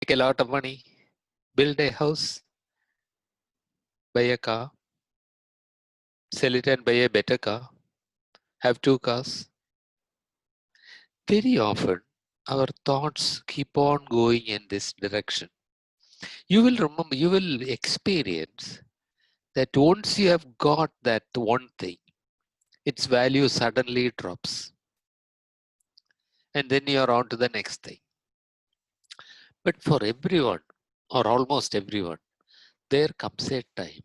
Make a lot of money, build a house, buy a car, sell it and buy a better car, have two cars. Very often, our thoughts keep on going in this direction. You will remember, you will experience that once you have got that one thing, its value suddenly drops. And then you are on to the next thing. But for everyone, or almost everyone, there comes a time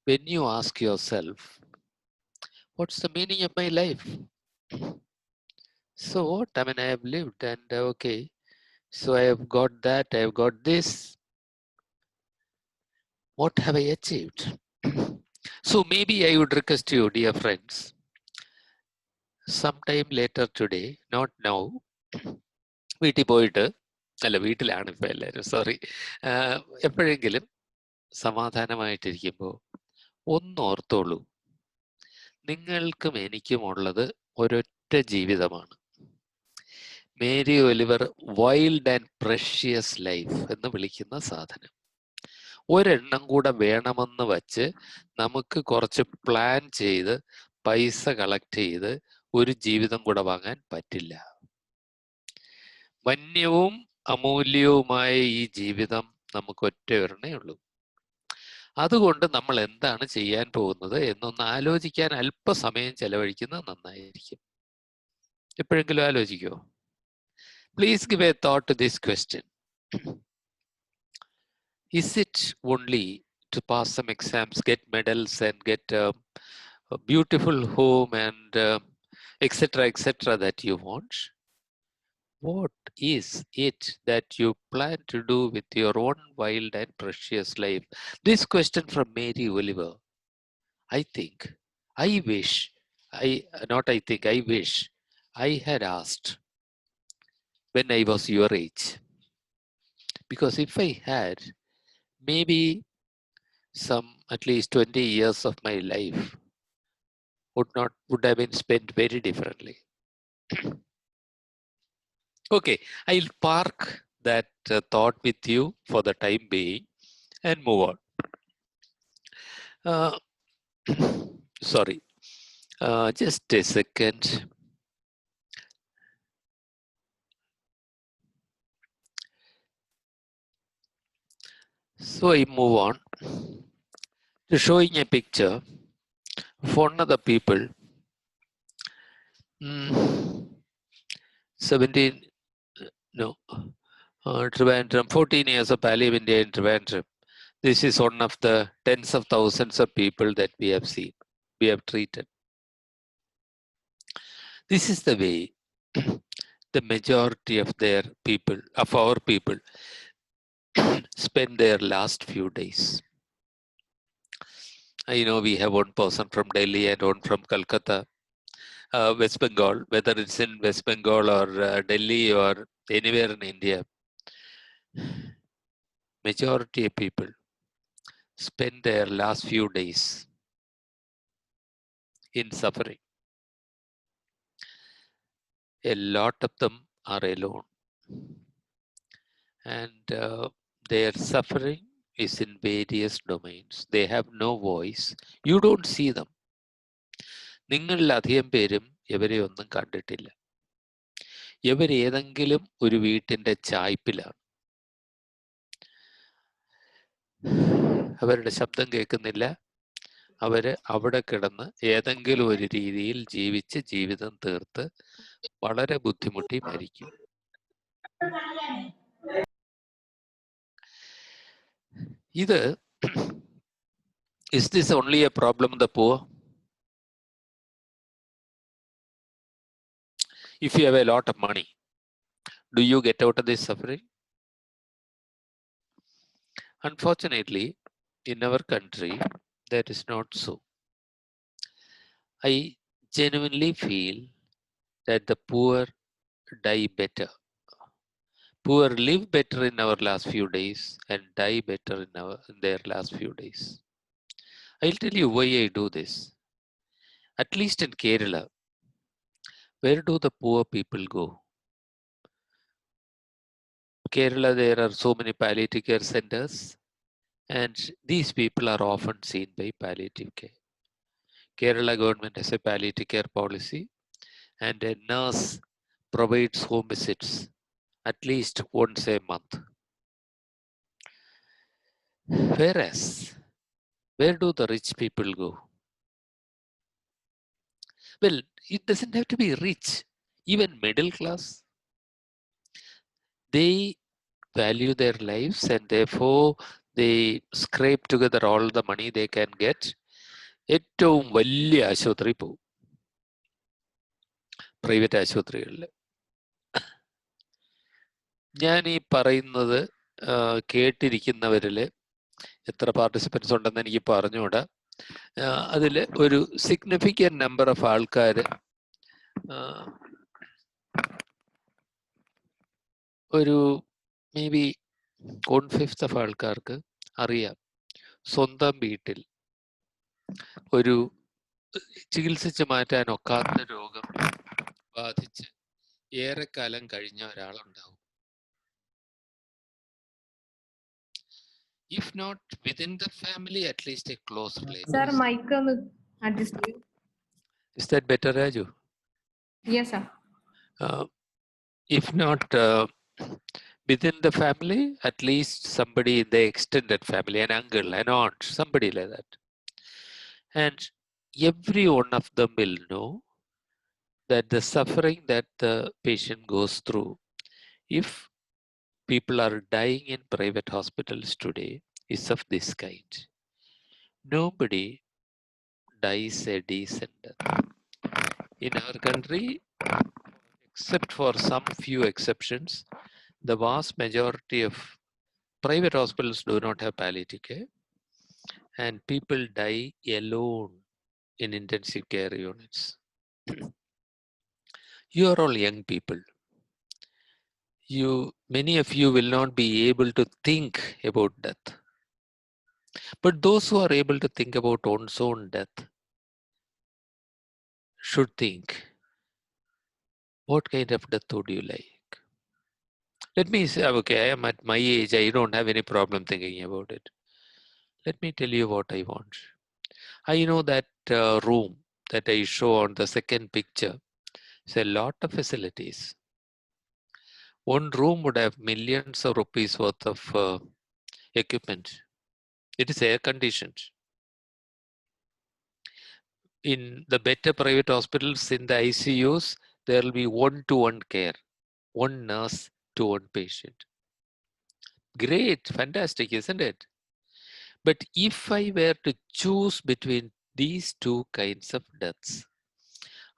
when you ask yourself, what's the meaning of my life? So what? I mean, I have lived and okay, so I have got that, I have got this. What have I achieved? So maybe I would request you, dear friends, sometime later today, not now, വീട്ടിൽ പോയിട്ട് അല്ല വീട്ടിലാണ് ഇപ്പോൾ എല്ലാവരും sorry എപ്പോഴെങ്കിലും സമാധാനമായിട്ടിരിക്കുമ്പോൾ ഒന്നോർത്തോളൂ, നിങ്ങൾക്കും എനിക്കുമുള്ളത് ഒരൊറ്റ ജീവിതമാണ്. Mary Oliver wild and precious life എന്ന് വിളിക്കുന്ന സാധനം ഒരെണ്ണം കൂടെ വേണമെന്ന് വച്ച് നമുക്ക് കുറച്ച് പ്ലാൻ ചെയ്ത് പൈസ കളക്ട് ചെയ്ത് ഒരു ജീവിതം കൂടെ വാങ്ങാൻ പറ്റില്ല. വന്യവും അമൂല്യവുമായ ഈ ജീവിതം നമുക്ക് ഒറ്റ ഒരെണ്ണേ ഉള്ളൂ. അതുകൊണ്ട് നമ്മൾ എന്താണ് ചെയ്യാൻ പോകുന്നത് എന്നൊന്ന് ആലോചിക്കാൻ അല്പസമയം ചെലവഴിക്കുന്നത് നന്നായിരിക്കും. എപ്പോഴെങ്കിലും ആലോചിക്കുമോ? Please give a thought to this question. Is it only to pass some exams, get medals and get a beautiful home and etc. that you want? What is it that you plan to do with your own wild and precious life? This question from Mary Oliver. I wish I had asked when I was your age. Because if I had, maybe some at least 20 years of my life would have been spent very differently. Okay, I'll park that thought with you for the time being and move on. Sorry, just a second. So I move on to showing a picture of one of the people. 14 years of Pallium India in Trivandrum. This is one of the tens of thousands of people that we have seen, we have treated. This is the way the majority of our people spend their last few days. I know we have one person from Delhi and one from Calcutta, West Bengal, whether it's in West Bengal or Delhi or anywhere in India. Majority of people spend their last few days in suffering. A lot of them are alone. And their suffering is in various domains. They have no voice. You don't see them. നിങ്ങളിൽ അധികം പേരും ഇവരെ ഒന്നും കണ്ടിട്ടില്ല. ഇവരേതെങ്കിലും ഒരു വീട്ടിൻ്റെ ചായ്പിലാണ്. അവരുടെ ശബ്ദം കേൾക്കുന്നില്ല. അവര് അവിടെ കിടന്ന് ഏതെങ്കിലും ഒരു രീതിയിൽ ജീവിച്ച് ജീവിതം തീർത്ത് വളരെ ബുദ്ധിമുട്ടി മരിക്കും. ഇത് is this only a problem of the poor? If you have a lot of money, do you get out of this suffering? Unfortunately, in our country, that is not so. I genuinely feel that the poor die better. Poor live better in our last few days and die better in their last few days. I'll tell you why I do this. At least in Kerala, where do the poor people go? Kerala, there are so many palliative care centers, and these people are often seen by palliative care. Kerala government has a palliative care policy, and a nurse provides home visits at least once a month. Whereas, where do the rich people go? Well, it doesn't have to be rich, even middle class. They value their lives and therefore they scrape together all the money they can get. ഏറ്റവും വലിയ ആശുപത്രി പോകും, private ആശുപത്രികളിൽ. ഞാൻ ഈ പറയുന്നത് കേട്ടിരിക്കുന്നവരിൽ എത്ര participants ഉണ്ടെന്ന് എനിക്ക് പറഞ്ഞുകൂടാ. അതിൽ ഒരു സിഗ്നിഫിക്കൻറ്റ് നമ്പർ ഓഫ് ആൾക്കാർ ഒരു മേ ബി 1/5 ഓഫ് ആൾക്കാർക്ക് അറിയാം സ്വന്തം വീട്ടിൽ ഒരു ചികിത്സിച്ച് മാറ്റാൻ ഒക്കാത്ത രോഗം ബാധിച്ച് ഏറെക്കാലം കഴിഞ്ഞ ഒരാളുണ്ടാവും. If not within the family, at least a close relative. Sir, mic adjust. Is that better, Raju? Yes, sir. If not within the family, at least somebody in the extended family, an uncle, an aunt, somebody like that. And every one of them will know that the suffering that the patient goes through, if people are dying in private hospitals today, is of this kind. Nobody dies a decent death. In our country, except for some few exceptions, the vast majority of private hospitals do not have palliative care, and people die alone in intensive care units. You are all young people. Many of you will not be able to think about death. But those who are able to think about one's own death should think, what kind of death would you like? Let me say, okay, I am at my age, I don't have any problem thinking about it. Let me tell you what I want. I know that room that I show on the second picture. It's a lot of facilities. One room would have millions of rupees worth of equipment. It is air conditioned. In the better private hospitals, in the ICUs, there will be one-to-one care, one nurse to one patient. Great, fantastic, isn't it? But if I were to choose between these two kinds of deaths,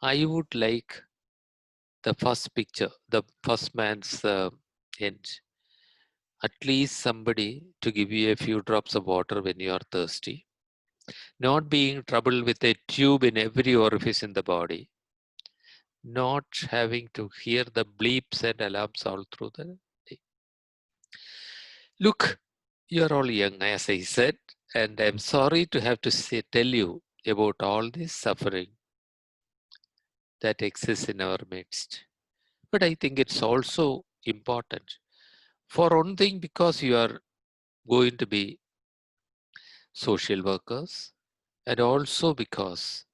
I would like the first picture, the first man's end. At least somebody to give you a few drops of water when you are thirsty. Not being troubled with a tube in every orifice in the body. Not having to hear the bleeps and alarms all through the day. Look, you're all young, as I said, and I'm sorry to have to tell you about all this suffering that exists in our midst. But I think it's also important. For one thing, because you are going to be social workers, and also because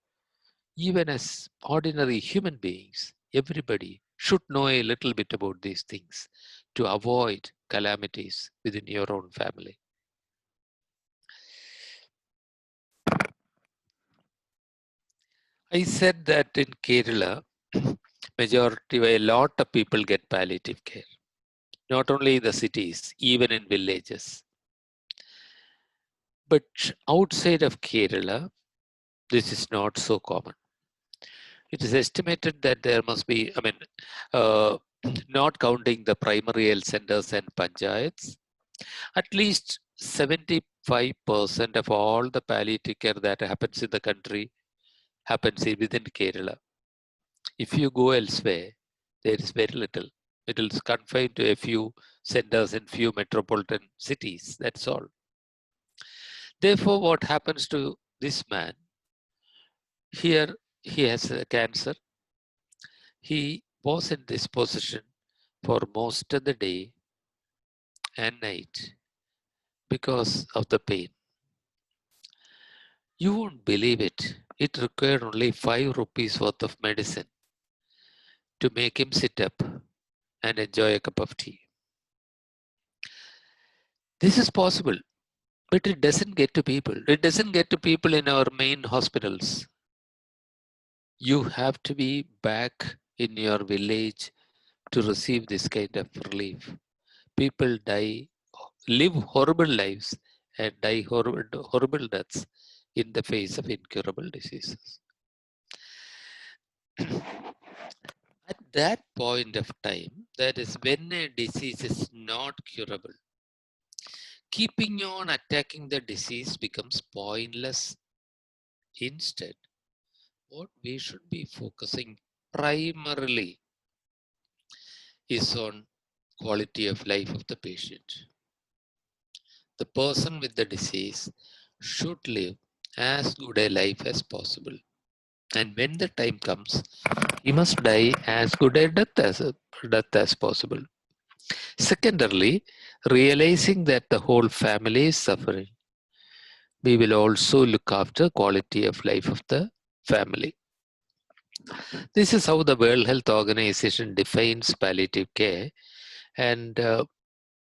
even as ordinary human beings, everybody should know a little bit about these things to avoid calamities within your own family. I said that in Kerala, majority, a lot of people get palliative care. Not only in the cities, even in villages. But outside of Kerala, this is not so common. It is estimated that there must be, not counting the primary health centers and panchayats, at least 75% of all the palliative care that happens in the country happens within Kerala. If you go elsewhere, there is very little. It is confined to a few centers in few metropolitan cities, that's all. Therefore, what happens to this man? Here, he has a cancer. He was in this position for most of the day and night because of the pain. You won't believe it. It required only 5 rupees worth of medicine to make him sit up and enjoy a cup of tea. This is possible, but it doesn't get to people. It doesn't get to people in our main hospitals. You have to be back in your village to receive this kind of relief. People live horrible lives and die horrible deaths in the face of incurable diseases. At that point of time, that is when a disease is not curable, keeping on attacking the disease becomes pointless. Instead, what we should be focusing primarily is on quality of life of the patient. The person with the disease should live as good a life as possible. And when the time comes, he must die as good a death as possible. Secondarily, realizing that the whole family is suffering, we will also look after quality of life of the family. This is how the World Health Organization defines palliative care. And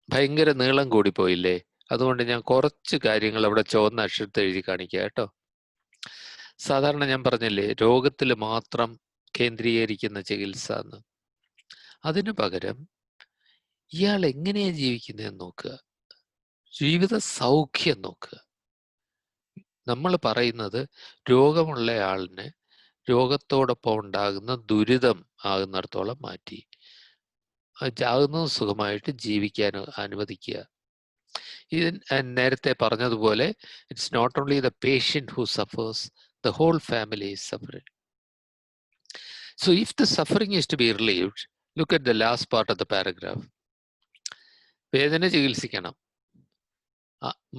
ഭയങ്കര നീളം കൂടിപ്പോയില്ലേ, അതുകൊണ്ട് ഞാൻ കുറച്ച് കാര്യങ്ങൾ അവിടെ ചുവന്ന അക്ഷരത്തിൽ എഴുതി കാണിക്കുക കേട്ടോ. സാധാരണ ഞാൻ പറഞ്ഞില്ലേ രോഗത്തിൽ മാത്രം കേന്ദ്രീകരിക്കുന്ന ചികിത്സ എന്ന്. അതിനു പകരം ഇയാൾ എങ്ങനെയാ ജീവിക്കുന്നതെന്ന് നോക്കുക, ജീവിത സൗഖ്യം നോക്കുക. നമ്മൾ പറയുന്നത് രോഗമുള്ള ആളിന് രോഗത്തോടൊപ്പം ഉണ്ടാകുന്ന ദുരിതം ആകുന്നിടത്തോളം മാറ്റി ആകുന്നത് സുഖമായിട്ട് ജീവിക്കാൻ അനുവദിക്കുക. ഇത് നേരത്തെ പറഞ്ഞതുപോലെ it's not only the patient who suffers, the whole family is suffering. So if the suffering is to be relieved, look at the last part of the paragraph. വേദന ചികിത്സിക്കണം,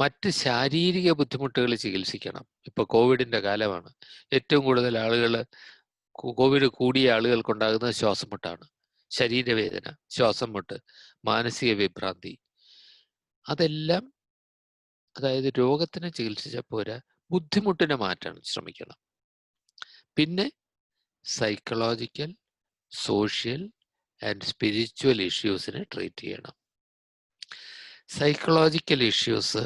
മറ്റ് ശാരീരിക ബുദ്ധിമുട്ടുകൾ ചികിത്സിക്കണം. ഇപ്പൊ കോവിഡിന്റെ കാലമാണ്. ഏറ്റവും കൂടുതൽ ആളുകൾ കോവിഡ് കൂടിയ ആളുകൾക്കുണ്ടാകുന്നത് ശ്വാസം മുട്ടാണ്, ശരീരവേദന, ശ്വാസം മുട്ട്, മാനസിക വിഭ്രാന്തി. അതെല്ലാം അതായത് രോഗത്തിനെ ചികിത്സിച്ചാൽ പോരാ, ബുദ്ധിമുട്ടിനെ മാറ്റാൻ ശ്രമിക്കണം. പിന്നെ സൈക്കോളജിക്കൽ, സോഷ്യൽ ആൻഡ് സ്പിരിച്വൽ ഇഷ്യൂസിനെ ട്രീറ്റ് ചെയ്യണം. സൈക്കോളജിക്കൽ ഇഷ്യൂസ്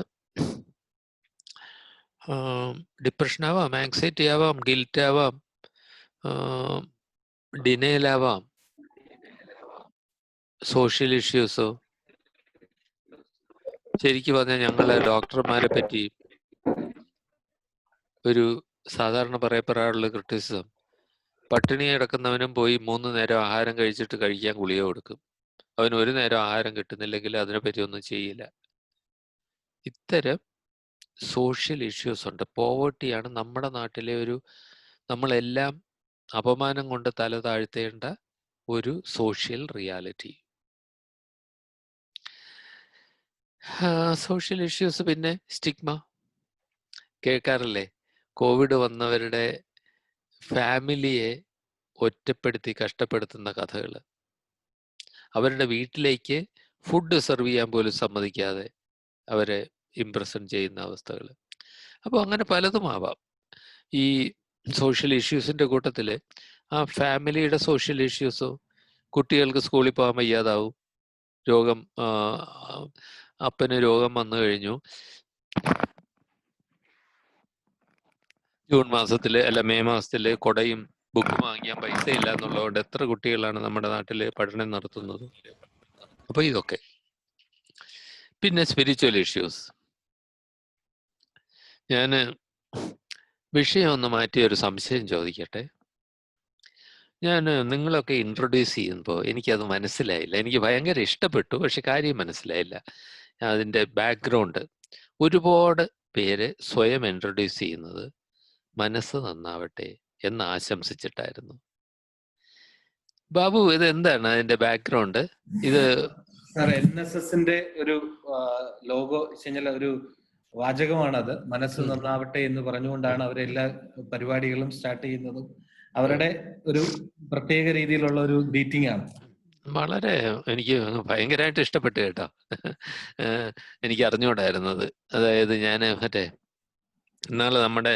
ഡിപ്രഷൻ ആവാം, ആങ്സൈറ്റി ആവാം, ഗിൽറ്റ് ആവാം, ഡിനയൽ ആവാം. സോഷ്യൽ ഇഷ്യൂസോ ശരിക്കും പറഞ്ഞാൽ ഞങ്ങളെ ഡോക്ടർമാരെ പറ്റി ഒരു സാധാരണ പറയപ്പെടാറുള്ള ക്രിറ്റിസിസം, പട്ടിണി കിടക്കുന്നവനും പോയി 3 നേരം ആഹാരം കഴിച്ചിട്ട് കഴിക്കാൻ ഗുളിക കൊടുക്കും. അവന് 1 നേരം ആഹാരം കിട്ടുന്നില്ലെങ്കിൽ അതിനെപ്പറ്റി ഒന്നും ചെയ്യില്ല. ഇത്തരം സോഷ്യൽ ഇഷ്യൂസ് ഉണ്ട്. പോവർട്ടിയാണ് നമ്മുടെ നാട്ടിലെ നമ്മളെല്ലാം അപമാനം കൊണ്ട് തല താഴ്ത്തേണ്ട ഒരു സോഷ്യൽ റിയാലിറ്റി. Social issues. പിന്നെ സ്റ്റിഗ്മ കേൾക്കാറില്ലേ? കോവിഡ് വന്നവരുടെ ഫാമിലിയെ ഒറ്റപ്പെടുത്തി കഷ്ടപ്പെടുത്തുന്ന കഥകൾ. അവരുടെ വീട്ടിലേക്ക് ഫുഡ് സെർവ് ചെയ്യാൻ പോലും സമ്മതിക്കാതെ അവരെ ഇംപ്രസൺ ചെയ്യുന്ന അവസ്ഥകൾ. അപ്പോൾ അങ്ങനെ പലതും ആവാം. ഈ സോഷ്യൽ ഇഷ്യൂസിൻ്റെ കൂട്ടത്തിൽ ആ ഫാമിലിയുടെ സോഷ്യൽ ഇഷ്യൂസോ, കുട്ടികൾക്ക് സ്കൂളിൽ പോകാൻ വയ്യാതാവും, രോഗം, അപ്പന് രോഗം വന്നു കഴിഞ്ഞു, ജൂൺ മാസത്തിൽ അല്ല മെയ് മാസത്തിൽ കൊടയും ബുക്കും വാങ്ങിക്കാൻ പൈസ ഇല്ല എന്നുള്ളതുകൊണ്ട് എത്ര കുട്ടികളാണ് നമ്മുടെ നാട്ടിൽ പഠനം നടത്തുന്നത്. അപ്പോൾ ഇതൊക്കെ. പിന്നെ സ്പിരിച്വൽ ഇഷ്യൂസ്. ഞാൻ വിഷയം ഒന്ന് മാറ്റി ഒരു സംശയം ചോദിക്കട്ടെ. ഞാൻ നിങ്ങളൊക്കെ ഇൻട്രൊഡ്യൂസ് ചെയ്യുമ്പോൾ എനിക്കത് മനസ്സിലായില്ല. എനിക്ക് ഭയങ്കര ഇഷ്ടപ്പെട്ടു, പക്ഷെ കാര്യം മനസ്സിലായില്ല. അതിൻ്റെ ബാക്ക്ഗ്രൗണ്ട്. ഒരുപാട് പേര് സ്വയം ഇൻട്രൊഡ്യൂസ് ചെയ്യുന്നത് മനസ്സ് നന്നാവട്ടെ എന്ന് ആശംസിച്ചിട്ടായിരുന്നു. ബാബു, ഇത് എന്താണ് അതിന്റെ ബാക്ക്ഗ്രൗണ്ട്? ഇത് NSSന്റെ ഒരു ലോഗോ ഒരു വാചകമാണത്. മനസ്സ് നന്നാവട്ടെ എന്ന് പറഞ്ഞുകൊണ്ടാണ് അവരെല്ലാ പരിപാടികളും സ്റ്റാർട്ട് ചെയ്യുന്നതും. അവരുടെ ഒരു പ്രത്യേക രീതിയിലുള്ള ഒരു ഗ്രീറ്റിംഗ് ആണ്. വളരെ എനിക്ക് ഭയങ്കരമായിട്ട് ഇഷ്ടപ്പെട്ടു കേട്ടോ. എനിക്ക് അറിഞ്ഞുകൂടായിരുന്നത്. അതായത് ഞാൻ മറ്റേ ഇന്നാള് നമ്മുടെ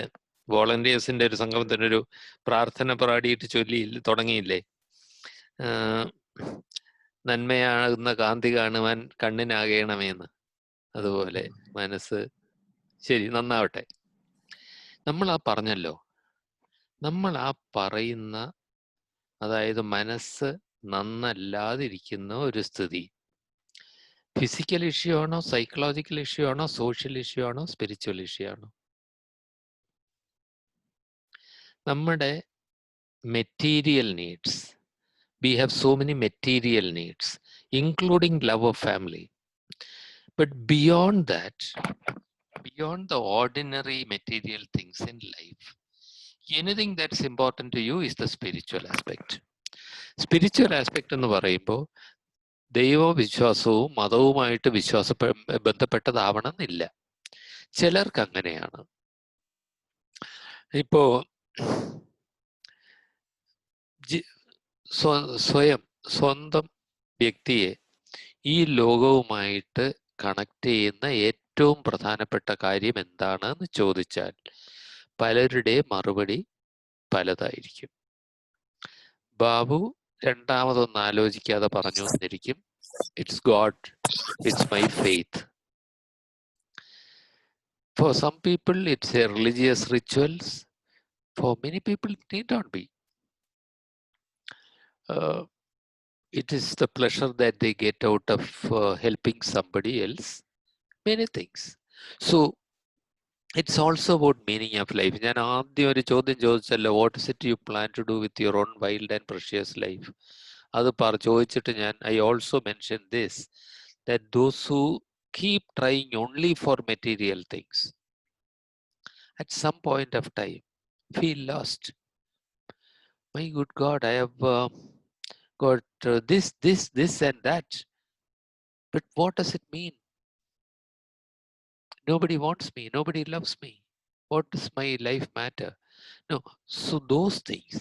വോളണ്ടിയേഴ്സിന്റെ ഒരു സംഗമത്തിനൊരു പ്രാർത്ഥന പാടിയിട്ട് തുടങ്ങിയില്ലേ, നന്മയാകുന്ന കാന്തി കാണുവാൻ കണ്ണിനാകേണമെന്ന്. അതുപോലെ മനസ്സ് ശരി നന്നാവട്ടെ. നമ്മൾ ആ പറഞ്ഞല്ലോ, നമ്മൾ ആ പറയുന്ന, അതായത് മനസ്സ് നന്നല്ലാതിരിക്കുന്ന ഒരു സ്ഥിതി, ഫിസിക്കൽ ഇഷ്യൂ ആണോ, സൈക്കോളജിക്കൽ ഇഷ്യൂ ആണോ, സോഷ്യൽ ഇഷ്യൂ ആണോ, സ്പിരിച്വൽ ഇഷ്യൂ ആണോ? നമ്മുടെ material needs, we have so many material needs, including love of family. But beyond that, beyond the ordinary material things in life, anything that's important to you is the spiritual aspect. Spiritual aspect എന്ന് പറയുമ്പോൾ ദൈവവിശ്വാസവും മതവുമായിട്ട് ബന്ധപ്പെട്ടതാവണമെന്നില്ല. ചിലർക്ക് അങ്ങനെയാണ്. ഇപ്പോ സ്വന്തം വ്യക്തിയെ ഈ ലോകവുമായിട്ട് connect ചെയ്യുന്ന ഏറ്റവും പ്രധാനപ്പെട്ട കാര്യം എന്താണെന്ന് ചോദിച്ചാൽ പലരുടെ മറുപടി പലതായിരിക്കും. ബാബു രണ്ടാമതൊന്നും ആലോചിക്കാതെ പറഞ്ഞു എന്നിരിക്കും, it's God, it's my faith. For some people it's a religious rituals, for many people it need not be. It is the pleasure that they get out of helping somebody else, many things. So it's also about meaning of life. ഞാൻ ആദ്യം ഒരു ചോദ്യം ചോദിച്ചല്ലോ, what is it you plan to do with your own wild and precious life? അത് ചോദിച്ചിട്ട് I also mentioned this, that those who keep trying only for material things at some point of time feel lost. My good God, I have got this and that, but what does it mean? Nobody wants me, nobody loves me. What does my life matter? No. So those things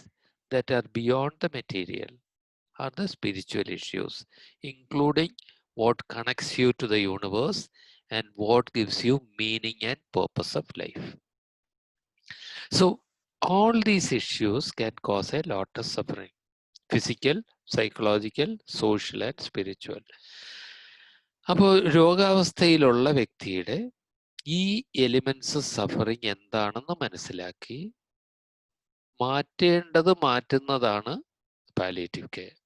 that are beyond the material are the spiritual issues, including what connects you to the universe and what gives you meaning and purpose of life. So all these issues can cause a lot of suffering: physical, psychological, social and spiritual. അപ്പോൾ രോഗാവസ്ഥയിലുള്ള വ്യക്തിയുടെ ഈ elements suffering എന്താണെന്ന് മനസ്സിലാക്കി മാറ്റുന്നതാണ് palliative care.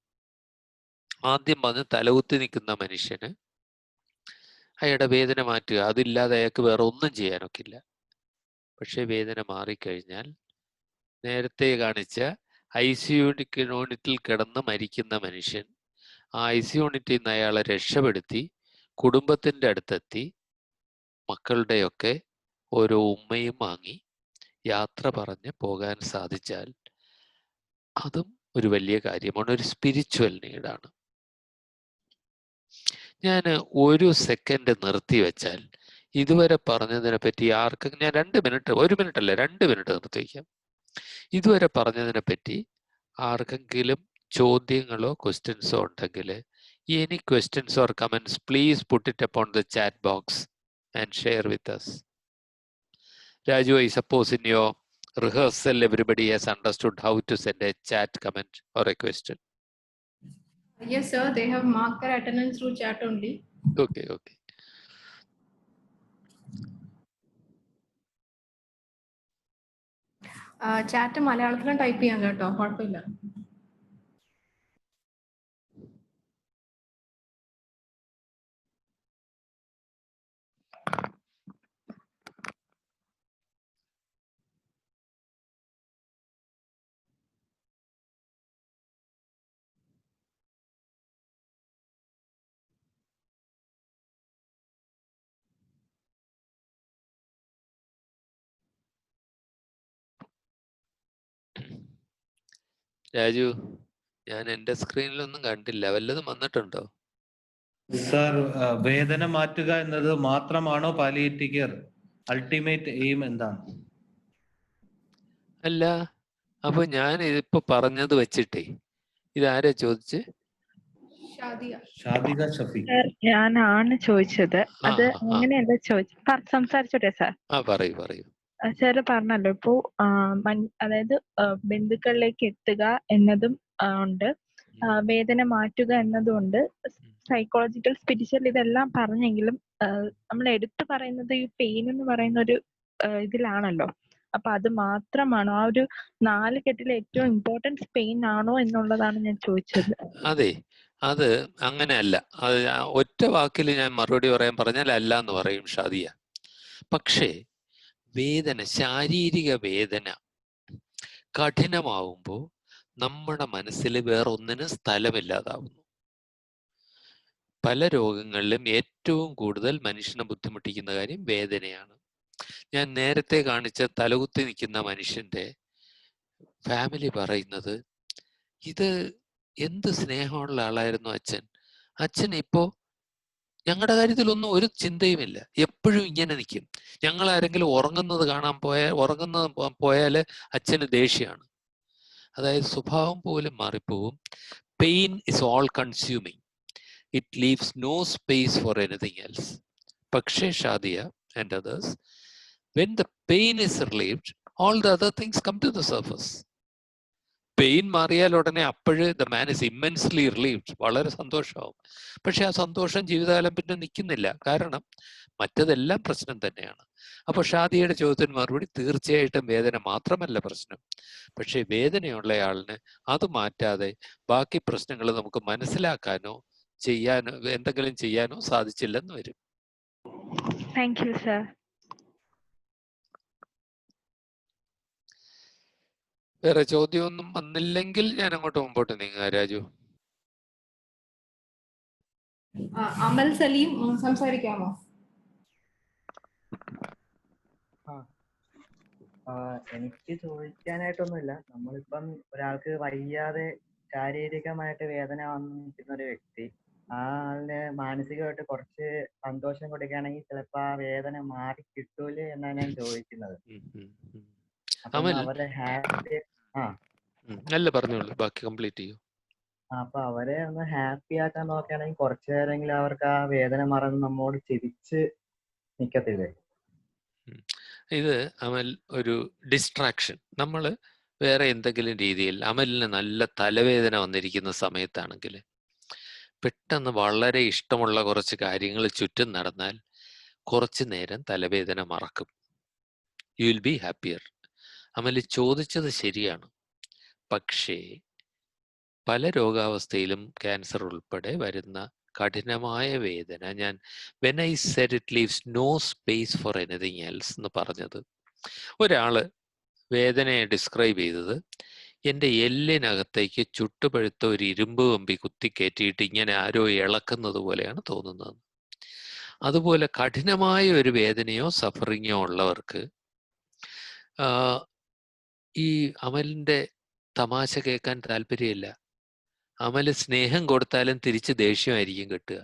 ആദ്യം വന്ന് തലകുത്തി നിൽക്കുന്ന മനുഷ്യന് അയാളുടെ വേദന മാറ്റുക, അതില്ലാതെ അയാൾക്ക് വേറെ ഒന്നും ചെയ്യാനൊക്കില്ല. പക്ഷെ വേദന മാറിക്കഴിഞ്ഞാൽ നേരത്തെ കാണിച്ച ICU യൂണിറ്റിൽ കിടന്ന് മരിക്കുന്ന മനുഷ്യൻ ആ ICU യൂണിറ്റിൽ നിന്ന് അയാളെ രക്ഷപ്പെടുത്തി കുടുംബത്തിൻ്റെ അടുത്തെത്തി മക്കളുടെയൊക്കെ ഓരോ ഉമ്മയും വാങ്ങി യാത്ര പറഞ്ഞ് പോകാൻ സാധിച്ചാൽ അതും ഒരു വലിയ കാര്യമാണ്, ഒരു സ്പിരിച്വൽ നീഡാണ്. ഞാൻ ഒരു സെക്കൻഡ് നിർത്തി വെച്ചാൽ ഇതുവരെ പറഞ്ഞതിനെ പറ്റി ആർക്കും ഞാൻ 2 മിനിറ്റ്, 1 മിനിറ്റ് അല്ല 2 മിനിറ്റ് നിർത്തി വയ്ക്കാം. ഇതുവരെ പറഞ്ഞതിനെ പറ്റി ആർക്കെങ്കിലും ചോദ്യങ്ങളോ ക്വസ്റ്റ്യൻസോ ഉണ്ടെങ്കിൽ, any questions or comments, please put it upon the chat box and share with us. Raju, I suppose in your rehearsal everybody has understood how to send a chat comment or a question. Yes, sir. They have marked their attendance through chat only. Okay. Chat മലയാളത്തിലും type ചെയ്യാം കേട്ടോ, കുഴപ്പമില്ല. രാജു, ഞാൻ എൻ്റെ സ്ക്രീനിലൊന്നും കണ്ടില്ല, വല്ലതും വന്നിട്ടുണ്ടോ? Sir, വേദന മാറ്റുക എന്നത് മാത്രമാണോ പാലിയേറ്റീവ് കെയർ? അൾട്ടിമേറ്റ് എയിം എന്താണ്? അല്ല, അപ്പൊ ഞാൻ ഇതിപ്പോ പറഞ്ഞത് വെച്ചിട്ടേ ഇതാരാ ചോദിച്ച്? ഷാദിക ഷഫീഖ്. സാർ ഞാനാണ് ചോദിച്ചത്. അത് ആ. അങ്ങനെയല്ല സംസാരിച്ചോട്ടെ സാർ? പറയൂ. സാറ് പറഞ്ഞല്ലോ ഇപ്പോ അതായത് ബന്ധുക്കളിലേക്ക് എത്തുക എന്നതും ഉണ്ട്, വേദന മാറ്റുക എന്നതും ഉണ്ട്, സൈക്കോളജിക്കൽ സ്പിരിച്വൽ ഇതെല്ലാം പറഞ്ഞെങ്കിലും നമ്മൾ എടുത്തു പറയുന്നത് ഈ പെയിൻ എന്ന് പറയുന്ന ഒരു ഇതിലാണല്ലോ. അപ്പൊ അത് മാത്രമാണോ ആ ഒരു 4 കെട്ടിലെ ഏറ്റവും ഇമ്പോർട്ടൻസ് പെയിൻ ആണോ എന്നുള്ളതാണ് ഞാൻ ചോദിച്ചത്. അതെ, അത് അങ്ങനെയല്ല. അത് ഒറ്റ വാക്കിൽ ഞാൻ മറുപടി പറഞ്ഞാൽ അല്ല എന്ന് പറയും ഷാദിയ. പക്ഷേ വേദന, ശാരീരിക വേദന കഠിനമാവുമ്പോൾ നമ്മുടെ മനസ്സിൽ വേറൊന്നിനും സ്ഥലമില്ലാതാവുന്നു. പല രോഗങ്ങളിലും ഏറ്റവും കൂടുതൽ മനുഷ്യനെ ബുദ്ധിമുട്ടിക്കുന്ന കാര്യം വേദനയാണ്. ഞാൻ നേരത്തെ കാണിച്ച തലകുത്തി നിൽക്കുന്ന മനുഷ്യന്റെ ഫാമിലി പറയുന്നത്, ഇത് എന്ത് സ്നേഹമുള്ള ആളായിരുന്നു അച്ഛൻ. അച്ഛൻ ഇപ്പോ ഞങ്ങളുടെ കാര്യത്തിലൊന്നും ഒരു ചിന്തയുമില്ല, എപ്പോഴും ഇങ്ങനെ നിൽക്കും. ഞങ്ങൾ ആരെങ്കിലും ഉറങ്ങുന്നത് പോയാൽ അച്ഛന് ദേഷ്യമാണ്. അതായത് സ്വഭാവം പോലും മാറിപ്പോവും. Pain is all consuming, it leaves no space for anything else. പക്ഷേ Shadia and others, when the pain is relieved, all the other things come to the surface. Pain മാറിയാൽ ഉടനെ അപ്പോഴ് the man is immensely relieved, വളരെ സന്തോഷമാവും. പക്ഷെ ആ സന്തോഷം ജീവിതകാലം പിന്നെ നിൽക്കുന്നില്ല, കാരണം മറ്റതെല്ലാം പ്രശ്നം തന്നെയാണ്. അപ്പോൾ ഷാദിയുടെ ചോദ്യത്തിന് മറുപടി, തീർച്ചയായിട്ടും വേദന മാത്രമല്ല പ്രശ്നം. പക്ഷെ വേദനയുള്ളയാളിന് അത് മാറ്റാതെ ബാക്കി പ്രശ്നങ്ങൾ നമുക്ക് മനസ്സിലാക്കാനോ എന്തെങ്കിലും ചെയ്യാനോ സാധിച്ചില്ലെന്ന് വരും. Thank you sir. വേറെ ചോദ്യമൊന്നും വന്നില്ലെങ്കിൽ ഞാൻ അങ്ങോട്ട് മുമ്പോട്ട് നീങ്ങാം. രാജു. അമൽ സലീം സംസാരിക്കാമോ? എനിക്ക് ചോദിക്കാനായിട്ടൊന്നുമില്ല. നമ്മളിപ്പം ഒരാൾക്ക് വയ്യാതെ ശാരീരികമായിട്ട് വേദന വന്ന് നിൽക്കുന്ന ഒരു വ്യക്തി, ആ ആളിന് മാനസികമായിട്ട് കുറച്ച് സന്തോഷം കൊടുക്കുകയാണെങ്കിൽ ചിലപ്പോ ആ വേദന മാറി കിട്ടൂലേ എന്നാണ് ഞാൻ ചോദിക്കുന്നത്. അപ്പം അവരെ ഹാപ്പി അല്ല പറഞ്ഞോളൂ, ബാക്കി കംപ്ലീറ്റ് ചെയ്യൂ. അപ്പൊ അവരെ ഒന്ന് ഹാപ്പി ആക്കാൻ നോക്കുകയാണെങ്കിൽ കുറച്ചു നേരമെങ്കിലും അവർക്ക് ആ വേദന മറന്ന് നമ്മോട് ചിരിച്ച് നിക്കത്തില്ലേ? ഇത് അമൽ ഒരു ഡിസ്ട്രാക്ഷൻ. നമ്മൾ വേറെ എന്തെങ്കിലും രീതിയിൽ, അമലിന് നല്ല തലവേദന വന്നിരിക്കുന്ന സമയത്താണെങ്കിൽ പെട്ടെന്ന് വളരെ ഇഷ്ടമുള്ള കുറച്ച് കാര്യങ്ങൾ ചുറ്റും നടന്നാൽ കുറച്ചു നേരം തലവേദന മറക്കും. You will be happier. Amal ചോദിച്ചത് ശരിയാണ്. പക്ഷേ പല രോഗാവസ്ഥയിലും ക്യാൻസർ ഉൾപ്പെടെ വരുന്ന കഠിനമായ വേദന, ഞാൻ when I said it leaves no space for anything else എന്ന് പറഞ്ഞത്, ഒരാള് വേദനയെ ഡിസ്ക്രൈബ് ചെയ്തത്, എൻ്റെ എല്ലിനകത്തേക്ക് ചുട്ടുപഴുത്ത ഒരു ഇരുമ്പ് കമ്പി കുത്തിക്കയറ്റിയിട്ട് ഇങ്ങനെ ആരോ ഇളക്കുന്നത് പോലെയാണ് തോന്നുന്നത്. അതുപോലെ കഠിനമായ ഒരു വേദനയോ സഫറിങ്ങോ ഉള്ളവർക്ക് ഈ അമലിൻ്റെ തമാശ കേൾക്കാൻ താല്പര്യമില്ല. അമല് സ്നേഹം കൊടുത്താലും തിരിച്ച് ദേഷ്യമായിരിക്കും കിട്ടുക,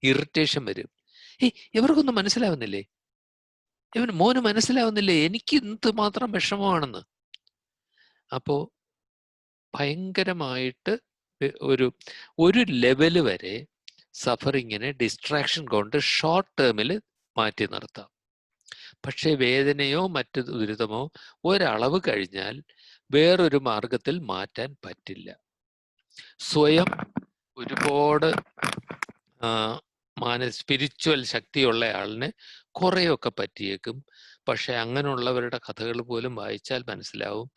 ഇറിറ്റേഷൻ വരും. ഇവർക്കൊന്നും മനസ്സിലാവുന്നില്ലേ, മോന് മനസ്സിലാവുന്നില്ലേ എനിക്ക് എന്ത് മാത്രം വിഷമമാണെന്ന്. അപ്പോ ഭയങ്കരമായിട്ട് ഒരു ലെവല് വരെ സഫറിങ്ങിനെ ഡിസ്ട്രാക്ഷൻ കൊണ്ട് ഷോർട്ട് ടേമിൽ മാറ്റി നിർത്താം. പക്ഷെ വേദനയോ മറ്റു ദുരിതമോ ഒരളവ് കഴിഞ്ഞാൽ വേറൊരു മാർഗത്തിൽ മാറ്റാൻ പറ്റില്ല. സ്വയം ഒരുപാട് സ്പിരിച്വൽ ശക്തിയുള്ള ആളിന് കുറേയൊക്കെ പറ്റിയേക്കും. പക്ഷെ അങ്ങനെയുള്ളവരുടെ കഥകൾ പോലും വായിച്ചാൽ മനസ്സിലാവും,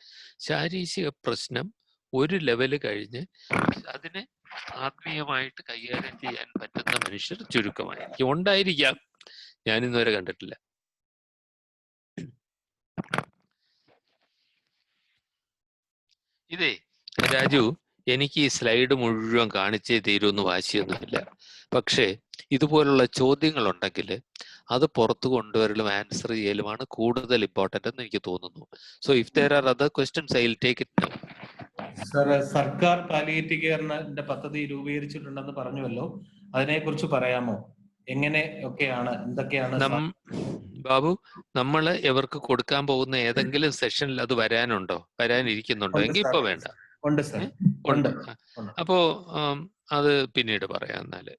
ശാരീരിക പ്രശ്നം ഒരു ലെവല് കഴിഞ്ഞ് അതിനെ ആത്മീയമായിട്ട് കൈകാര്യം ചെയ്യാൻ പറ്റുന്ന മനുഷ്യർ ചുരുക്കമായിരിക്കും. ഉണ്ടായിരിക്കാം, ഞാനിന്നുവരെ കണ്ടിട്ടില്ല. ഇതേ രാജു, എനിക്ക് ഈ സ്ലൈഡ് മുഴുവൻ കാണിച്ചേ തീരുമെന്ന് വാശിയൊന്നുമില്ല. പക്ഷേ ഇതുപോലുള്ള ചോദ്യങ്ങൾ ഉണ്ടെങ്കിൽ അത് പുറത്തു കൊണ്ടുവരലും ആൻസർ ചെയ്യലുമാണ് കൂടുതൽ ഇമ്പോർട്ടൻ്റ് എന്ന് എനിക്ക് തോന്നുന്നു. So if there are other questions, I will take it now. Sir, സർക്കാർ പാലിയേറ്റീവ് കെയറിന്റെ പദ്ധതി രൂപീകരിച്ചിട്ടുണ്ടെന്ന് പറഞ്ഞുവല്ലോ, അതിനെക്കുറിച്ച് പറയാമോ? എങ്ങനെ ഒക്കെയാണ്, എന്തൊക്കെയാണ്? ബാബു, നമ്മൾ ഇവർക്ക് കൊടുക്കാൻ പോകുന്ന ഏതെങ്കിലും സെഷനിൽ അത് വരാനിരിക്കുന്നുണ്ടോ? എങ്കിൽ ഇപ്പൊ വേണ്ട. ഉണ്ട് സർ, ഉണ്ട്. അപ്പോ അത് പിന്നീട് പറയാം. എന്നാല്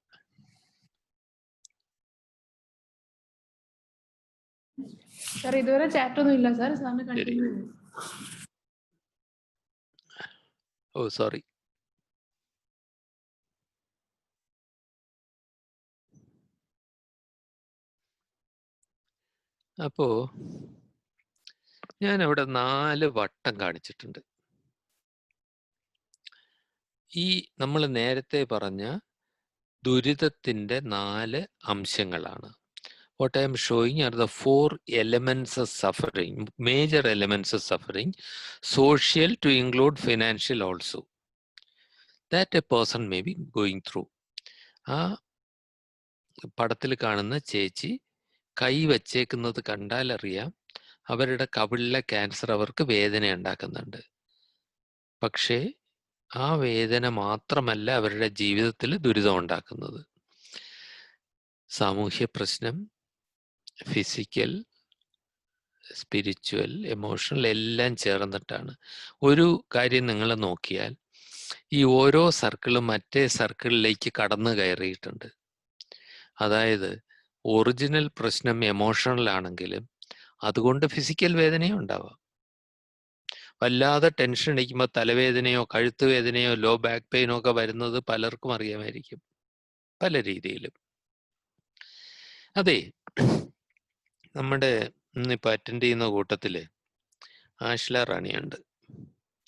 സാർ ഇതുവരെ ചാറ്റ് ഒന്നും ഇല്ല സാർ, സാറിന് കണ്ടിന്യൂ. ഓ സോറി. അപ്പോ ഞാൻ അവിടെ 4 വട്ടം കാണിച്ചിട്ടുണ്ട്. ഈ നമ്മൾ നേരത്തെ പറഞ്ഞ ദുരിതത്തിന്റെ 4 അംശങ്ങളാണ്. What I am showing are the 4 elements of suffering, major elements of suffering, social to include financial also, that a person may be going through. ആ പടത്തിൽ കാണുന്ന ചേച്ചി കൈ വച്ചേക്കുന്നത് കണ്ടാൽ അറിയാം അവരുടെ കവിളിലെ ക്യാൻസർ അവർക്ക് വേദന ഉണ്ടാക്കുന്നുണ്ട്. പക്ഷേ ആ വേദന മാത്രമല്ല അവരുടെ ജീവിതത്തിൽ ദുരിതം ഉണ്ടാക്കുന്നത്. സാമൂഹ്യ പ്രശ്നം, ഫിസിക്കൽ, സ്പിരിച്വൽ, എമോഷണൽ എല്ലാം ചേർന്നിട്ടാണ്. ഒരു കാര്യം നിങ്ങൾ നോക്കിയാൽ ഈ ഓരോ സർക്കിളും മറ്റേ സർക്കിളിലേക്ക് കടന്നു കയറിയിട്ടുണ്ട്. അതായത് ഒറിജിനൽ പ്രശ്നം എമോഷണൽ ആണെങ്കിലും അതുകൊണ്ട് ഫിസിക്കൽ വേദനയും ഉണ്ടാവാം. വല്ലാതെ ടെൻഷൻ അടിക്കുമ്പോൾ തലവേദനയോ കഴുത്ത് വേദനയോ ലോ ബാക്ക് പെയിനോ ഒക്കെ വരുന്നത് പലർക്കും അറിയാമായിരിക്കും, പല രീതിയിലും. അതെ, നമ്മുടെ ഇന്നിപ്പോൾ അറ്റൻഡ് ചെയ്യുന്ന കൂട്ടത്തില് ആഷ്ല റാണിയുണ്ട്,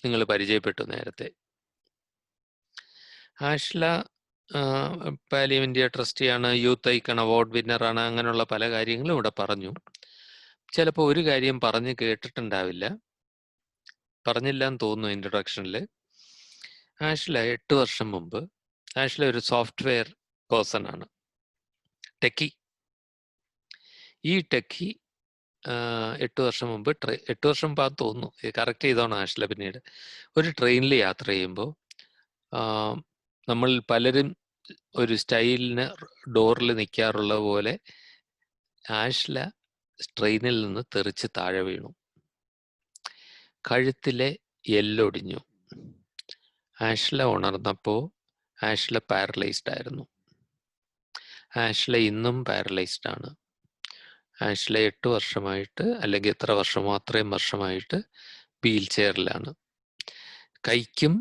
നിങ്ങൾ പരിചയപ്പെട്ടു നേരത്തെ. ആഷ്ല പാലിയം ഇന്ത്യ ട്രസ്റ്റിയാണ്, യൂത്ത് ഐക്കൺ അവാർഡ് വിന്നറാണ്, അങ്ങനെയുള്ള പല കാര്യങ്ങളും ഇവിടെ പറഞ്ഞു. ചിലപ്പോൾ ഒരു കാര്യം പറഞ്ഞ് കേട്ടിട്ടുണ്ടാവില്ല, പറഞ്ഞില്ല എന്ന് തോന്നുന്നു ഇൻട്രൊഡക്ഷനിൽ. ആഷ്ല 8 വർഷം മുമ്പ്, ആഷ്ല ഒരു സോഫ്റ്റ്വെയർ പേഴ്സൺ ആണ്, ടെക്കി. ഈ ടെക്കി 8 വർഷം മുമ്പ് 8 വർഷം മുമ്പ് തോന്നുന്നു, കറക്റ്റ് ചെയ്തോണം ആഷ്ല പിന്നീട്, ഒരു ട്രെയിനിൽ യാത്ര ചെയ്യുമ്പോൾ നമ്മൾ പലരും ഒരു സ്റ്റൈലിന് ഡോറിൽ നിൽക്കാറുള്ള പോലെ ആഷ്ല ട്രെയിനിൽ നിന്ന് തെറിച്ച് താഴെ വീണു. കഴുത്തിലെ എല്ലൊടിഞ്ഞു. ആഷ്ല ഉണർന്നപ്പോൾ ആഷ്ല പാരലൈസ്ഡ് ആയിരുന്നു. ആഷ്ല ഇന്നും പാരലൈസ്ഡ് ആണ്. ആഷ്ല 8 വർഷമായിട്ട്, അല്ലെങ്കിൽ എത്ര വർഷമോ അത്രയും വർഷമായിട്ട് വീൽ ചെയറിലാണ്. കൈക്കും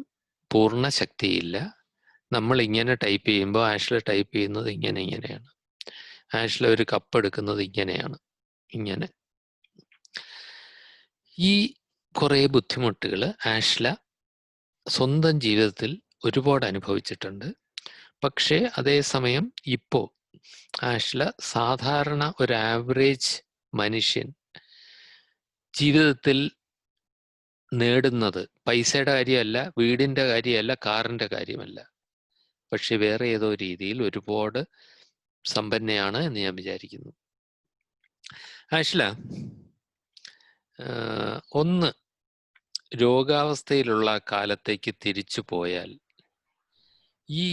പൂർണ്ണ ശക്തിയില്ല. നമ്മൾ ഇങ്ങനെ ടൈപ്പ് ചെയ്യുമ്പോൾ ആഷ്ല ടൈപ്പ് ചെയ്യുന്നത് ഇങ്ങനെയാണ്. ആഷ്ല ഒരു കപ്പ് എടുക്കുന്നത് ഇങ്ങനെയാണ്, ഇങ്ങനെ. ഈ കുറേ ബുദ്ധിമുട്ടുകൾ ആഷ്ല സ്വന്തം ജീവിതത്തിൽ ഒരുപാട് അനുഭവിച്ചിട്ടുണ്ട്. പക്ഷേ അതേസമയം ഇപ്പോൾ ആഷ്ല സാധാരണ ഒരു ആവറേജ് മനുഷ്യൻ ജീവിതത്തിൽ നേടുന്നത് പൈസയുടെ കാര്യമല്ല, വീടിൻ്റെ കാര്യമല്ല, കാറിൻ്റെ കാര്യമല്ല, പക്ഷെ വേറെ ഏതോ രീതിയിൽ ഒരുപാട് സമ്പന്നയാണ് എന്ന് ഞാൻ വിചാരിക്കുന്നു. ആഷ്ല ഒന്ന് രോഗാവസ്ഥയിലുള്ള കാലത്തേക്ക് തിരിച്ചു പോയാൽ ഈ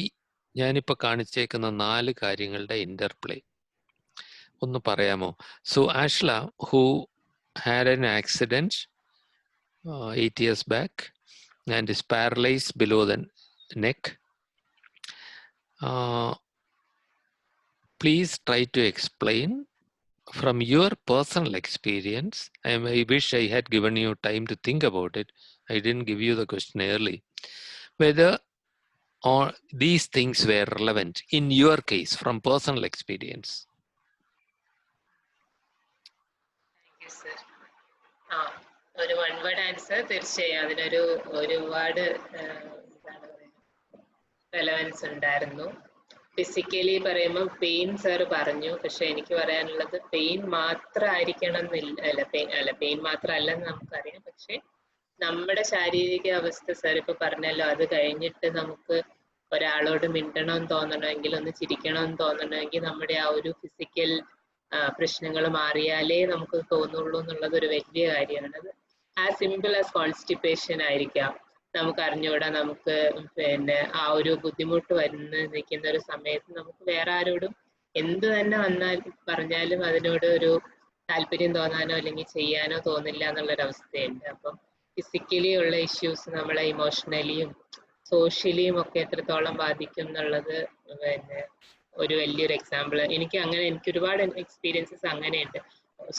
ഞാനിപ്പോൾ കാണിച്ചേക്കുന്ന 4 കാര്യങ്ങളുടെ ഇന്റർപ്ലേ ഒന്ന് പറയാമോ? So Ashla who had an accident 8 years back and is paralyzed below the neck. Please try to explain from your personal experience. I wish I had given you time to think about it. I didn't give you the question early. Whether or these things were relevant in your case from personal experience. Thank you, sir. ഒരു one word answer തീർച്ചയായും അതിനൊരു ഒരുപാട് relevance ഉണ്ടായിരുന്നു. Physically പറയുമ്പോൾ pain sir പറഞ്ഞു, പക്ഷെ എനിക്ക് പറയാനുള്ളത് പെയിൻ മാത്രമായിരിക്കണം എന്നില്ല, പെയിൻ മാത്രമല്ലെന്ന് നമുക്കറിയാം. പക്ഷെ നമ്മുടെ ശാരീരിക അവസ്ഥ സാർ ഇപ്പൊ പറഞ്ഞല്ലോ, അത് കഴിഞ്ഞിട്ട് നമുക്ക് ഒരാളോട് മിണ്ടണമെന്ന് തോന്നണമെങ്കിൽ, ഒന്ന് ചിരിക്കണമെന്ന് തോന്നണമെങ്കിൽ നമ്മുടെ ആ ഒരു ഫിസിക്കൽ പ്രശ്നങ്ങൾ മാറിയാലേ നമുക്ക് തോന്നുള്ളൂ എന്നുള്ളത് ഒരു വലിയ കാര്യമാണ്. അത് ആസ് സിമ്പിൾ ആസ് കോൺസ്റ്റിപ്പേഷൻ ആയിരിക്കാം, നമുക്ക് അറിഞ്ഞുകൂടാ. നമുക്ക് പിന്നെ ആ ഒരു ബുദ്ധിമുട്ട് നിൽക്കുന്ന ഒരു സമയത്ത് നമുക്ക് വേറെ ആരോടും എന്ത് തന്നെ പറഞ്ഞാലും അതിനോട് ഒരു താല്പര്യം തോന്നാനോ അല്ലെങ്കിൽ ചെയ്യാനോ തോന്നില്ല എന്നുള്ളൊരവസ്ഥയുണ്ട്. അപ്പം ഫിസിക്കലി ഉള്ള ഇഷ്യൂസ് നമ്മളെ ഇമോഷണലിയും സോഷ്യലിയും ഒക്കെ എത്രത്തോളം ബാധിക്കും എന്നുള്ളത് പിന്നെ ഒരു വലിയൊരു എക്സാമ്പിൾ. എനിക്ക് ഒരുപാട് എക്സ്പീരിയൻസസ് അങ്ങനെയുണ്ട്.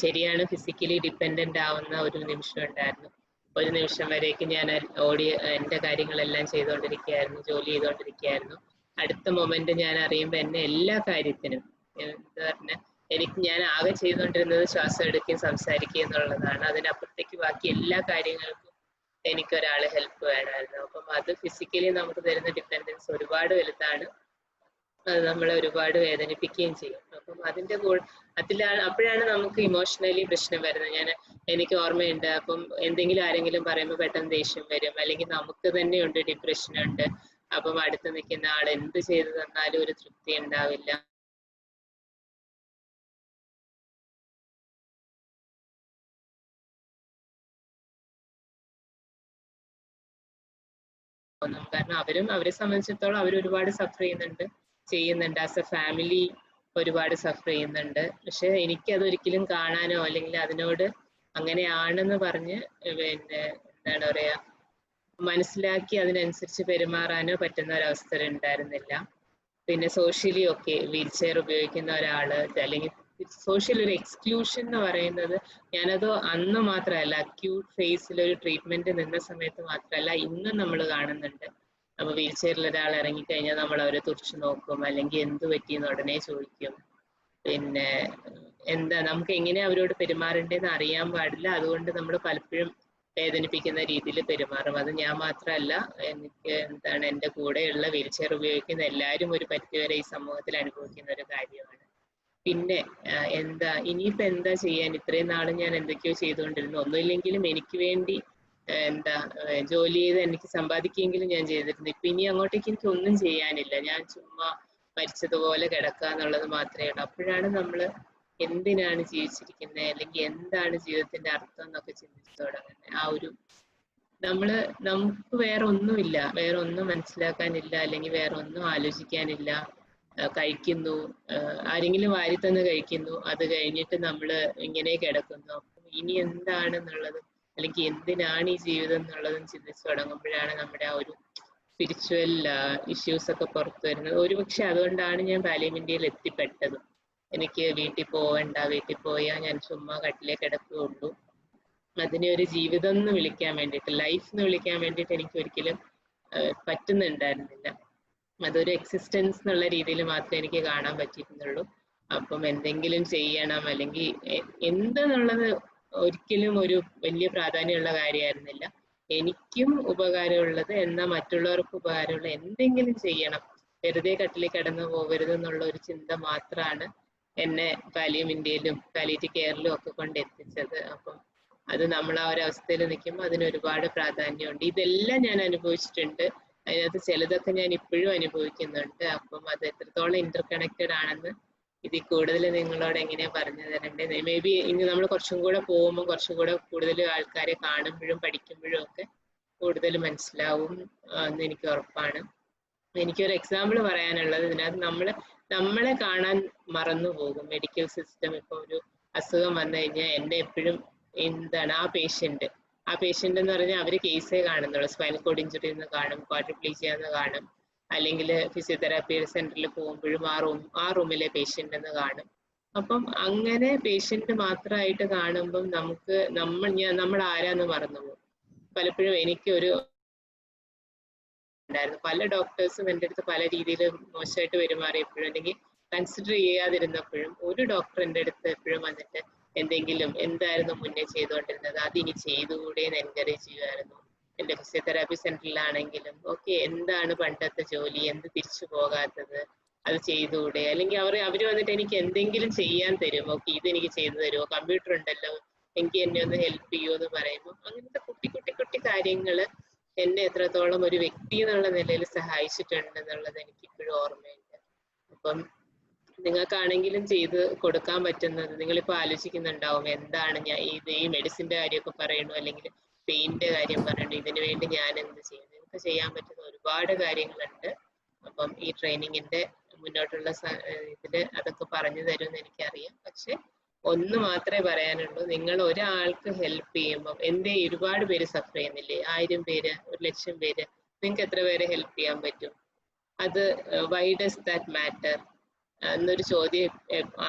ശരിയാണ്, ഫിസിക്കലി ഡിപ്പെൻഡന്റ് ആവുന്ന ഒരു നിമിഷം ഉണ്ടായിരുന്നു. ഒരു നിമിഷം വരേക്ക് ഞാൻ എൻ്റെ കാര്യങ്ങളെല്ലാം ചെയ്തുകൊണ്ടിരിക്കുകയായിരുന്നു, ജോലി ചെയ്തുകൊണ്ടിരിക്കുകയായിരുന്നു. അടുത്ത മൊമെന്റ് ഞാൻ അറിയുമ്പോൾ എന്നെ എല്ലാ കാര്യത്തിനും എന്താ പറഞ്ഞ ഞാൻ ആകെ ചെയ്തുകൊണ്ടിരുന്നത് ശ്വാസം എടുക്കുകയും സംസാരിക്കുകയും എന്നുള്ളതാണ്. അതിനപ്പുറത്തേക്ക് ബാക്കി എല്ലാ കാര്യങ്ങൾക്കും എനിക്കൊരാൾ ഹെൽപ്പ് വേണമായിരുന്നു. അപ്പം അത് ഫിസിക്കലി നമുക്ക് തരുന്ന ഡിപ്പെൻഡൻസ് ഒരുപാട് വലുതാണ്. അത് നമ്മളെ ഒരുപാട് വേദനിപ്പിക്കുകയും ചെയ്യും. അപ്പം അപ്പോഴാണ് നമുക്ക് ഇമോഷണലി പ്രശ്നം വരുന്നത്. എനിക്ക് ഓർമ്മയുണ്ട്, അപ്പം എന്തെങ്കിലും ആരെങ്കിലും പറയുമ്പോൾ പെട്ടെന്ന് ദേഷ്യം വരും, അല്ലെങ്കിൽ നമുക്ക് തന്നെയുണ്ട് ഡിപ്രഷൻ ഉണ്ട്. അപ്പം അടുത്ത് നിൽക്കുന്ന ആൾ എന്ത് ചെയ്തു തന്നാലും ഒരു തൃപ്തി ഉണ്ടാവില്ല. കാരണം അവരെ സംബന്ധിച്ചിടത്തോളം അവർ ഒരുപാട് സഫർ ചെയ്യുന്നുണ്ട് ആസ് എ ഫാമിലി ഒരുപാട് സഫർ ചെയ്യുന്നുണ്ട്. പക്ഷെ എനിക്കതൊരിക്കലും കാണാനോ അല്ലെങ്കിൽ അതിനോട് അങ്ങനെയാണെന്ന് പറഞ്ഞ് എന്താണ് പറയാ മനസ്സിലാക്കി അതിനനുസരിച്ച് പെരുമാറാനോ പറ്റുന്ന ഒരവസ്ഥ ഉണ്ടായിരുന്നില്ല. പിന്നെ സോഷ്യലി ഒക്കെ വീൽ ചെയർ ഉപയോഗിക്കുന്ന ഒരാള് അല്ലെങ്കിൽ സോഷ്യൽ ഒരു എക്സ്ക്ലൂഷൻ എന്ന് പറയുന്നത് ഞാനത് അന്ന് മാത്രമല്ല, അക്യൂട്ട് ഫേസിൽ ഒരു ട്രീറ്റ്മെന്റ് നിന്ന സമയത്ത് മാത്രമല്ല ഇന്നും നമ്മൾ കാണുന്നുണ്ട്. അപ്പൊ വീൽ ചെയറിൽ ഒരാൾ ഇറങ്ങിക്കഴിഞ്ഞാൽ നമ്മൾ അവരെ തുറച്ചു നോക്കും, അല്ലെങ്കിൽ എന്ത് പറ്റിയെന്ന് ഉടനെ ചോദിക്കും. പിന്നെ നമുക്ക് എങ്ങനെ അവരോട് പെരുമാറേണ്ടതെന്ന് അറിയാൻ പാടില്ല. അതുകൊണ്ട് നമ്മൾ പലപ്പോഴും വേദനിപ്പിക്കുന്ന രീതിയിൽ പെരുമാറും. അത് ഞാൻ മാത്രമല്ല, എൻ്റെ കൂടെയുള്ള വീൽ ചെയർ ഉപയോഗിക്കുന്ന എല്ലാവരും ഒരു പരിധിവരെ ഈ സമൂഹത്തിൽ അനുഭവിക്കുന്ന ഒരു കാര്യമാണ്. പിന്നെ ഇനിയിപ്പോ എന്താ ചെയ്യാൻ? ഇത്രയും നാളും ഞാൻ എന്തൊക്കെയോ ചെയ്തുകൊണ്ടിരുന്നു. ഒന്നുമില്ലെങ്കിലും എനിക്ക് വേണ്ടി ജോലി ചെയ്ത് എനിക്ക് സമ്പാദിക്കുകയെങ്കിലും ഞാൻ ചെയ്തിരുന്നു. ഇപ്പൊ ഇനി അങ്ങോട്ടേക്ക് എനിക്ക് ഒന്നും ചെയ്യാനില്ല. ഞാൻ ചുമ്മാ മരിച്ചതുപോലെ കിടക്കുക എന്നുള്ളത് മാത്രമേ ഉള്ളൂ. അപ്പോഴാണ് നമ്മള് എന്തിനാണ് ജീവിച്ചിരിക്കുന്നത്, അല്ലെങ്കിൽ എന്താണ് ജീവിതത്തിന്റെ അർത്ഥം എന്നൊക്കെ ചിന്തിച്ചു തുടങ്ങുന്നത്. നമുക്ക് വേറെ ഒന്നുമില്ല, വേറെ ഒന്നും മനസ്സിലാക്കാനില്ല, അല്ലെങ്കിൽ വേറെ ഒന്നും ആലോചിക്കാനില്ല. കഴിക്കുന്നു, ആരെങ്കിലും വാരിത്തന്ന് കഴിക്കുന്നു, അത് കഴിഞ്ഞിട്ട് നമ്മൾ ഇങ്ങനെ കിടക്കുന്നു. അപ്പം ഇനി എന്താണെന്നുള്ളത്, അല്ലെങ്കിൽ എന്തിനാണ് ഈ ജീവിതം എന്നുള്ളതും ചിന്തിച്ചു തുടങ്ങുമ്പോഴാണ് നമ്മുടെ ആ ഒരു സ്പിരിച്വൽ ഇഷ്യൂസ് ഒക്കെ പുറത്തു വരുന്നത്. ഒരുപക്ഷെ അതുകൊണ്ടാണ് ഞാൻ പാലിയം ഇന്ത്യയിൽ എത്തിപ്പെട്ടത്. എനിക്ക് വീട്ടിൽ പോവണ്ട, വീട്ടിൽ പോയാൽ ഞാൻ ചുമ്മാ കട്ടിലേ കിടക്കുകയുള്ളൂ. അതിനെ ഒരു ജീവിതം എന്ന് വിളിക്കാൻ വേണ്ടിയിട്ട്, ലൈഫ് എന്ന് വിളിക്കാൻ വേണ്ടിയിട്ട് എനിക്ക് ഒരിക്കലും പറ്റുന്നുണ്ടായിരുന്നില്ല. അതൊരു എക്സിസ്റ്റൻസ് എന്നുള്ള രീതിയിൽ മാത്രമേ എനിക്ക് കാണാൻ പറ്റിയിരുന്നുള്ളൂ. അപ്പം എന്തെങ്കിലും ചെയ്യണം, അല്ലെങ്കിൽ എന്തെന്നുള്ളത് ഒരിക്കലും ഒരു വലിയ പ്രാധാന്യമുള്ള കാര്യമായിരുന്നില്ല. എനിക്കും ഉപകാരമുള്ളത് എന്നാൽ മറ്റുള്ളവർക്ക് ഉപകാരമുള്ള എന്തെങ്കിലും ചെയ്യണം, വെറുതെ കട്ടിലിൽ കിടന്നു പോകരുത് എന്നുള്ള ഒരു ചിന്ത മാത്രമാണ് എന്നെ പാലിയം ഇന്ത്യയിലും പാലിയേറ്റീവ് കെയറിലും ഒക്കെ കൊണ്ട് എത്തിച്ചത്. അപ്പം അത് നമ്മൾ ആ ഒരു അവസ്ഥയിൽ നിൽക്കുമ്പോൾ അതിന് ഒരുപാട് പ്രാധാന്യമുണ്ട്. ഇതെല്ലാം ഞാൻ അനുഭവിച്ചിട്ടുണ്ട്. അതിനകത്ത് ചിലതൊക്കെ ഞാൻ ഇപ്പോഴും അനുഭവിക്കുന്നുണ്ട്. അപ്പം അത് എത്രത്തോളം ഇന്റർ കണക്റ്റഡ് ആണെന്ന് ഇതിൽ കൂടുതൽ നിങ്ങളോട് എങ്ങനെയാ പറഞ്ഞു തരേണ്ടത്? മേ ബി ഇനി നമ്മൾ കുറച്ചും കൂടെ പോകുമ്പോൾ കുറച്ചും കൂടെ കൂടുതൽ ആൾക്കാരെ കാണുമ്പോഴും പഠിക്കുമ്പോഴും ഒക്കെ കൂടുതൽ മനസ്സിലാവും എന്ന് എനിക്ക് ഉറപ്പാണ്. എനിക്കൊരു എക്സാമ്പിൾ പറയാനുള്ളത്, ഇതിനകത്ത് നമ്മളെ കാണാൻ മറന്നു പോകും. മെഡിക്കൽ സിസ്റ്റം ഇപ്പോൾ ഒരു അസുഖം വന്നു കഴിഞ്ഞാൽ എന്നെ എപ്പോഴും ആ പേഷ്യന്റ് എന്ന് പറഞ്ഞാൽ അവർ കേസേ കാണുന്നുള്ളൂ. സ്പൈനൽ കോഡ് ഇഞ്ചുറി എന്ന് കാണും, ക്വാഡ്രിപ്ലീജിയ എന്ന് കാണും, അല്ലെങ്കിൽ ഫിസിയോതെറാപ്പി സെന്ററിൽ പോകുമ്പോഴും ആ റൂമിലെ പേഷ്യന്റ് എന്ന് കാണും. അപ്പം അങ്ങനെ പേഷ്യന്റ് മാത്രമായിട്ട് കാണുമ്പം നമ്മൾ ആരാന്ന് മറന്നു പോകും. പലപ്പോഴും എനിക്കൊരു ഉണ്ടായിരുന്നു, പല ഡോക്ടേഴ്സും എൻ്റെ അടുത്ത് പല രീതിയിൽ മോശമായിട്ട് പെരുമാറിയപ്പോഴും അല്ലെങ്കിൽ കൺസിഡർ ചെയ്യാതിരുന്നപ്പോഴും ഒരു ഡോക്ടർ എൻ്റെ അടുത്ത് എപ്പോഴും വന്നിട്ട് എന്തായിരുന്നു മുന്നേ ചെയ്തുകൊണ്ടിരുന്നത്, അതിനി ചെയ്തുകൂടെ എന്ന് എൻകറേജ് ചെയ്യുമായിരുന്നു. എൻ്റെ ഫിസിയോതെറാപ്പി സെന്ററിലാണെങ്കിലും ഓക്കെ, എന്താണ് പണ്ടത്തെ ജോലി, എന്ത് തിരിച്ചു പോകാത്തത്, അത് ചെയ്തുകൂടെ, അല്ലെങ്കിൽ അവർ വന്നിട്ട് എനിക്ക് എന്തെങ്കിലും ചെയ്യാൻ തരും, ഓക്കെ ഇതെനിക്ക് ചെയ്തു തരുമോ, കമ്പ്യൂട്ടർ ഉണ്ടല്ലോ എനിക്ക് എന്നെ ഒന്ന് ഹെൽപ്പ് ചെയ്യുമോ എന്ന് പറയുമ്പോൾ അങ്ങനത്തെ കുട്ടി കാര്യങ്ങള് എന്നെ എത്രത്തോളം ഒരു വ്യക്തി എന്നുള്ള നിലയിൽ സഹായിച്ചിട്ടുണ്ട് എന്നുള്ളത് എനിക്ക് ഇപ്പോഴും ഓർമ്മയുണ്ട്. അപ്പം നിങ്ങൾക്കാണെങ്കിലും ചെയ്ത് കൊടുക്കാൻ പറ്റുന്നത്, നിങ്ങളിപ്പോൾ ആലോചിക്കുന്നുണ്ടാവും എന്താണ് ഞാൻ ഈ മെഡിസിൻ്റെ കാര്യമൊക്കെ പറയണു, അല്ലെങ്കിൽ പെയിൻ്റെ കാര്യം പറയണു, ഇതിനു വേണ്ടി ഞാൻ എന്ത് ചെയ്യും? നിങ്ങൾക്ക് ചെയ്യാൻ പറ്റുന്ന ഒരുപാട് കാര്യങ്ങളുണ്ട്. അപ്പം ഈ ട്രെയിനിങ്ങിന്റെ മുന്നോട്ടുള്ള ഇതിൽ അതൊക്കെ പറഞ്ഞു തരുമെന്ന് എനിക്കറിയാം. പക്ഷെ ഒന്ന് മാത്രമേ പറയാനുള്ളൂ, നിങ്ങൾ ഒരാൾക്ക് ഹെൽപ്പ് ചെയ്യുമ്പോൾ ഒരുപാട് പേര് സഫർ ചെയ്യുന്നില്ലേ, 1000 പേര് 1,00,000 പേര് നിങ്ങൾക്ക് എത്ര പേരെ ഹെൽപ്പ് ചെയ്യാൻ പറ്റും? അത് വൈ ഡസ് ദാറ്റ് മാറ്റർ എന്നൊരു ചോദ്യം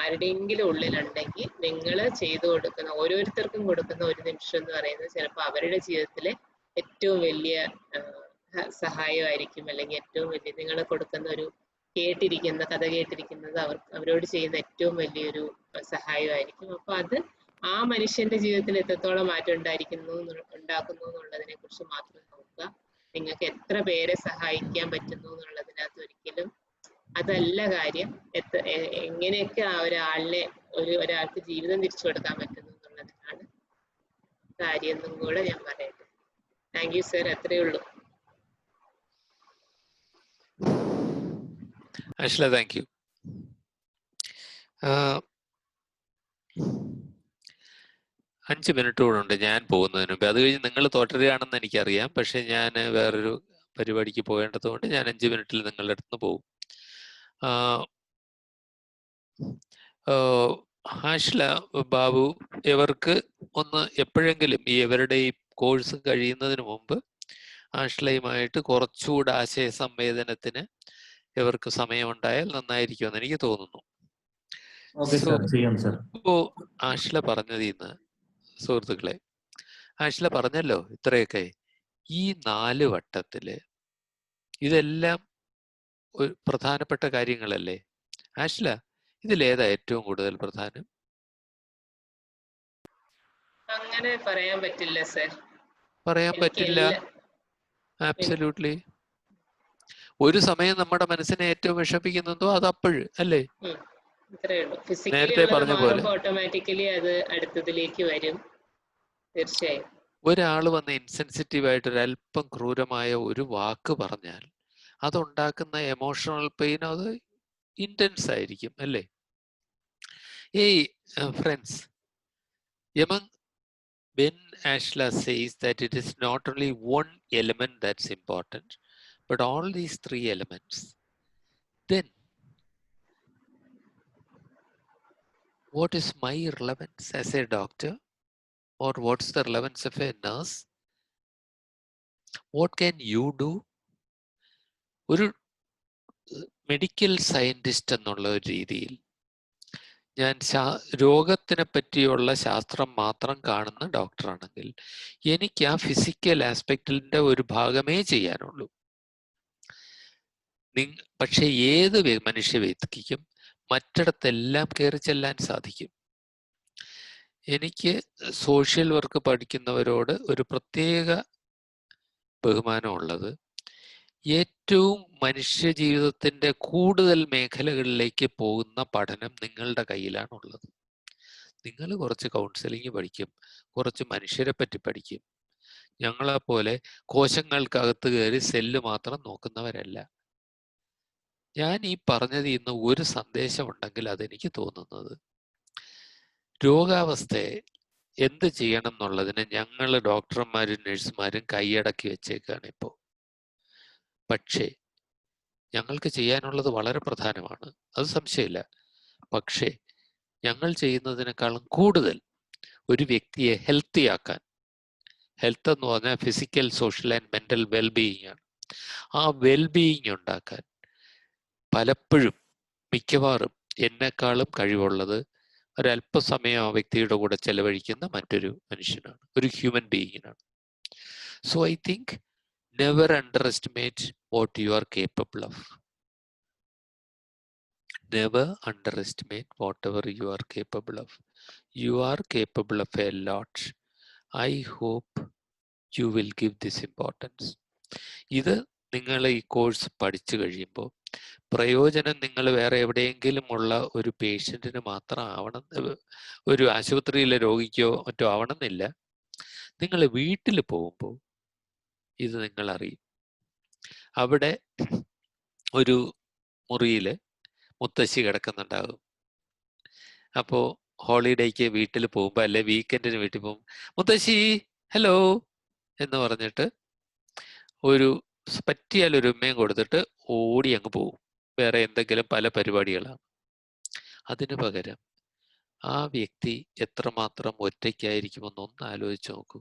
ആരുടെയെങ്കിലും ഉള്ളിലുണ്ടെങ്കിൽ നിങ്ങൾ ചെയ്തു കൊടുക്കുന്ന ഓരോരുത്തർക്കും കൊടുക്കുന്ന ഒരു നിമിഷം എന്ന് പറയുന്നത് ചിലപ്പോൾ അവരുടെ ജീവിതത്തിലെ ഏറ്റവും വലിയ സഹായമായിരിക്കും, അല്ലെങ്കിൽ ഏറ്റവും വലിയ നിങ്ങൾ കൊടുക്കുന്ന ഒരു കഥ കേട്ടിരിക്കുന്നത് അവരോട് ചെയ്യുന്ന ഏറ്റവും വലിയൊരു സഹായമായിരിക്കും. അപ്പൊ അത് ആ മനുഷ്യന്റെ ജീവിതത്തിൽ എത്രത്തോളം മാറ്റം ഉണ്ടാക്കുന്നു എന്നുള്ളതിനെ കുറിച്ച് മാത്രം നോക്കുക. നിങ്ങൾക്ക് എത്ര പേരെ സഹായിക്കാൻ പറ്റുന്നു എന്നുള്ളതിനകത്ത് ഒരിക്കലും അതല്ല കാര്യം. എങ്ങനെയൊക്കെ ആ ഒരാൾക്ക് ജീവിതം തിരിച്ചു കൊടുക്കാൻ പറ്റുന്നു എന്നുള്ളതിനാണ് കാര്യം എന്നും കൂടെ ഞാൻ പറയട്ടെ. താങ്ക് യു സർ, അത്രയേ ഉള്ളൂ. ആഷ്ല, താങ്ക് യു. 5 മിനിറ്റ് കൂടെ ഉണ്ട് ഞാൻ പോകുന്നതിന് മുമ്പ്. അത് കഴിഞ്ഞ് നിങ്ങൾ തുടരുകയാണെന്ന് എനിക്കറിയാം, പക്ഷെ ഞാൻ വേറൊരു പരിപാടിക്ക് പോകേണ്ടതുകൊണ്ട് ഞാൻ 5 മിനിറ്റിൽ നിങ്ങളുടെ അടുത്ത് നിന്ന് പോകും. ആഷ്ല, ബാബു, ഇവർക്ക് ഒന്ന് എപ്പോഴെങ്കിലും ഇവരുടെ ഈ കോഴ്സ് കഴിയുന്നതിന് മുമ്പ് ആഷ്ലയുമായിട്ട് കുറച്ചുകൂടെ ആശയ സംവേദനത്തിന് ഇവർക്ക് സമയമുണ്ടായാൽ നന്നായിരിക്കുമെന്ന് എനിക്ക് തോന്നുന്നു. ഇപ്പോ ആഷ്ല പറഞ്ഞതിൽ നിന്ന് സുഹൃത്തുക്കളെ, ആഷ്ല പറഞ്ഞല്ലോ ഇത്രയൊക്കെ, ഈ 4 വട്ടത്തില് ഇതെല്ലാം ഒരു പ്രധാനപ്പെട്ട കാര്യങ്ങളല്ലേ? ആഷ്ല, ഇതിലേതാ ഏറ്റവും കൂടുതൽ പ്രധാനം? അങ്ങനെ പറയാൻ പറ്റില്ല സർ. പറയാൻ പറ്റില്ല, ആബ്സല്യൂട്ട്ലി. ഒരു സമയം നമ്മുടെ മനസ്സിനെ ഏറ്റവും വിഷമിപ്പിക്കുന്നതോ അത് അപ്പോഴ് അല്ലേ? നേരത്തെ പറഞ്ഞ പോലെ ഓട്ടോമാറ്റിക്കലി അത് അടുത്തതിലേക്ക് വരും. തീർച്ചയായും ഒരാൾ വന്ന് ഇൻസെൻസിറ്റീവ് ആയിട്ട് ഒരല്പം ക്രൂരമായ ഒരു വാക്ക് പറഞ്ഞാൽ അതുണ്ടാക്കുന്ന എമോഷണൽ പെയിൻ അത് ഇന്റൻസ് ആയിരിക്കും അല്ലേ? Friends, when Ashla says that it is not only one element that's important, but all these 3 elements, then what is my relevance as a doctor? Or what's the relevance of a nurse? What can you do? ഒരു medical scientist എന്നുള്ള ഒരു രീതിയിൽ ഞാൻ രോഗത്തിനെ പറ്റിയുള്ള ശാസ്ത്രം മാത്രം കാണുന്ന ഡോക്ടറാണെങ്കിൽ എനിക്ക് ആ ഫിസിക്കൽ ആസ്പെക്റ്റിന്റെ ഒരു ഭാഗമേ ചെയ്യാനുള്ളൂ. പക്ഷെ ഏത് മനുഷ്യ വ്യക്തിക്കും മറ്റിടത്തെല്ലാം കയറി ചെല്ലാൻ സാധിക്കും. എനിക്ക് സോഷ്യൽ വർക്ക് പഠിക്കുന്നവരോട് ഒരു പ്രത്യേക ബഹുമാനമുള്ളത്, ഏറ്റവും മനുഷ്യ ജീവിതത്തിന്റെ കൂടുതൽ മേഖലകളിലേക്ക് പോകുന്ന പഠനം നിങ്ങളുടെ കയ്യിലാണുള്ളത്. നിങ്ങൾ കുറച്ച് കൗൺസിലിംഗ് പഠിക്കും, കുറച്ച് മനുഷ്യരെ പറ്റി പഠിക്കും. ഞങ്ങളെപ്പോലെ കോശങ്ങൾക്കകത്ത് കയറി സെല്ല് മാത്രം നോക്കുന്നവരല്ല. ഞാൻ ഈ പറഞ്ഞത് ഇന്ന് ഒരു സന്ദേശം ഉണ്ടെങ്കിൽ അതെനിക്ക് തോന്നുന്നത്, രോഗാവസ്ഥയെ എന്ത് ചെയ്യണം എന്നുള്ളതിന് ഞങ്ങൾ ഡോക്ടർമാരും നഴ്സുമാരും കൈയടക്കി വെച്ചേക്കാണ് ഇപ്പോൾ. പക്ഷേ ഞങ്ങൾക്ക് ചെയ്യാനുള്ളത് വളരെ പ്രധാനമാണ്, അത് സംശയമില്ല. പക്ഷേ ഞങ്ങൾ ചെയ്യുന്നതിനേക്കാളും കൂടുതൽ ഒരു വ്യക്തിയെ ഹെൽത്തി ആക്കാൻ, ഹെൽത്ത് എന്ന് പറഞ്ഞാൽ physical, social and mental wellbeing ആണ്. ആ വെൽബീയിങ് ഉണ്ടാക്കാൻ പലപ്പോഴും മിക്കവാറും എന്നെക്കാളും കഴിവുള്ളത് ഒരല്പസമയം ആ വ്യക്തിയുടെ കൂടെ ചെലവഴിക്കുന്ന മറ്റൊരു മനുഷ്യനാണ്, ഒരു ഹ്യൂമൻ ബീയിങ്ങിനാണ്. So I think never underestimate what you are capable of. Never underestimate whatever you are capable of. You are capable of a lot. I hope you will give this importance. ഇത് നിങ്ങൾ ഈ course പഠിച്ചു കഴിയുമ്പോൾ പ്രയോജനം നിങ്ങൾ വേറെ എവിടെയെങ്കിലും ഉള്ള ഒരു പേഷ്യൻറ്റിന് മാത്രം ആവണം, ഒരു ആശുപത്രിയിലെ രോഗിക്കോ മറ്റോ ആവണമെന്നില്ല. നിങ്ങൾ വീട്ടിൽ പോകുമ്പോൾ ഇത് നിങ്ങൾ അറിയും. അവിടെ ഒരു മുറിയിൽ മുത്തശ്ശി കിടക്കുന്നുണ്ടാകും. അപ്പോൾ ഹോളിഡേക്ക് വീട്ടിൽ പോകുമ്പോൾ അല്ലെ വീക്കെൻഡിന് വീട്ടിൽ പോകുമ്പോൾ മുത്തശ്ശി ഹലോ എന്ന് പറഞ്ഞിട്ട് ഒരു പറ്റിയാൽ ഒരു ഉമ്മയും കൊടുത്തിട്ട് ഓടി അങ്ങ് പോകും. വേറെ എന്തെങ്കിലും പല പരിപാടികളാണ്. അതിനു പകരം ആ വ്യക്തി എത്രമാത്രം ഒറ്റയ്ക്കായിരിക്കുമെന്നൊന്ന് ആലോചിച്ച് നോക്കൂ.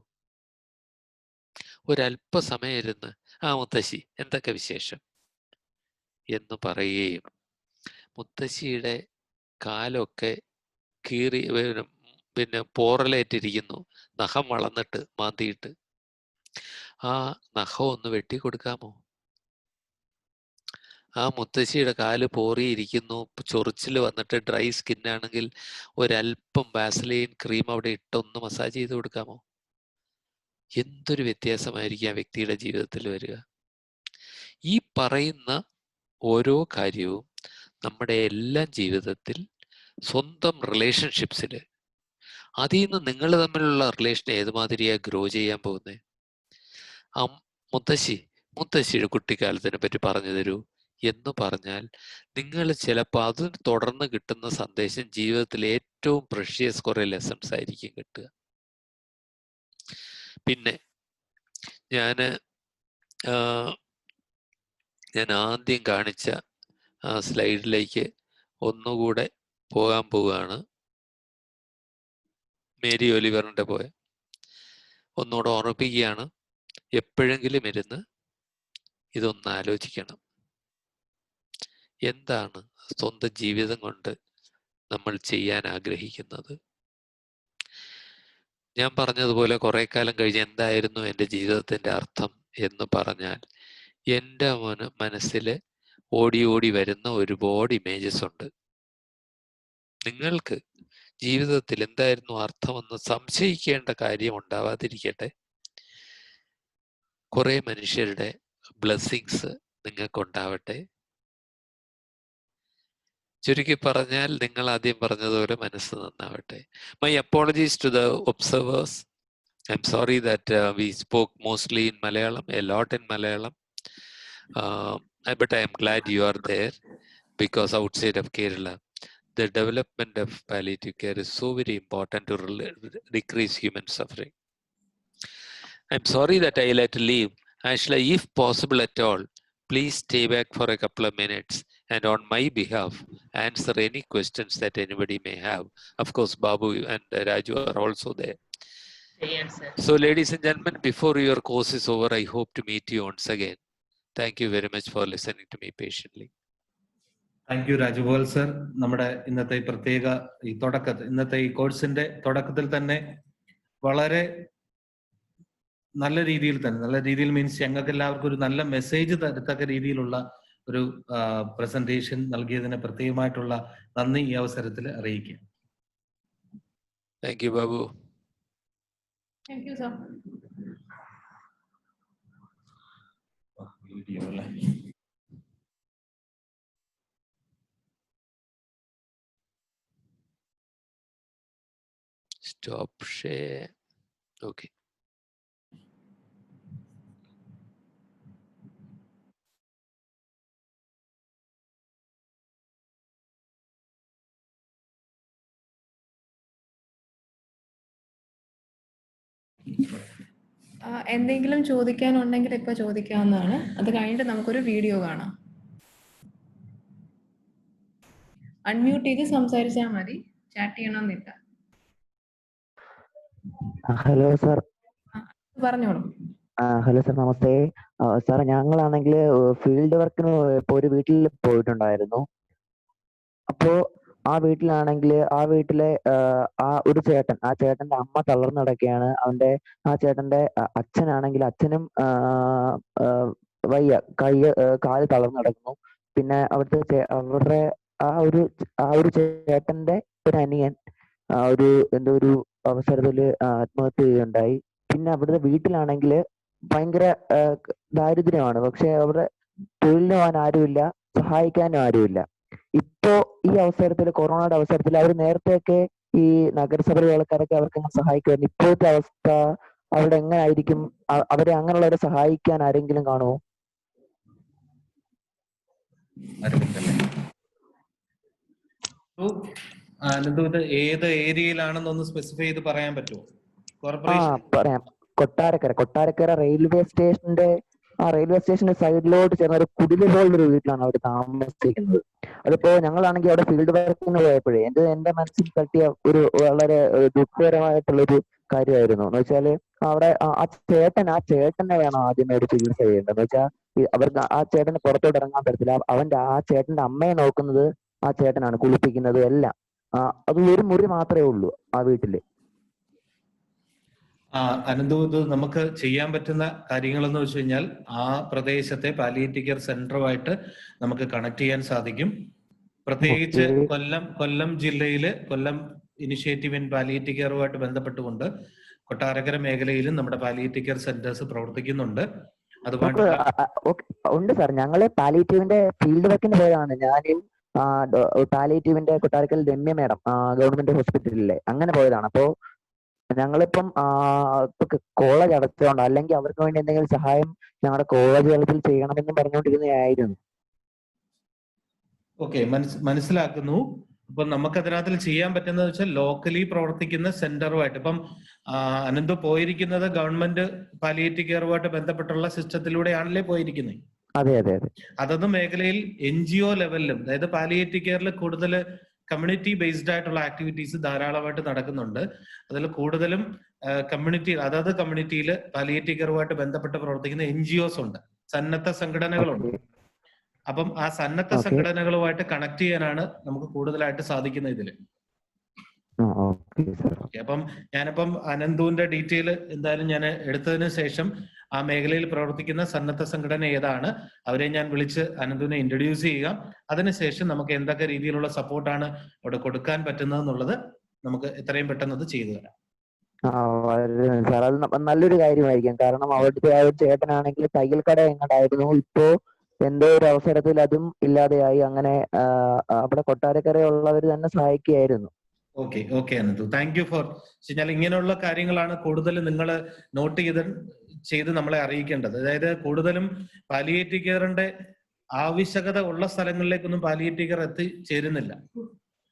ഒരല്പസമയം ഇരുന്ന് ആ മുത്തശ്ശി എന്തൊക്കെ വിശേഷം എന്ന് പറയുകയും മുത്തശ്ശിയുടെ കാലൊക്കെ കീറി പിന്നെ പോറലേറ്റിരിക്കുന്നു, നഖം വളർന്നിട്ട് മാന്തിയിട്ട്, ആ നഖം ഒന്ന് വെട്ടിക്കൊടുക്കാമോ? ആ മുത്തശ്ശിയുടെ കാല് പോറിയിരിക്കുന്നു, ചൊറിച്ചിൽ വന്നിട്ട് ഡ്രൈ സ്കിന്നാണെങ്കിൽ ഒരല്പം വാസലൈൻ ക്രീം അവിടെ ഇട്ടൊന്ന് മസാജ് ചെയ്ത് കൊടുക്കാമോ? എന്തൊരു വ്യത്യാസമായിരിക്കും ആ വ്യക്തിയുടെ ജീവിതത്തിൽ വരിക. ഈ പറയുന്ന ഓരോ കാര്യവും നമ്മുടെ എല്ലാം ജീവിതത്തിൽ, സ്വന്തം റിലേഷൻഷിപ്സിൽ, അതിൽ നിന്ന് നിങ്ങൾ തമ്മിലുള്ള റിലേഷൻ ഏതുമാതിരിയാ ഗ്രോ ചെയ്യാൻ പോകുന്നത്? ആ മുത്തശ്ശിയുടെ കുട്ടിക്കാലത്തിനെ പറ്റി പറഞ്ഞു തരൂ എന്ന് പറഞ്ഞാൽ നിങ്ങൾ ചിലപ്പോൾ അത് തുടർന്ന് കിട്ടുന്ന സന്ദേശം ജീവിതത്തിൽ ഏറ്റവും പ്രഷ്യസ് കുറെ ലെസൺസ് ആയിരിക്കും കിട്ടുക. പിന്നെ ഞാൻ ആദ്യം കാണിച്ച സ്ലൈഡിലേക്ക് ഒന്നുകൂടെ പോകാൻ പോവുകയാണ്. മേരി ഒലിവറിന്റെ പോയ ഒന്നുകൂടെ ഓർമ്മിപ്പിക്കുകയാണ്, എപ്പോഴെങ്കിലും ഇരുന്ന് ഇതൊന്ന് ആലോചിക്കണം. എന്താണ് സ്വന്തം ജീവിതം കൊണ്ട് നമ്മൾ ചെയ്യാൻ ആഗ്രഹിക്കുന്നത്? ഞാൻ പറഞ്ഞതുപോലെ കുറെ കാലം കഴിഞ്ഞ് എന്തായിരുന്നു എൻ്റെ ജീവിതത്തിൻ്റെ അർത്ഥം എന്ന് പറഞ്ഞാൽ, എൻ്റെ മനസ്സിൽ ഓടി ഓടി വരുന്ന ഒരുപാട് ഇമേജസ് ഉണ്ട്. നിങ്ങൾക്ക് ജീവിതത്തിൽ എന്തായിരുന്നു അർത്ഥമെന്ന് സംശയിക്കേണ്ട കാര്യം ഉണ്ടാവാതിരിക്കട്ടെ. കുറെ മനുഷ്യരുടെ ബ്ലെസ്സിങ്സ് നിങ്ങൾക്കുണ്ടാവട്ടെ. ചുരുക്കി പറഞ്ഞാൽ നിങ്ങൾ ആദ്യം പറഞ്ഞതുപോലെ മനസ്സ് നന്നാവട്ടെ. My apologies to the observers. I am sorry that we spoke mostly in Malayalam, a lot in Malayalam. But I am glad you are there, because outside of Kerala, the development of palliative care is so very important to decrease human suffering. I'm sorry that I had to leave. Ashla, if possible at all, please stay back for a couple of minutes and on my behalf answer any questions that anybody may have. Of course, Babu and Raju are also there. Yes, sir. So ladies and gentlemen, before your course is over, I hope to meet you once again. Thank you very much for listening to me patiently. Thank you Rajagopal sir. നമ്മുടെ ഇന്നത്തെ ഇന്നത്തെ ഈ കോഴ്സിന്റെ തുടക്കത്തിൽ തന്നെ വളരെ നല്ല രീതിയിൽ മീൻസ് ഞങ്ങൾക്ക് എല്ലാവർക്കും ഒരു നല്ല മെസ്സേജ് തരത്തക്ക രീതിയിലുള്ള ഒരു പ്രസന്റേഷൻ നൽകിയതിന് പ്രത്യേകമായിട്ടുള്ള നന്ദി ഈ അവസരത്തിൽ അറിയിക്കുക. Thank you Babu. Thank you, sir. Video അല്ലേ? Stop share. Okay. എന്തെങ്കിലും ചോദിക്കാനുണ്ടെങ്കിൽ ഇപ്പൊ ചോദിക്കാവുന്നതാണ്. അത് കഴിഞ്ഞിട്ട് നമുക്കൊരു വീഡിയോ കാണാം. അൺമ്യൂട്ട് ചെയ്ത് സംസാരിച്ചാൽ മതി, ചാറ്റ് ചെയ്യണമെന്നില്ല. Hello sir. പറഞ്ഞോളൂ. ഹലോ സാർ, നമസ്തേ. സാർ, ഞങ്ങളാണെങ്കിൽ ഫീൽഡ് വർക്കിന് ഇപ്പോൾ ഒരു വീട്ടിൽ പോയിട്ടുണ്ടായിരുന്നു. അപ്പോ ആ വീട്ടിലാണെങ്കിൽ ആ വീട്ടിലെ ആ ഒരു ചേട്ടൻ, ആ ചേട്ടന്റെ അമ്മ തളർന്നു കിടക്കുകയാണ്. ആ ചേട്ടന്റെ അച്ഛനാണെങ്കിൽ അച്ഛനും വയ്യ, കാല് തളർന്നു കിടക്കുന്നു. പിന്നെ അവരുടെ ആ ഒരു ചേട്ടന്റെ ഒരു അനിയൻ എന്തോ ഒരു അവസരത്തില് ആത്മഹത്യ ചെയ്യുകയുണ്ടായി. പിന്നെ അവിടുത്തെ വീട്ടിലാണെങ്കിൽ ഭയങ്കര ദാരിദ്ര്യമാണ്. പക്ഷെ അവിടെ തൊഴിലിന് പോകാൻ ആരുമില്ല, സഹായിക്കാനും ആരുമില്ല. ഇപ്പോ ഈ അവസരത്തിൽ, കൊറോണയുടെ അവസരത്തിൽ, അവർ നേരത്തെയൊക്കെ ഈ നഗരസഭയിലെ ആൾക്കാരൊക്കെ അവർക്ക് സഹായിക്കുമായിരുന്നു. ഇപ്പോഴത്തെ അവസ്ഥ അവിടെ എങ്ങനെ ആയിരിക്കും? അവരെ അങ്ങനെയുള്ളവരെ സഹായിക്കാൻ ആരെങ്കിലും കാണുമോ? ഇത് ഏത് ഏരിയയിലാണെന്നൊന്ന് സ്പെസിഫൈ ചെയ്ത് പറയാൻ പറ്റുമോ? പറയാം. കൊട്ടാരക്കര റെയിൽവേ സ്റ്റേഷന്റെ സൈഡിലോട്ട് ചേർന്ന ഒരു കുടില് പോലൊരു വീട്ടിലാണ് അവർ താമസിക്കുന്നത്. അതിപ്പോ ഞങ്ങളാണെങ്കിൽ അവിടെ ഫീൽഡ് വർക്കിന് പോയപ്പോഴേ എന്റെ മനസ്സിൽ തട്ടിയ ഒരു വളരെ ദുഃഖകരമായിട്ടുള്ളൊരു കാര്യമായിരുന്നു. എന്ന് വെച്ചാല് അവിടെ ആ ചേട്ടനെ വേണം ആദ്യമായിട്ട് ചികിത്സ ചെയ്യേണ്ടത്. എന്ന് വെച്ചാൽ അവർക്ക് ആ ചേട്ടന് പുറത്തോട്ട് ഇറങ്ങാൻ പറ്റത്തില്ല. ആ ചേട്ടന്റെ അമ്മയെ നോക്കുന്നത് ആ ചേട്ടനാണ്, കുളിപ്പിക്കുന്നത് എല്ലാം. അത് ഒരു മുറി മാത്രമേ ഉള്ളൂ ആ വീട്ടില്. അനന്തു, ഇത് നമുക്ക് ചെയ്യാൻ പറ്റുന്ന കാര്യങ്ങളെന്ന് വെച്ച് കഴിഞ്ഞാൽ ആ പ്രദേശത്തെ പാലിയേറ്റീവ് കെയർ സെന്ററുമായിട്ട് നമുക്ക് കണക്ട് ചെയ്യാൻ സാധിക്കും. പ്രത്യേകിച്ച് കൊല്ലം ജില്ലയില് കൊല്ലം ഇനിഷ്യേറ്റീവ് ഇൻ പാലിയേറ്റീവ് കെയറുമായിട്ട് ബന്ധപ്പെട്ടുകൊണ്ട് കൊട്ടാരക്കര മേഖലയിലും നമ്മുടെ പാലിയേറ്റീവ് കെയർ സെന്റേഴ്സ് പ്രവർത്തിക്കുന്നുണ്ട്. അതുമായിട്ട് ഉണ്ട് സാർ. ഞങ്ങള് പാലിയേറ്റീവിന്റെ ഫീൽഡ് വർക്കിന് പോയതാണ്. ഞാനും പാലിയേറ്റീവിന്റെ കൊട്ടാരക്കൽ രമ്യ മേഡം ഗവൺമെന്റ് ഹോസ്പിറ്റലിലെ അങ്ങനെ പോയതാണ്. അപ്പോ ഞങ്ങളിപ്പം കോളേജ് അടച്ചോണ്ട്, അല്ലെങ്കിൽ അവർക്ക് വേണ്ടി എന്തെങ്കിലും സഹായം ഞങ്ങളുടെ കോളേജ് തലത്തിൽ ചെയ്യണമെന്ന് പറഞ്ഞുകൊണ്ടിരുന്നതായിരുന്നു. ഓക്കെ, മനസ്സിലാക്കുന്നു. അപ്പൊ നമുക്ക് അതിനകത്ത് ചെയ്യാൻ പറ്റുന്നത് വെച്ചാൽ ലോക്കലി പ്രവർത്തിക്കുന്ന സെന്ററുമായിട്ട്, ഇപ്പം അനന്ത് പോയിരിക്കുന്നത് ഗവൺമെന്റ് പാലിയേറ്റീവ് കെയറുമായിട്ട് ബന്ധപ്പെട്ടുള്ള സിസ്റ്റത്തിലൂടെയാണല്ലേ പോയിരിക്കുന്നത്? അതെ അതെ അതെ. അതൊന്നും മേഖലയിൽ NGO ലെവലിലും, അതായത് പാലിയേറ്റീവ് കെയറിൽ കൂടുതൽ കമ്മ്യൂണിറ്റി ബേസ്ഡ് ആയിട്ടുള്ള ആക്ടിവിറ്റീസ് ധാരാളമായിട്ട് നടക്കുന്നുണ്ട്. അതിൽ കൂടുതലും അതായത് കമ്മ്യൂണിറ്റിയിൽ പാലിയേറ്റീവ് കെയറുമായിട്ട് ബന്ധപ്പെട്ട് പ്രവർത്തിക്കുന്ന NGOs ഉണ്ട്, സന്നദ്ധ സംഘടനകളുണ്ട്. അപ്പം ആ സന്നദ്ധ സംഘടനകളുമായിട്ട് കണക്ട് ചെയ്യാനാണ് നമുക്ക് കൂടുതലായിട്ട് സാധിക്കുന്നത് ഇതില്. അപ്പം ഞാനിപ്പം അനന്തുവിന്റെ ഡീറ്റെയിൽ എന്തായാലും ഞാൻ എടുത്തതിന് ശേഷം ആ മേഖലയിൽ പ്രവർത്തിക്കുന്ന സന്നദ്ധ സംഘടന ഏതാണ് അവരെ ഞാൻ വിളിച്ച് അനന്തുവിനെ ഇൻട്രൊഡ്യൂസ് ചെയ്യുക. അതിനുശേഷം നമുക്ക് എന്തൊക്കെ രീതിയിലുള്ള സപ്പോർട്ടാണ് അവിടെ കൊടുക്കാൻ പറ്റുന്നത് എന്നുള്ളത് നമുക്ക് എത്രയും പെട്ടെന്ന് അത് ചെയ്തു തരാം. സാർ, അത് നല്ലൊരു കാര്യമായിരിക്കും. കാരണം അവിടുത്തെ ആ ഒരു ചേട്ടനാണെങ്കിൽ തയ്യൽ കട എങ്ങോട്ടായിരുന്നു, ഇപ്പോ എന്തോ ഒരു അവസരത്തിൽ അതും ഇല്ലാതെയായി. അങ്ങനെ അവിടെ കൊട്ടാരക്കരയുള്ളവർ തന്നെ സഹായിക്കുകയായിരുന്നു. Okay Ananthu, thank you for. ഇങ്ങനെയുള്ള കാര്യങ്ങളാണ് കൂടുതൽ നിങ്ങൾ നോട്ട് ചെയ്ത് നമ്മളെ അറിയിക്കേണ്ടത്. അതായത് കൂടുതലും പാലിയേറ്റീവ് കെയറിന്റെ ആവശ്യകത ഉള്ള സ്ഥലങ്ങളിലേക്കൊന്നും പാലിയേറ്റീവ് കെയർ എത്തിച്ചേരുന്നില്ല.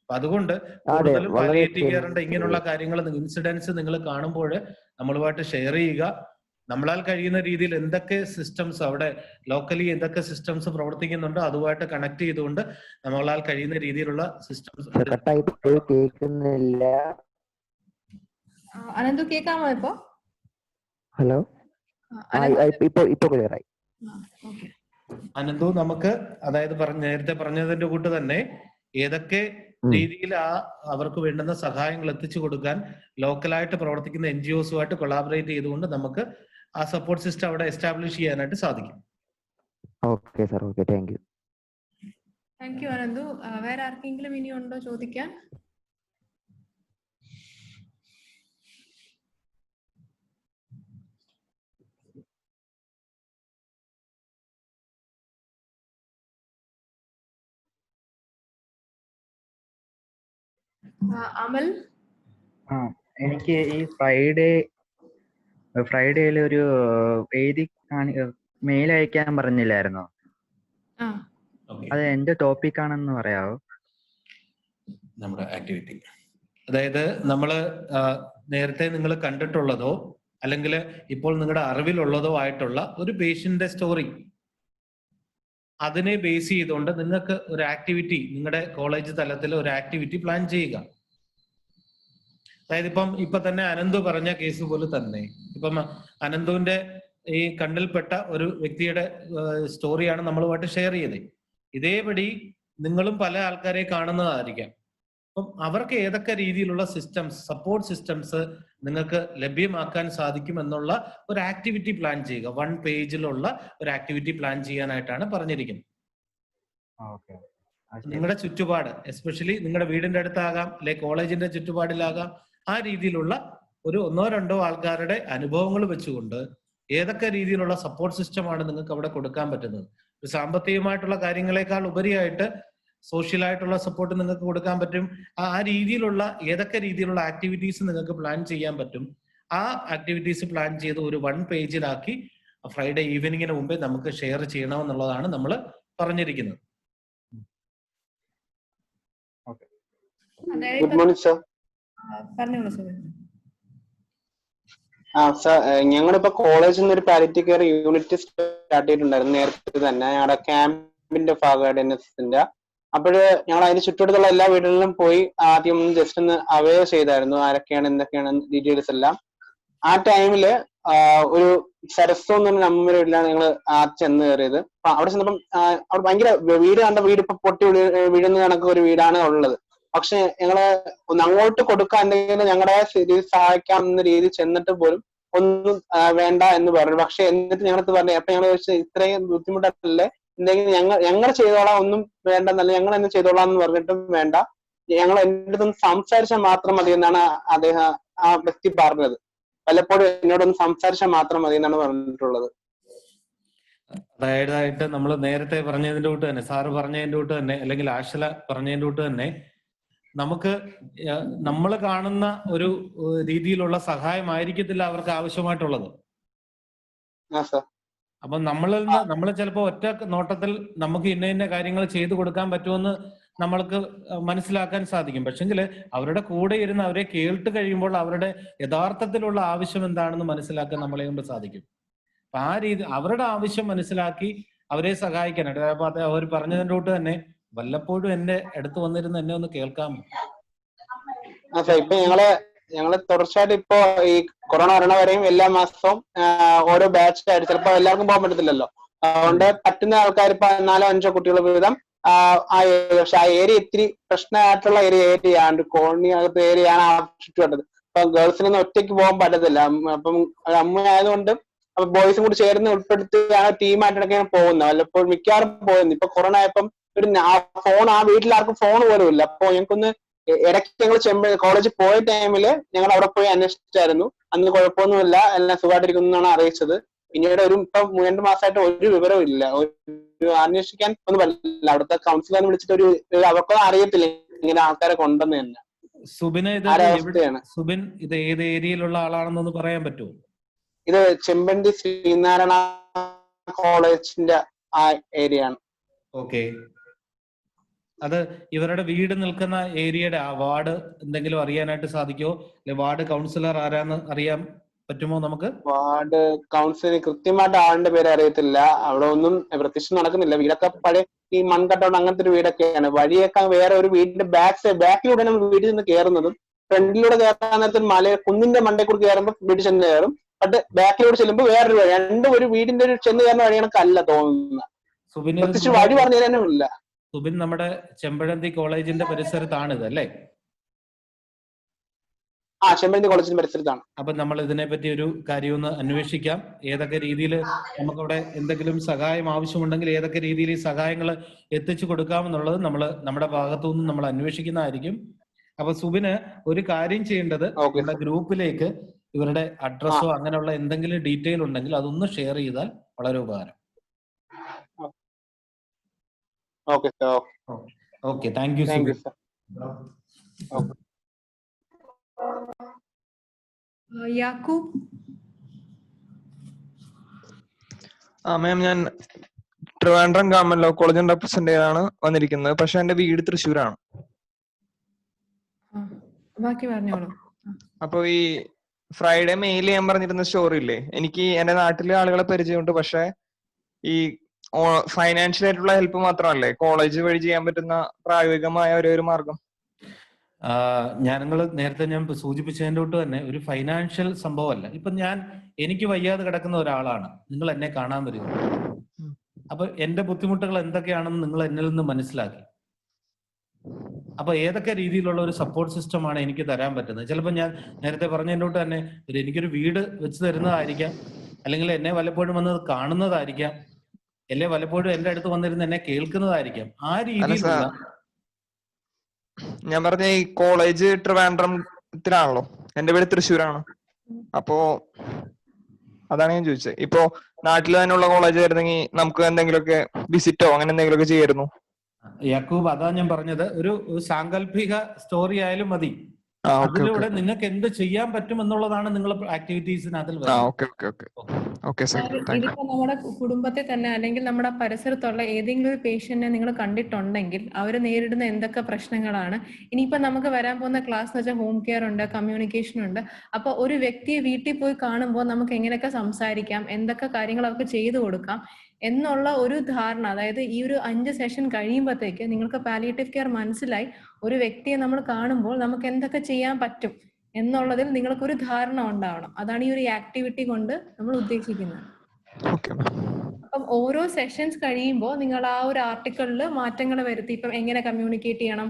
അപ്പൊ അതുകൊണ്ട് കൂടുതലും പാലിയേറ്റീവ് കെയറിന്റെ ഇങ്ങനെയുള്ള കാര്യങ്ങൾ ഇൻസിഡൻസ് നിങ്ങൾ കാണുമ്പോൾ നമ്മളുമായിട്ട് ഷെയർ ചെയ്യുക. നമ്മളാൽ കഴിയുന്ന രീതിയിൽ എന്തൊക്കെ സിസ്റ്റംസ് അവിടെ ലോക്കലി എന്തൊക്കെ സിസ്റ്റംസ് പ്രവർത്തിക്കുന്നുണ്ടോ അതുമായിട്ട് കണക്ട് ചെയ്തുകൊണ്ട് നമ്മളാൽ കഴിയുന്ന രീതിയിലുള്ള സിസ്റ്റംസ്. അനന്തു കേൾക്കാമോ ഇപ്പോ? ഹലോ, ഇപ്പൊ ക്ലിയറായി. അനന്തു, നമുക്ക് അതായത് നേരത്തെ പറഞ്ഞതിന്റെ കൂട്ട് തന്നെ ഏതൊക്കെ രീതിയിൽ അവർക്ക് വേണ്ടുന്ന സഹായങ്ങൾ എത്തിച്ചു കൊടുക്കാൻ ലോക്കലായിട്ട് പ്രവർത്തിക്കുന്ന NGOസുമായിട്ട് കൊളാബറേറ്റ് ചെയ്തുകൊണ്ട് നമുക്ക് ആ സപ്പോർട്ട് സിസ്റ്റം അവിടെ എസ്റ്റാബ്ലിഷ് ചെയ്യാനായിട്ട് സാധിക്കും. Okay sir, okay, thank U. Thank you Ananthu. വേറെ ആർക്കെങ്കിലും ഇനി ഉണ്ടോ ചോദിക്കാൻ? അമൽ, എനിക്ക് ഈ ഫ്രൈഡേയിൽ ഒരു എഴുതി മെയിൽ അയക്കാൻ പറഞ്ഞില്ലായിരുന്നോ? അത് എന്റെ ടോപ്പിക് ആണെന്ന് പറയാവോ? നമ്മുടെ ആക്ടിവിറ്റി, അതായത് നമ്മള് നേരത്തെ നിങ്ങൾ കണ്ടിട്ടുള്ളതോ അല്ലെങ്കിൽ ഇപ്പോൾ നിങ്ങളുടെ അറിവിലുള്ളതോ ആയിട്ടുള്ള ഒരു പേഷ്യന്റിന്റെ സ്റ്റോറി, അതിനെ ബേസ് ചെയ്തുകൊണ്ട് നിങ്ങൾക്ക് ഒരു ആക്ടിവിറ്റി നിങ്ങളുടെ കോളേജ് തലത്തിൽ ഒരു ആക്ടിവിറ്റി പ്ലാൻ ചെയ്യുക. അതായത് ഇപ്പൊ തന്നെ അനന്തു പറഞ്ഞ കേസ് പോലെ തന്നെ ഇപ്പം അനന്തുവിന്റെ ഈ കണ്ണിൽപ്പെട്ട ഒരു വ്യക്തിയുടെ സ്റ്റോറിയാണ് നമ്മളുമായിട്ട് ഷെയർ ചെയ്തത്. ഇതേപടി നിങ്ങളും പല ആൾക്കാരെ കാണുന്നതായിരിക്കാം. അപ്പം അവർക്ക് ഏതൊക്കെ രീതിയിലുള്ള സപ്പോർട്ട് സിസ്റ്റംസ് നിങ്ങൾക്ക് ലഭ്യമാക്കാൻ സാധിക്കും എന്നുള്ള ഒരു ആക്ടിവിറ്റി പ്ലാൻ ചെയ്യുക. 1 പേജിലുള്ള ഒരു ആക്ടിവിറ്റി പ്ലാൻ ചെയ്യാനായിട്ടാണ് പറഞ്ഞിരിക്കുന്നത്. നിങ്ങളുടെ ചുറ്റുപാട്, എസ്പെഷ്യലി നിങ്ങളുടെ വീടിന്റെ അടുത്താകാം, അല്ലെ കോളേജിന്റെ ചുറ്റുപാടിലാകാം, ആ രീതിയിലുള്ള ഒരു 1-2 ആൾക്കാരുടെ അനുഭവങ്ങൾ വെച്ചുകൊണ്ട് ഏതൊക്കെ രീതിയിലുള്ള സപ്പോർട്ട് സിസ്റ്റമാണ് നിങ്ങൾക്ക് അവിടെ കൊടുക്കാൻ പറ്റുന്നത്. ഒരു സാമ്പത്തികമായിട്ടുള്ള കാര്യങ്ങളെക്കാൾ ഉപരിയായിട്ട് സോഷ്യലായിട്ടുള്ള സപ്പോർട്ട് നിങ്ങൾക്ക് കൊടുക്കാൻ പറ്റും. ആ രീതിയിലുള്ള ഏതൊക്കെ രീതിയിലുള്ള ആക്ടിവിറ്റീസ് നിങ്ങൾക്ക് പ്ലാൻ ചെയ്യാൻ പറ്റും, ആ ആക്ടിവിറ്റീസ് പ്ലാൻ ചെയ്ത് ഒരു 1 പേജിലാക്കി ഫ്രൈഡേ ഈവനിങ്ങിന് മുമ്പേ നമുക്ക് ഷെയർ ചെയ്യണമെന്നുള്ളതാണ് നമ്മൾ പറഞ്ഞിരിക്കുന്നത്. Good morning sir. സാർ, ഞങ്ങളിപ്പോ കോളേജിൽ നിന്ന് ഒരു പാലിയേറ്റീവ് കെയർ യൂണിറ്റ് സ്റ്റാർട്ട് ചെയ്തിട്ടുണ്ടായിരുന്നു നേരത്തെ തന്നെ ഞങ്ങളുടെ ക്യാമ്പിന്റെ ഭാഗമായിട്ട് NSSന്റെ. അപ്പോഴ് ഞങ്ങൾ അതിന് ചുറ്റുവട്ടത്തുള്ള എല്ലാ വീടുകളിലും പോയി ആദ്യം ജസ്റ്റ് ഒന്ന് അവെയർ ചെയ്തായിരുന്നു ആരൊക്കെയാണ് എന്തൊക്കെയാണ് ഡീറ്റെയിൽസ് എല്ലാം. ആ ടൈമില് ഒരു സരസ്വ എന്ന് പറഞ്ഞ അമ്മയുടെ വീട്ടിലാണ് ഞങ്ങൾ ചെന്ന് കയറിയത്. അപ്പൊ അവിടെ ചെന്നപ്പം അവിടെ ഭയങ്കര വീട് കണ്ട വീട് ഇപ്പൊ പൊട്ടി വീഴുന്ന കണക്ക് ഒരു വീടാണ് ഉള്ളത്. പക്ഷെ ഞങ്ങള് ഒന്ന് അങ്ങോട്ട് കൊടുക്കാൻ എന്തെങ്കിലും ഞങ്ങളുടെ രീതിയിൽ സഹായിക്കാം എന്ന രീതിയിൽ ചെന്നിട്ട് പോലും ഒന്നും വേണ്ട എന്ന് പറഞ്ഞു. പക്ഷെ എന്നിട്ട് ഞങ്ങളടുത്ത് പറഞ്ഞു, അപ്പൊ ഞങ്ങൾ ചോദിച്ചത് ഇത്രയും ബുദ്ധിമുട്ടല്ലേ, എന്തെങ്കിലും ഞങ്ങൾ ചെയ്തോളാം, ഒന്നും വേണ്ടെന്നല്ല, ഞങ്ങൾ എന്ന് ചെയ്തോളാം എന്ന് പറഞ്ഞിട്ടും വേണ്ട, ഞങ്ങൾ എൻ്റെ അടുത്തൊന്ന് സംസാരിച്ചാൽ മാത്രം മതി എന്നാണ് അദ്ദേഹം ആ വ്യക്തി പറഞ്ഞത്. പലപ്പോഴും എന്നോടൊന്ന് സംസാരിച്ചാൽ മാത്രം മതി എന്നാണ് പറഞ്ഞിട്ടുള്ളത്. അതായതായിട്ട് നമ്മൾ നേരത്തെ പറഞ്ഞതിന്റെ കൂട്ട് തന്നെ, സാറ് പറഞ്ഞതിന്റെ കൂട്ട് തന്നെ, അല്ലെങ്കിൽ ആശല പറഞ്ഞതിന്റെ കൂട്ട് തന്നെ, നമുക്ക് നമ്മൾ കാണുന്ന ഒരു രീതിയിലുള്ള സഹായമായിരിക്കത്തില്ല അവർക്ക് ആവശ്യമായിട്ടുള്ളത്. അപ്പൊ നമ്മൾ ചിലപ്പോൾ ഒറ്റ നോട്ടത്തിൽ നമുക്ക് ഇന്ന കാര്യങ്ങൾ ചെയ്തു കൊടുക്കാൻ പറ്റുമെന്ന് നമ്മൾക്ക് മനസ്സിലാക്കാൻ സാധിക്കും. പക്ഷെങ്കിൽ അവരുടെ കൂടെ ഇരുന്ന് അവരെ കേട്ട് കഴിയുമ്പോൾ അവരുടെ യഥാർത്ഥത്തിലുള്ള ആവശ്യം എന്താണെന്ന് മനസ്സിലാക്കാൻ നമ്മളെ കൊണ്ട് സാധിക്കും. അപ്പൊ ആ രീതി അവരുടെ ആവശ്യം മനസ്സിലാക്കി അവരെ സഹായിക്കാനായിട്ട്, അപ്പൊ അവർ പറഞ്ഞതിൻ്റെ കൂട്ട് തന്നെ വല്ലപ്പോഴും എന്റെ അടുത്ത് വന്നിരുന്ന് എന്നെ ഒന്ന് കേൾക്കാമോ? ഇപ്പൊ ഞങ്ങള് തുടർച്ചയായിട്ട് ഇപ്പോ ഈ കൊറോണ വരണ വരെയും എല്ലാ മാസവും ഓരോ ബാച്ച് ആയിട്ട്, ചിലപ്പോ എല്ലാവർക്കും പോകാൻ പറ്റത്തില്ലല്ലോ, അതുകൊണ്ട് പറ്റുന്ന ആൾക്കാർ ഇപ്പൊ 4-5 കുട്ടികൾ വീതം പക്ഷെ ആ ഏരിയ ഇത്തിരി പ്രശ്നമായിട്ടുള്ള ഏരിയയാണ്, കോളനി അകത്ത് ഏരിയയാണ് ആ ചുറ്റുവട്ടത്. അപ്പൊ ഗേൾസിനൊന്നും ഒറ്റയ്ക്ക് പോകാൻ പറ്റത്തില്ല. അപ്പം അമ്മ ആയതുകൊണ്ട് അപ്പൊ ബോയ്സും കൂടി ചേർന്ന് ഉൾപ്പെടുത്തിയാണ് ടീമായിട്ടൊക്കെയാണ് പോകുന്നത്. വല്ലപ്പോൾ മിക്കവാറും പോകുന്നത്. ഇപ്പൊ കൊറോണ ആയപ്പം ഒരു ഫോൺ ആ വീട്ടിലാർക്കും ഫോൺ പോലും ഇല്ല. അപ്പൊ ഞങ്ങൾക്കൊന്ന് ഇടയ്ക്ക് ഞങ്ങൾ കോളേജിൽ പോയ ടൈമില് ഞങ്ങൾ അവിടെ പോയി അന്വേഷിച്ചായിരുന്നു. അന്ന് കുഴപ്പമൊന്നുമില്ല, എല്ലാം സുഖമായിട്ടിരിക്കുന്നു എന്നാണ് അറിയിച്ചത്. പിന്നീട് ഇപ്പം 2 മാസമായിട്ട് ഒരു വിവരവും ഇല്ല. അന്വേഷിക്കാൻ ഒന്നും പറ്റില്ല. അവിടുത്തെ കൗൺസിലറിനെ വിളിച്ചിട്ട് അവർക്കൊന്നും അറിയത്തില്ല ഇങ്ങനെ ആൾക്കാരെ കൊണ്ടെന്ന് തന്നെ. സുബിൻ ഇത് ഏത് ഏരിയയിലുള്ള ആളാണെന്നൊന്ന് പറയാൻ പറ്റുമോ? ഇത് ചെമ്പന്തി ശ്രീനാരായണ കോളേജിന്റെ ആ ഏരിയ ആണ്. ഓക്കെ. അത് ഇവരുടെ വീട് നിൽക്കുന്ന ഏരിയയുടെ ആ വാർഡ് എന്തെങ്കിലും അറിയാനായിട്ട് സാധിക്കുമോ? അല്ലെ വാർഡ് കൗൺസിലർ ആരാന്ന് അറിയാൻ പറ്റുമോ നമുക്ക്? വാർഡ് കൗൺസിലർ കൃത്യമായിട്ട് ആളിന്റെ പേര് അറിയത്തില്ല. അവിടെ ഒന്നും പ്രത്യക്ഷം നടക്കുന്നില്ല. വീടൊക്കെ പഴയ ഈ മൺകട്ടോണ്ട് അങ്ങനത്തെ ഒരു വീടൊക്കെയാണ്. വഴിയൊക്കെ വേറെ ഒരു വീടിന്റെ ബാക്കിലൂടെ നമ്മൾ വീട്ടിൽ നിന്ന് കയറുന്നതും, ഫ്രണ്ടിലൂടെ കയറാൻ നേരത്തെ കുന്നിന്റെ മണ്ടയിൽ കൂടി കയറുമ്പോൾ വീട്ടിൽ ചെന്ന് കയറും. ബട്ട് ബാക്കിലൂടെ ചെല്ലുമ്പോൾ വേറൊരു വഴി, രണ്ടും ഒരു വീടിന്റെ ഒരു ചെന്ന് കയറുന്ന വഴി കണക്കല്ല തോന്നുന്നത്. പ്രത്യേകിച്ച് വഴി പറഞ്ഞു തരാനും ഇല്ല. സുബിൻ നമ്മുടെ ചെമ്പഴന്തി കോളേജിന്റെ പരിസരത്താണ് ഇത് അല്ലേ? ചെമ്പഴന്തി കോളേജിന്റെ പരിസരത്താണ്. അപ്പൊ നമ്മൾ ഇതിനെപ്പറ്റി ഒരു കാര്യം ഒന്ന് അന്വേഷിക്കാം. ഏതൊക്കെ രീതിയിൽ നമുക്കവിടെ എന്തെങ്കിലും സഹായം ആവശ്യമുണ്ടെങ്കിൽ ഏതൊക്കെ രീതിയിൽ ഈ സഹായങ്ങൾ എത്തിച്ചു കൊടുക്കാമെന്നുള്ളത് നമ്മുടെ ഭാഗത്തുനിന്ന് നമ്മൾ അന്വേഷിക്കുന്നതായിരിക്കും. അപ്പൊ സുബിന് ഒരു കാര്യം ചെയ്യേണ്ടത്, നമ്മുടെ ഗ്രൂപ്പിലേക്ക് ഇവരുടെ അഡ്രസ്സോ അങ്ങനെയുള്ള എന്തെങ്കിലും ഡീറ്റെയിൽ ഉണ്ടെങ്കിൽ അതൊന്ന് ഷെയർ ചെയ്താൽ വളരെ ഉപകാരം. Okay, thank you Subin. Yakub. Ma'am, ഞാൻ ട്രിവാൻഡ്രം ഗവൺമെന്റ് ലോ കോളേജിന്റെ റെപ്രസെന്റേറ്റീവ് വന്നിരിക്കുന്നത്. പക്ഷെ എന്റെ വീട് തൃശ്ശൂരാണ്. ബാക്കി പറഞ്ഞോളൂ. അപ്പൊ ഈ ഫ്രൈഡേ മെയിൽ ചെയ്യാൻ പറഞ്ഞിരുന്ന സ്റ്റോറി ഇല്ലേ, എനിക്ക് എന്റെ നാട്ടിലെ ആളുകളെ പരിചയമുണ്ട്. പക്ഷെ ഈ ഫൈനാൻഷ്യൽ ആയിട്ടുള്ള ഹെൽപ്പ് മാത്രമല്ലേ കോളേജ് വഴി ചെയ്യാൻ പറ്റുന്ന പ്രായോഗികമായ ഒരു മാർഗം? നിങ്ങൾ നേരത്തെ ഞാൻ സൂചിപ്പിച്ചതിൻ്റെ തൊട്ട് തന്നെ ഒരു ഫൈനാൻഷ്യൽ സംഭവമല്ല. ഇപ്പൊ എനിക്ക് വയ്യാതെ കിടക്കുന്ന ഒരാളാണ്, നിങ്ങൾ എന്നെ കാണാൻ വരിക. അപ്പൊ എന്റെ ബുദ്ധിമുട്ടുകൾ എന്തൊക്കെയാണെന്ന് നിങ്ങൾ എന്നിൽ നിന്ന് മനസ്സിലാക്കി. അപ്പൊ ഏതൊക്കെ രീതിയിലുള്ള ഒരു സപ്പോർട്ട് സിസ്റ്റമാണ് എനിക്ക് തരാൻ പറ്റുന്നത്? ചിലപ്പോൾ ഞാൻ നേരത്തെ പറഞ്ഞതിൻ്റെ തൊട്ട് തന്നെ എനിക്കൊരു വീട് വെച്ച് തരുന്നതായിരിക്കാം, അല്ലെങ്കിൽ എന്നെ വല്ലപ്പോഴും വന്ന് കാണുന്നതായിരിക്കാം, അല്ലെ വല്ലപ്പോഴും എന്റെ അടുത്ത് വന്നിരുന്ന് എന്നെ കേൾക്കുന്നതായിരിക്കാം. ആ രീതിയിലുള്ള ഞാൻ പറഞ്ഞ ഈ കോളേജ് ട്രിവാൻഡ്രത്തിലാണല്ലോ, എന്റെ വീട് തൃശ്ശൂരാണ്. അപ്പോ അതാണ് ഞാൻ ചോദിച്ചത്. ഇപ്പോ നാട്ടിൽ തന്നെയുള്ള കോളേജ് ആയിരുന്നെങ്കിൽ നമുക്ക് എന്തെങ്കിലുമൊക്കെ വിസിറ്റോ അങ്ങനെ എന്തെങ്കിലുമൊക്കെ ചെയ്യായിരുന്നു. യാക്കൂബ്, അതാ ഞാൻ പറഞ്ഞത്, ഒരു സാങ്കല്പിക സ്റ്റോറി ആയാലും മതി. അതിലൂടെ നിങ്ങൾക്ക് എന്ത് ചെയ്യാൻ പറ്റും എന്നുള്ളതാണ് നിങ്ങൾ ആക്ടിവിറ്റീസിനകത്തിൽ ഇതിപ്പോ നമ്മുടെ കുടുംബത്തിൽ തന്നെ അല്ലെങ്കിൽ നമ്മുടെ പരിസരത്തുള്ള ഏതെങ്കിലും ഒരു പേഷ്യന്റിനെ നിങ്ങൾ കണ്ടിട്ടുണ്ടെങ്കിൽ അവർ നേരിടുന്ന എന്തൊക്കെ പ്രശ്നങ്ങളാണ്. ഇനിയിപ്പോ നമുക്ക് വരാൻ പോകുന്ന ക്ലാസ് എന്ന് വെച്ചാൽ ഹോം കെയർ ഉണ്ട്, കമ്മ്യൂണിക്കേഷൻ ഉണ്ട്. അപ്പൊ ഒരു വ്യക്തിയെ വീട്ടിൽ പോയി കാണുമ്പോൾ നമുക്ക് എങ്ങനെയൊക്കെ സംസാരിക്കാം, എന്തൊക്കെ കാര്യങ്ങൾ അവർക്ക് ചെയ്തു കൊടുക്കാം എന്നുള്ള ഒരു ധാരണ, അതായത് ഈ ഒരു 5 സെഷൻ കഴിയുമ്പോഴത്തേക്ക് നിങ്ങൾക്ക് പാലിയേറ്റീവ് കെയർ മനസ്സിലായി. ഒരു വ്യക്തിയെ നമ്മൾ കാണുമ്പോൾ നമുക്ക് എന്തൊക്കെ ചെയ്യാൻ പറ്റും എന്നുള്ളതിൽ നിങ്ങൾക്കൊരു ധാരണ ഉണ്ടാവണം. അതാണ് ഈ ഒരു ആക്ടിവിറ്റി കൊണ്ട് നമ്മൾ ഉദ്ദേശിക്കുന്നത്. അപ്പം ഓരോ സെഷൻസ് കഴിയുമ്പോൾ നിങ്ങൾ ആ ഒരു ആർട്ടിക്കിളിൽ മാറ്റങ്ങൾ വരുത്തി, ഇപ്പം എങ്ങനെ കമ്മ്യൂണിക്കേറ്റ് ചെയ്യണം,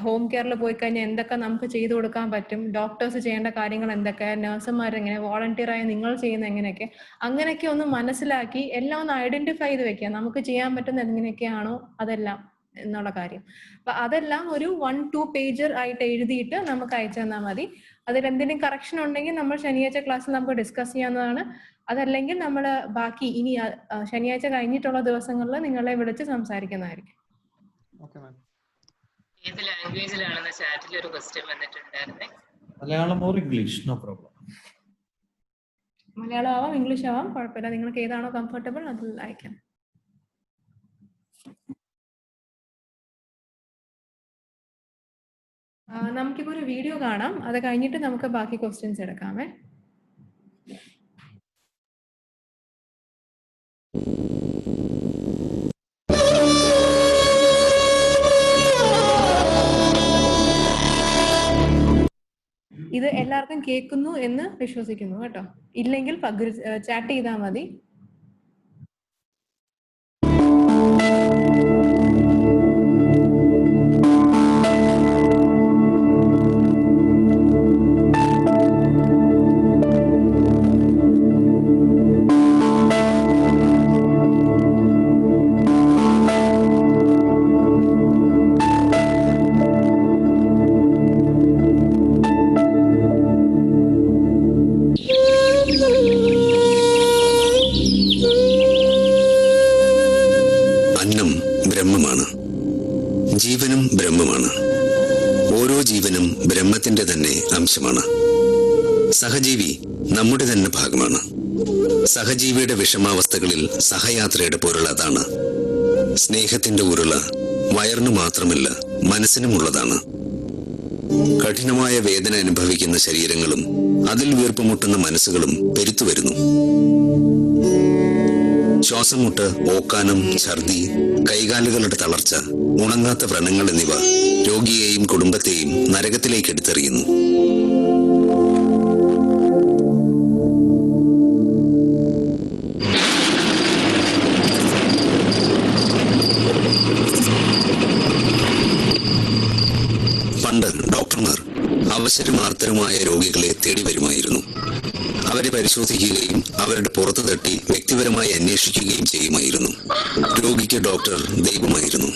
ഹോം കെയറിൽ പോയി കഴിഞ്ഞാൽ എന്തൊക്കെ നമുക്ക് ചെയ്തു കൊടുക്കാൻ പറ്റും, ഡോക്ടേഴ്സ് ചെയ്യേണ്ട കാര്യങ്ങൾ എന്തൊക്കെ, നഴ്സുമാർ എങ്ങനെ, വോളണ്ടിയറായി നിങ്ങൾ ചെയ്യുന്ന എങ്ങനെയൊക്കെ, അങ്ങനെയൊക്കെ ഒന്ന് മനസ്സിലാക്കി എല്ലാം ഒന്ന് ഐഡന്റിഫൈ ചെയ്ത് വെക്കുക. നമുക്ക് ചെയ്യാൻ പറ്റുന്ന എങ്ങനെയൊക്കെയാണോ അതെല്ലാം എന്നുള്ള കാര്യം. അപ്പൊ അതെല്ലാം ഒരു 1-2 പേജർ ആയിട്ട് എഴുതിയിട്ട് നമുക്ക് അയച്ചു തന്നാൽ മതി. അതിൽ എന്തെങ്കിലും കറക്ഷൻ ഉണ്ടെങ്കിൽ നമ്മൾ ശനിയാഴ്ച ക്ലാസ്സിൽ നമുക്ക് ഡിസ്കസ് ചെയ്യാവുന്നതാണ്. അതല്ലെങ്കിൽ നമ്മൾ ബാക്കി ഇനി ശനിയാഴ്ച കഴിഞ്ഞിട്ടുള്ള ദിവസങ്ങളിൽ നിങ്ങളെ വിളിച്ച് സംസാരിക്കുന്നതായിരിക്കും. ഏത് ലാംഗ്വേജിലാണെന്ന് ചാറ്റിൽ ഒരു ക്വസ്റ്റ്യൻ വന്നിട്ടുണ്ടായിരുന്നേ. Malayalam or English, no problem. Malayalam ആവാം, ഇംഗ്ലീഷ് ആവാം, കുഴപ്പമില്ല. നിങ്ങൾക്ക് ഏതാണോ കംഫർട്ടബിൾ അതിൽ അയക്കാം. നമുക്കിപ്പോ ഒരു വീഡിയോ കാണാം, അത് കഴിഞ്ഞിട്ട് നമുക്ക് ബാക്കി ക്വസ്റ്റ്യൻസ് എടുക്കാമേ. ഇത് എല്ലാവർക്കും കേൾക്കുന്നു എന്ന് വിശ്വസിക്കുന്നു കേട്ടോ. ഇല്ലെങ്കിൽ ചാറ്റ് ചെയ്താൽ മതി. ജീവനും ബ്രഹ്മമാണ്. ഓരോ ജീവനും ബ്രഹ്മത്തിന്റെ തന്നെ അംശമാണ്. സഹജീവി നമ്മുടെ തന്നെ ഭാഗമാണ്. സഹജീവിയുടെ വിഷമാവസ്ഥകളിൽ സഹയാത്രയുടെ പൊരുൾ അതാണ്. സ്നേഹത്തിന്റെ ഉരുള വയറിനു മാത്രമല്ല മനസ്സിനുമുള്ളതാണ്. കഠിനമായ വേദന അനുഭവിക്കുന്ന ശരീരങ്ങളും അതിൽ വീർപ്പുമുട്ടുന്ന മനസ്സുകളും പെരുത്തുവരുന്നു. ശ്വാസം മുട്ട്, ഓക്കാനം, ഛർദി, കൈകാലുകളുടെ തളർച്ച, ഉണങ്ങാത്ത വ്രണങ്ങൾ എന്നിവ രോഗിയെയും കുടുംബത്തെയും നരകത്തിലേക്ക് എടുത്തെറിയുന്നു. പണ്ട് ഡോക്ടർമാർ അവശരും ആർത്തരുമായ രോഗികളെ തേടി വരുമായിരുന്നു. അവരെ പരിശോധിക്കുകയും അവരുടെ പുറത്തു തട്ടി വ്യക്തിപരമായി അന്വേഷിക്കുകയും ചെയ്യുമായിരുന്നു. രോഗിക്ക് ഡോക്ടർ ദൈവമായിരുന്നു.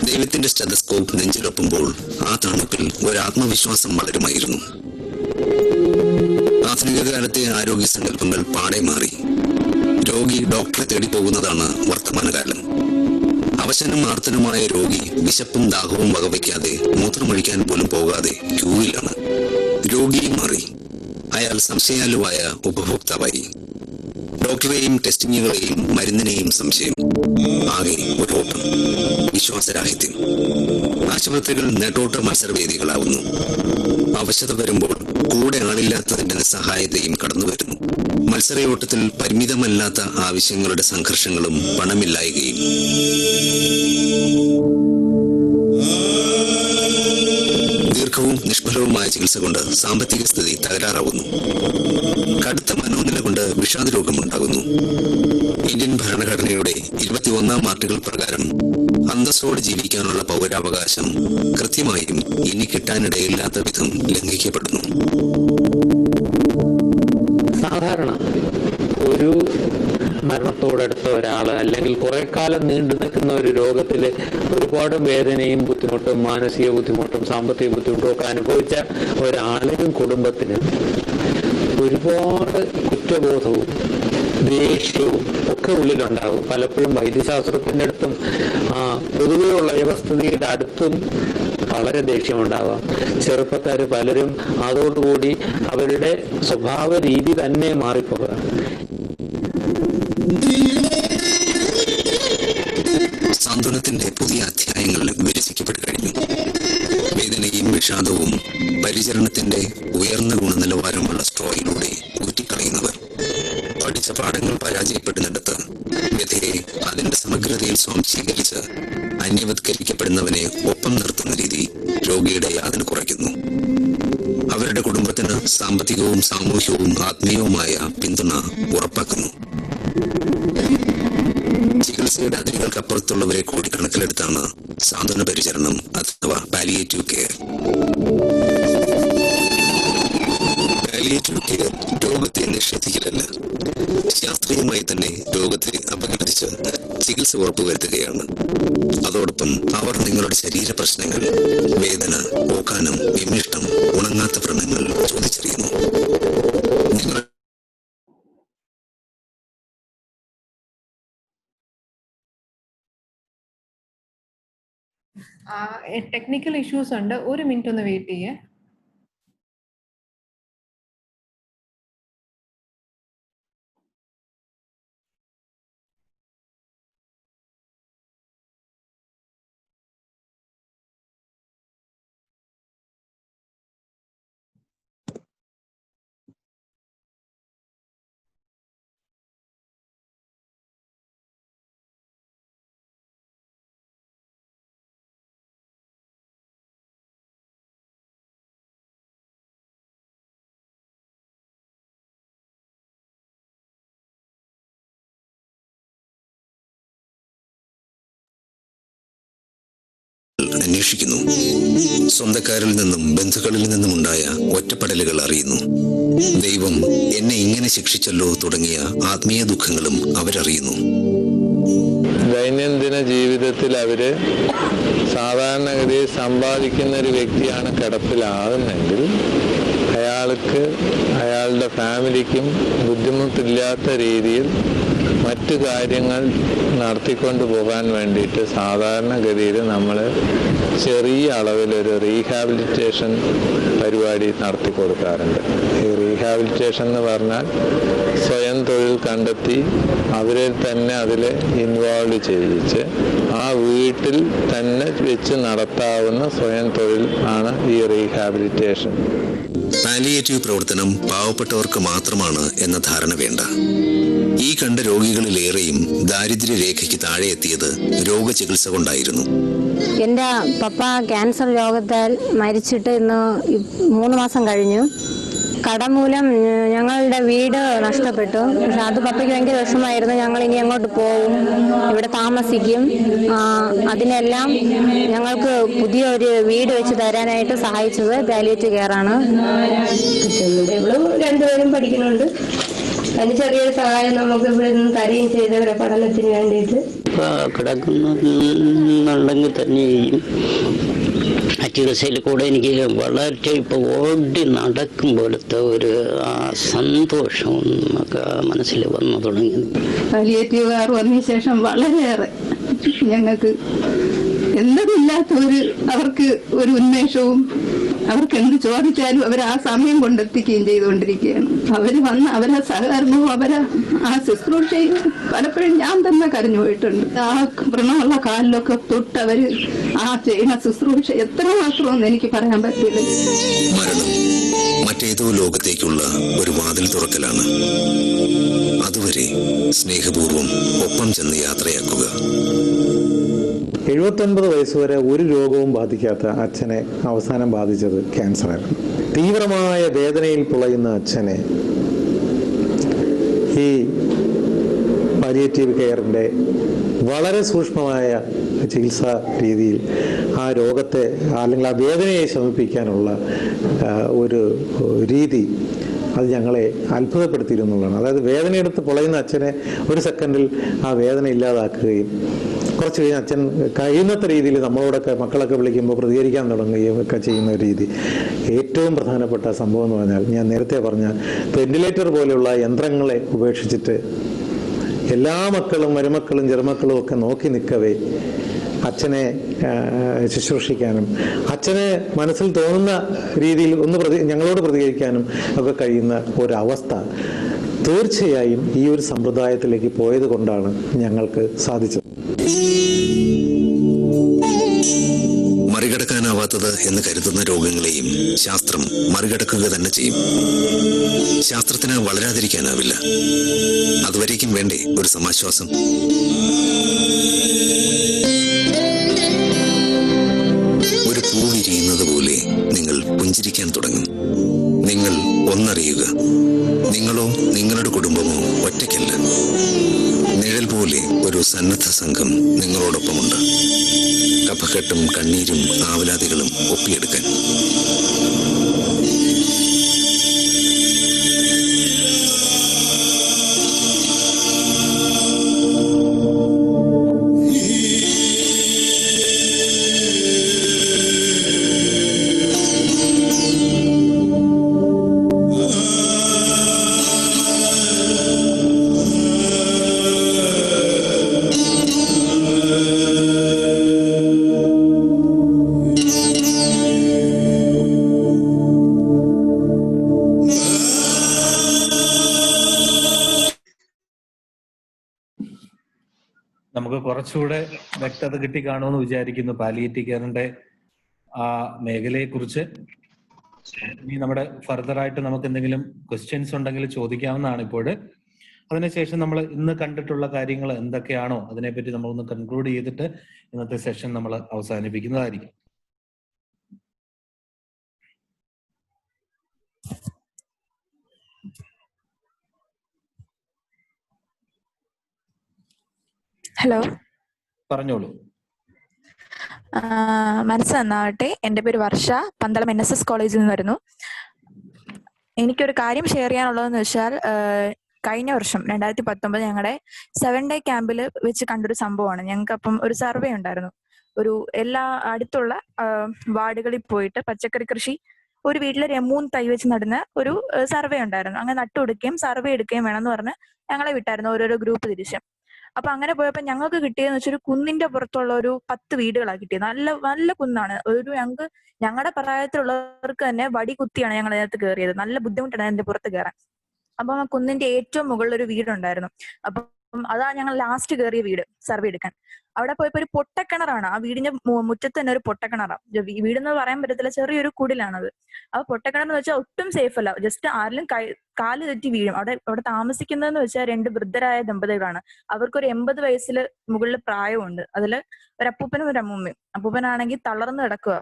ദൈവത്തിന്റെ സ്റ്റെതസ്കോപ്പ് നെഞ്ചിലൊപ്പുമ്പോൾ ആ തണുപ്പിൽ ഒരു ആത്മവിശ്വാസം വളരുമായിരുന്നു. ആധുനിക കാലത്തെ ആരോഗ്യ സങ്കല്പങ്ങൾ പാടെ മാറി. രോഗി ഡോക്ടറെ തേടി പോകുന്നതാണ് വർത്തമാനകാലം. അവശനും ആർത്തനുമായ രോഗി വിശപ്പും ദാഹവും വകവയ്ക്കാതെ മൂത്രമൊഴിക്കാൻ പോലും പോകാതെ ക്യൂവിലാണ്. രോഗിയും മാറി. അയാൾ സംശയാലുവായ ഉപഭോക്താവായി. ഡോക്ടറെയും ടെസ്റ്റിങ്ങുകളെയും മരുന്നിനെയും സംശയം. ആകെ ഒരു ഓട്ടം, വിശ്വാസരാഹിത്യം. ആശുപത്രികൾ നെട്ടോട്ട മത്സരവേദികളാവുന്നു. അവശത വരുമ്പോൾ കൂടെ ആളില്ലാത്തതിന്റെ നിസ്സഹായതയും കടന്നു വരുന്നു. മത്സരയോട്ടത്തിൽ പരിമിതമല്ലാത്ത ആവശ്യങ്ങളുടെ സംഘർഷങ്ങളും പണമില്ലായ്കയും. ദീർഘവും നിഷ്ഫലവുമായ ചികിത്സ കൊണ്ട് സാമ്പത്തിക സ്ഥിതി തകരാറാവുന്നു. കടുത്ത മനോനില കൊണ്ട് വിഷാദ രോഗമുണ്ടാകുന്നു. ഇന്ത്യൻ ഭരണഘടനയുടെ 21-ാം ആർട്ടിക്കിൾ പ്രകാരം അന്തസ്സോടെ ജീവിക്കാനുള്ള പൗരാവകാശം കൃത്യമായും ഇനി കിട്ടാനിടയില്ലാത്ത വിധം ലംഘിക്കപ്പെടുന്നു. സാധാരണ ഒരു മരണത്തോടടുത്ത ഒരാള് അല്ലെങ്കിൽ കുറെ കാലം നീണ്ടു നിൽക്കുന്ന ഒരു രോഗത്തില് ഒരുപാട് വേദനയും ബുദ്ധിമുട്ടും മാനസിക ബുദ്ധിമുട്ടും സാമ്പത്തിക ബുദ്ധിമുട്ടും ഒക്കെ അനുഭവിച്ച ഒരാളിനും കുടുംബത്തിന് ഒരുപാട് കുറ്റബോധവും ദേഷ്യവും ഒക്കെ ഉള്ളിലുണ്ടാകും. പലപ്പോഴും വൈദ്യശാസ്ത്രത്തിന്റെ അടുത്തും പൊതുവെയുള്ള വ്യവസ്ഥിതിയുടെ അടുത്തും വളരെ ദേഷ്യമുണ്ടാവാം. ചെറുപ്പക്കാർ പലരും അതോടുകൂടി അവരുടെ സ്വഭാവ രീതി തന്നെ മാറിപ്പോകാം. സാന്ത്വനത്തിന്റെ പുതിയ അധ്യായങ്ങൾ വിരചിക്കപ്പെട്ടു കഴിഞ്ഞു. വേദനയും വിഷാദവും പരിചരണത്തിന്റെ ഉയർന്ന ഗുണനിലവാരമുള്ള സ്ട്രോയിലൂടെ ഊറ്റിക്കളയുന്നവർ, പഠിച്ച പാഠങ്ങൾ പരാജയപ്പെടുന്നിടത്ത് വ്യഥയെ അതിന്റെ സമഗ്രതയിൽ സ്വാംശീകരിച്ച് അന്യവത്കരിക്കപ്പെടുന്നവനെ ഒപ്പം നിർത്തുന്ന രീതി രോഗിയുടെ യാതന കുറയ്ക്കുന്നു. അവരുടെ കുടുംബത്തിന് സാമ്പത്തികവും സാമൂഹികവും ആത്മീയവുമായ പിന്തുണ ഉറപ്പാക്കുന്നു. ചികിത്സയുടെ അതിരുകൾക്കപ്പുറത്തുള്ളവരെ കൂടി കണക്കിലെടുത്താണ് സാന്ത്വന പരിചരണം അഥവാ പാലിയേറ്റീവ് കെയർ. പാലിയേറ്റീവ് കെയർ രോഗത്തെ നിഷേധിക്കലല്ല, ശാസ്ത്രീയമായി തന്നെ രോഗത്തെ അപകടിച്ച് ചികിത്സ ഉറപ്പുവരുത്തുകയാണ്. അതോടൊപ്പം അവർ നിങ്ങളുടെ ശരീര പ്രശ്നങ്ങൾ, വേദന, ഓക്കാനം, വിമ്മിഷ്ടം, ഉണങ്ങാത്ത വ്രണങ്ങൾ ചോദിച്ചറിയുന്നു. നിങ്ങൾ ടെക്നിക്കൽ ഇഷ്യൂസ് ഉണ്ട്, 1 മിനിറ്റ് ഒന്ന് വെയിറ്റ് ചെയ്യേ. അന്വേഷിക്കുന്നു. സ്വന്തക്കാരിൽ നിന്നും ബന്ധുക്കളിൽ നിന്നുമുണ്ടായ ഒറ്റപ്പെടലുകൾ അറിയുന്നു. ദൈവം എന്നെ ഇങ്ങനെ ശിക്ഷിച്ചല്ലോ തുടങ്ങിയ ആത്മീയ ദുഃഖങ്ങളും അവരറിയുന്നു. ദൈനംദിന ജീവിതത്തിൽ അവര് സാധാരണഗതിയിൽ സമ്പാദിക്കുന്ന ഒരു വ്യക്തിയാണ് കിടപ്പിലാകുന്നെങ്കിൽ അയാൾക്ക് അയാളുടെ ഫാമിലിക്കും ബുദ്ധിമുട്ടില്ലാത്ത രീതിയിൽ മറ്റു കാര്യങ്ങൾ നടത്തിക്കൊണ്ട് പോകാൻ വേണ്ടിയിട്ട് സാധാരണഗതിയിൽ നമ്മൾ ചെറിയ അളവിലൊരു റീഹാബിലിറ്റേഷൻ പരിപാടി നടത്തി കൊടുക്കാറുണ്ട്. ഈ റീഹാബിലിറ്റേഷൻ എന്ന് പറഞ്ഞാൽ സ്വയം തൊഴിൽ കണ്ടെത്തി അവരെ തന്നെ അതിൽ ഇൻവോൾവ് ചെയ്യിച്ച് ആ വീട്ടിൽ തന്നെ വെച്ച് നടത്താവുന്ന സ്വയം തൊഴിൽ ആണ് ഈ റീഹാബിലിറ്റേഷൻ. പാലിയേറ്റീവ് പ്രവർത്തനം പാവപ്പെട്ടവർക്ക് മാത്രമാണ് എന്ന ധാരണ വേണ്ട. ഈ കണ്ട രോഗികളിലേറെയും ദാരിദ്ര്യരേഖയ്ക്ക് താഴെ എത്തിയത് രോഗചികിത്സ കൊണ്ടായിരുന്നു. എൻ്റെ പപ്പ ക്യാൻസർ രോഗത്താൽ മരിച്ചിട്ട് ഇന്ന് 3 മാസം കഴിഞ്ഞു. കടം മൂലം ഞങ്ങളുടെ വീട് നഷ്ടപ്പെട്ടു. പക്ഷെ അത് പപ്പയ്ക്ക് ഭയങ്കര വിഷമമായിരുന്നു. ഞങ്ങൾ ഇനി അങ്ങോട്ട് പോകും, ഇവിടെ താമസിക്കും. അതിനെല്ലാം ഞങ്ങൾക്ക് പുതിയ ഒരു വീട് വെച്ച് തരാനായിട്ട് സഹായിച്ചത് പാലിയേറ്റീവ് കെയർ ആണ്. ഇവിടെ 2 പേരും പഠിക്കുന്നുണ്ട്. അതിന് ചെറിയൊരു സഹായം നമുക്ക് ഇവിടെ നിന്ന് തരുകയും ചെയ്തവരെ പഠനത്തിന് വേണ്ടിയിട്ട്. കിടക്കുന്നുണ്ടെങ്കിൽ തന്നെയും ആ ചികിത്സയിൽ കൂടെ എനിക്ക് വളരെ ഇപ്പോൾ ഓടി നടക്കും പോലത്തെ ഒരു സന്തോഷം നമുക്ക് മനസ്സിൽ വന്നു തുടങ്ങി. പാലിയേറ്റീവ് കെയർ വന്നതിന് ശേഷം വളരെയേറെ ഞങ്ങൾക്ക് എന്തുമില്ലാത്ത അവർക്ക് ഒരു ഉന്മേഷവും, അവർക്ക് എന്ത് ചോദിച്ചാലും അവർ ആ സമയം കൊണ്ടെത്തിക്കുകയും ചെയ്തുകൊണ്ടിരിക്കുകയാണ്. അവർ വന്ന് അവരെ സഹകരണവും ആ ശുശ്രൂഷയും പലപ്പോഴും ഞാൻ തന്നെ കരഞ്ഞു പോയിട്ടുണ്ട്. ആ വ്രണമുള്ള കാലിലൊക്കെ തൊട്ട് അവര് ആ ചെയ്യുന്ന ശുശ്രൂഷ എത്രമാത്രമെന്ന് എനിക്ക് പറയാൻ പറ്റില്ല. മരണം മറ്റേതോ ലോകത്തേക്കുള്ള ഒരു വാതിൽ തുറക്കലാണ്. അതുവരെ സ്നേഹപൂർവ്വം ഒപ്പം ചെന്ന് യാത്രയാക്കുക. 79 വയസ്സുവരെ ഒരു രോഗവും ബാധിക്കാത്ത അച്ഛനെ അവസാനം ബാധിച്ചത് ക്യാൻസറായിരുന്നു. തീവ്രമായ വേദനയിൽ പുളയുന്ന അച്ഛനെ ഈ പാലിയേറ്റീവ് കെയറിൻ്റെ വളരെ സൂക്ഷ്മമായ ചികിത്സാ രീതിയിൽ ആ രോഗത്തെ അല്ലെങ്കിൽ ആ വേദനയെ ശമിപ്പിക്കാനുള്ള ഒരു രീതി അത് ഞങ്ങളെ അത്ഭുതപ്പെടുത്തിയിരുന്നുള്ളതാണ്. അതായത് വേദനയെടുത്ത് പൊളയുന്ന അച്ഛനെ ഒരു സെക്കൻഡിൽ ആ വേദന ഇല്ലാതാക്കുകയും കുറച്ച് കഴിഞ്ഞ് അച്ഛൻ കഴിയുന്നത്ര രീതിയിൽ നമ്മളോടൊക്കെ മക്കളൊക്കെ വിളിക്കുമ്പോൾ പ്രതികരിക്കാൻ തുടങ്ങുകയും ഒക്കെ ചെയ്യുന്ന ഒരു രീതി. ഏറ്റവും പ്രധാനപ്പെട്ട സംഭവം എന്ന് പറഞ്ഞാൽ ഞാൻ നേരത്തെ പറഞ്ഞ വെന്റിലേറ്റർ പോലെയുള്ള യന്ത്രങ്ങളെ ഉപേക്ഷിച്ചിട്ട് എല്ലാ മക്കളും മരുമക്കളും ചെറുമക്കളും ഒക്കെ നോക്കി നിൽക്കവേ അച്ഛനെ ശുശ്രൂഷിക്കാനും അച്ഛനെ മനസ്സിൽ തോന്നുന്ന രീതിയിൽ ഞങ്ങളോട് പ്രതികരിക്കാനും ഒക്കെ കഴിയുന്ന ഒരവസ്ഥ തീർച്ചയായും ഈ ഒരു സമ്പ്രദായത്തിലേക്ക് പോയത് കൊണ്ടാണ് ഞങ്ങൾക്ക് സാധിച്ചത്. മറികടക്കാനാവാത്തത് എന്ന് കരുതുന്ന രോഗങ്ങളെയും ശാസ്ത്രം മറികടക്കുക തന്നെ ചെയ്യും. ശാസ്ത്രത്തിന് വളരാതിരിക്കാനാവില്ല. അതുവരേക്കും വേണ്ടേ ഒരു സമാശ്വാസം? ഒരു പൂ വിരിയുന്നത് പോലെ നിങ്ങൾ പുഞ്ചിരിക്കാൻ തുടങ്ങും. നിങ്ങൾ ഒന്നറിയുക, നിങ്ങളോ നിങ്ങളുടെ കുടുംബമോ ഒറ്റയ്ക്കല്ല. നിഴൽ പോലെ ഒരു സന്നദ്ധ സംഘം നിങ്ങളോടൊപ്പമുണ്ട്. കഫക്കെട്ടും കണ്ണീരും ആവലാതികളും ഒപ്പിയെടുക്കാൻ. നമുക്ക് കുറച്ചുകൂടെ വ്യക്തത കിട്ടി കാണുമെന്ന് വിചാരിക്കുന്നു പാലിയേറ്റീവ് കെയറിന്റെ ആ മേഖലയെ കുറിച്ച്. ഇനി നമ്മുടെ ഫർദർ ആയിട്ട് നമുക്ക് എന്തെങ്കിലും ക്വസ്റ്റ്യൻസ് ഉണ്ടെങ്കിൽ ചോദിക്കാവുന്നതാണ് ഇപ്പോൾ. അതിനുശേഷം നമ്മൾ ഇന്ന് കണ്ടിട്ടുള്ള കാര്യങ്ങൾ എന്തൊക്കെയാണോ അതിനെപ്പറ്റി നമ്മളൊന്ന് കൺക്ലൂഡ് ചെയ്തിട്ട് ഇന്നത്തെ സെഷൻ നമ്മൾ അവസാനിപ്പിക്കുന്നതായിരിക്കും. ഹലോ, പറഞ്ഞോളൂ. മനസ്സ് നന്നാവട്ടെ. എൻ്റെ പേര് വർഷ, പന്തളം NSS കോളേജിൽ നിന്ന് വരുന്നു. എനിക്കൊരു കാര്യം ഷെയർ ചെയ്യാനുള്ളതെന്ന് വെച്ചാൽ, കഴിഞ്ഞ വർഷം 2019 ഞങ്ങളുടെ 7 ഡേ ക്യാമ്പിൽ വെച്ച് കണ്ടൊരു സംഭവമാണ്. ഞങ്ങൾക്ക് അപ്പം ഒരു സർവേ ഉണ്ടായിരുന്നു. ഒരു എല്ലാ അടുത്തുള്ള വാർഡുകളിൽ പോയിട്ട് പച്ചക്കറി കൃഷി ഒരു വീട്ടിൽ 3 തൈ വെച്ച് നടുന്ന ഒരു സർവേ ഉണ്ടായിരുന്നു. അങ്ങനെ നട്ടുകൊടുക്കുകയും സർവേ എടുക്കുകയും വേണമെന്ന് പറഞ്ഞ് ഞങ്ങളെ വിട്ടായിരുന്നു ഓരോരോ ഗ്രൂപ്പ് തിരിച്ച്. അപ്പൊ അങ്ങനെ പോയപ്പോ ഞങ്ങൾക്ക് കിട്ടിയെന്ന് വെച്ചാൽ ഒരു കുന്നിന്റെ പുറത്തുള്ള ഒരു 10 വീടുകളാണ് കിട്ടിയത്. നല്ല നല്ല കുന്നാണ്. ഞങ്ങളുടെ പ്രായത്തിലുള്ളവർക്ക് തന്നെ വടി കുത്തിയാണ് ഞങ്ങൾ അതിനകത്ത് കയറിയത്. നല്ല ബുദ്ധിമുട്ടാണ് അതിന്റെ പുറത്ത് കയറാൻ. അപ്പം ആ കുന്നിന്റെ ഏറ്റവും മുകളിൽ ഒരു വീടുണ്ടായിരുന്നു. അപ്പം അതാ ഞങ്ങൾ ലാസ്റ്റ് കയറിയ വീട് സർവേ എടുക്കാൻ. അവിടെ പോയപ്പോ ഒരു പൊട്ടക്കിണറാണ്. ആ വീടിന്റെ മുറ്റത്ത് തന്നെ ഒരു പൊട്ടക്കിണറാണ്. വീടെന്ന് പറയാൻ പറ്റത്തില്ല, ചെറിയൊരു കുടിലാണത്. ആ പൊട്ടക്കിണറെന്ന് വെച്ചാൽ ഒട്ടും സേഫ് അല്ല. ജസ്റ്റ് ആരിലും കാല് തെറ്റി വീഴും. അവിടെ താമസിക്കുന്നതെന്ന് വെച്ചാൽ 2 വൃദ്ധരായ ദമ്പതികളാണ്. അവർക്കൊരു 80 വയസ്സിൽ മുകളിൽ പ്രായമുണ്ട്. അതില് ഒരു അപ്പൂപ്പനും ഒരു അമ്മൂമ്മയും. അപ്പൂപ്പനാണെങ്കിൽ തളർന്നു കിടക്കുക,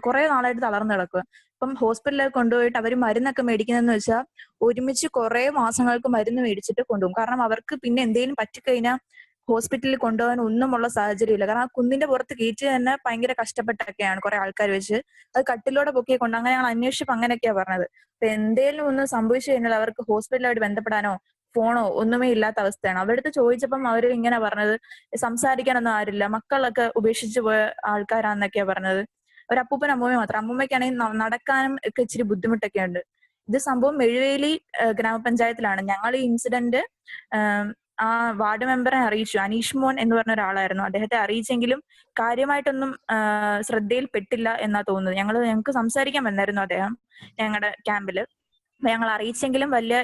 കുറെ നാളായിട്ട് തളർന്നു കിടക്കുക. അപ്പം ഹോസ്പിറ്റലിൽ കൊണ്ടുപോയിട്ട് അവർ മരുന്നൊക്കെ മേടിക്കുന്നതെന്ന് വെച്ചാൽ ഒരുമിച്ച് കുറെ മാസങ്ങൾക്ക് മരുന്ന് മേടിച്ചിട്ട് കൊണ്ടുപോകും. കാരണം അവർക്ക് പിന്നെ എന്തെങ്കിലും പറ്റിക്കഴിഞ്ഞാൽ ഹോസ്പിറ്റലിൽ കൊണ്ടുപോകാൻ ഒന്നുമുള്ള സാഹചര്യമില്ല. കാരണം ആ കുന്നിന്റെ പുറത്ത് കയറ്റി തന്നെ ഭയങ്കര കഷ്ടപ്പെട്ടൊക്കെയാണ് കുറെ ആൾക്കാർ വെച്ച് അത് കട്ടിലൂടെ പൊക്കിയെ കൊണ്ട്. അങ്ങനെ ഞങ്ങൾ അന്വേഷിച്ചപ്പോൾ അങ്ങനെയൊക്കെയാ പറഞ്ഞത്. അപ്പൊ എന്തേലും ഒന്ന് സംഭവിച്ചു കഴിഞ്ഞാൽ അവർക്ക് ഹോസ്പിറ്റലായിട്ട് ബന്ധപ്പെടാനോ ഫോണോ ഒന്നുമേ ഇല്ലാത്ത അവസ്ഥയാണ്. അവരുടെ അടുത്ത് ചോദിച്ചപ്പം അവർ ഇങ്ങനെ പറഞ്ഞത്, സംസാരിക്കാനൊന്നും ആരില്ല, മക്കളൊക്കെ ഉപേക്ഷിച്ചു പോയ ആൾക്കാരാന്നൊക്കെയാ പറഞ്ഞത്. ഒരു അപ്പൂപ്പൻ അമ്മൂമ്മ മാത്രം. അമ്മൂമ്മയ്ക്കാണെങ്കിൽ നടക്കാനും ഒക്കെ ഇച്ചിരി ബുദ്ധിമുട്ടൊക്കെ ഉണ്ട്. ഇത് സംഭവം മെഴുവേലി ഗ്രാമപഞ്ചായത്തിലാണ്. ഞങ്ങൾ ഈ ഇൻസിഡന്റ് ആ വാർഡ് മെമ്പറെ അറിയിച്ചു. അനീഷ് മോൻ എന്ന് പറഞ്ഞ ഒരാളായിരുന്നു. അദ്ദേഹത്തെ അറിയിച്ചെങ്കിലും കാര്യമായിട്ടൊന്നും ശ്രദ്ധയിൽപ്പെട്ടില്ല എന്നാ തോന്നുന്നത്. ഞങ്ങൾക്ക് സംസാരിക്കാൻ വന്നായിരുന്നു അദ്ദേഹം ഞങ്ങളുടെ ക്യാമ്പില്. ഞങ്ങൾ അറിയിച്ചെങ്കിലും വലിയ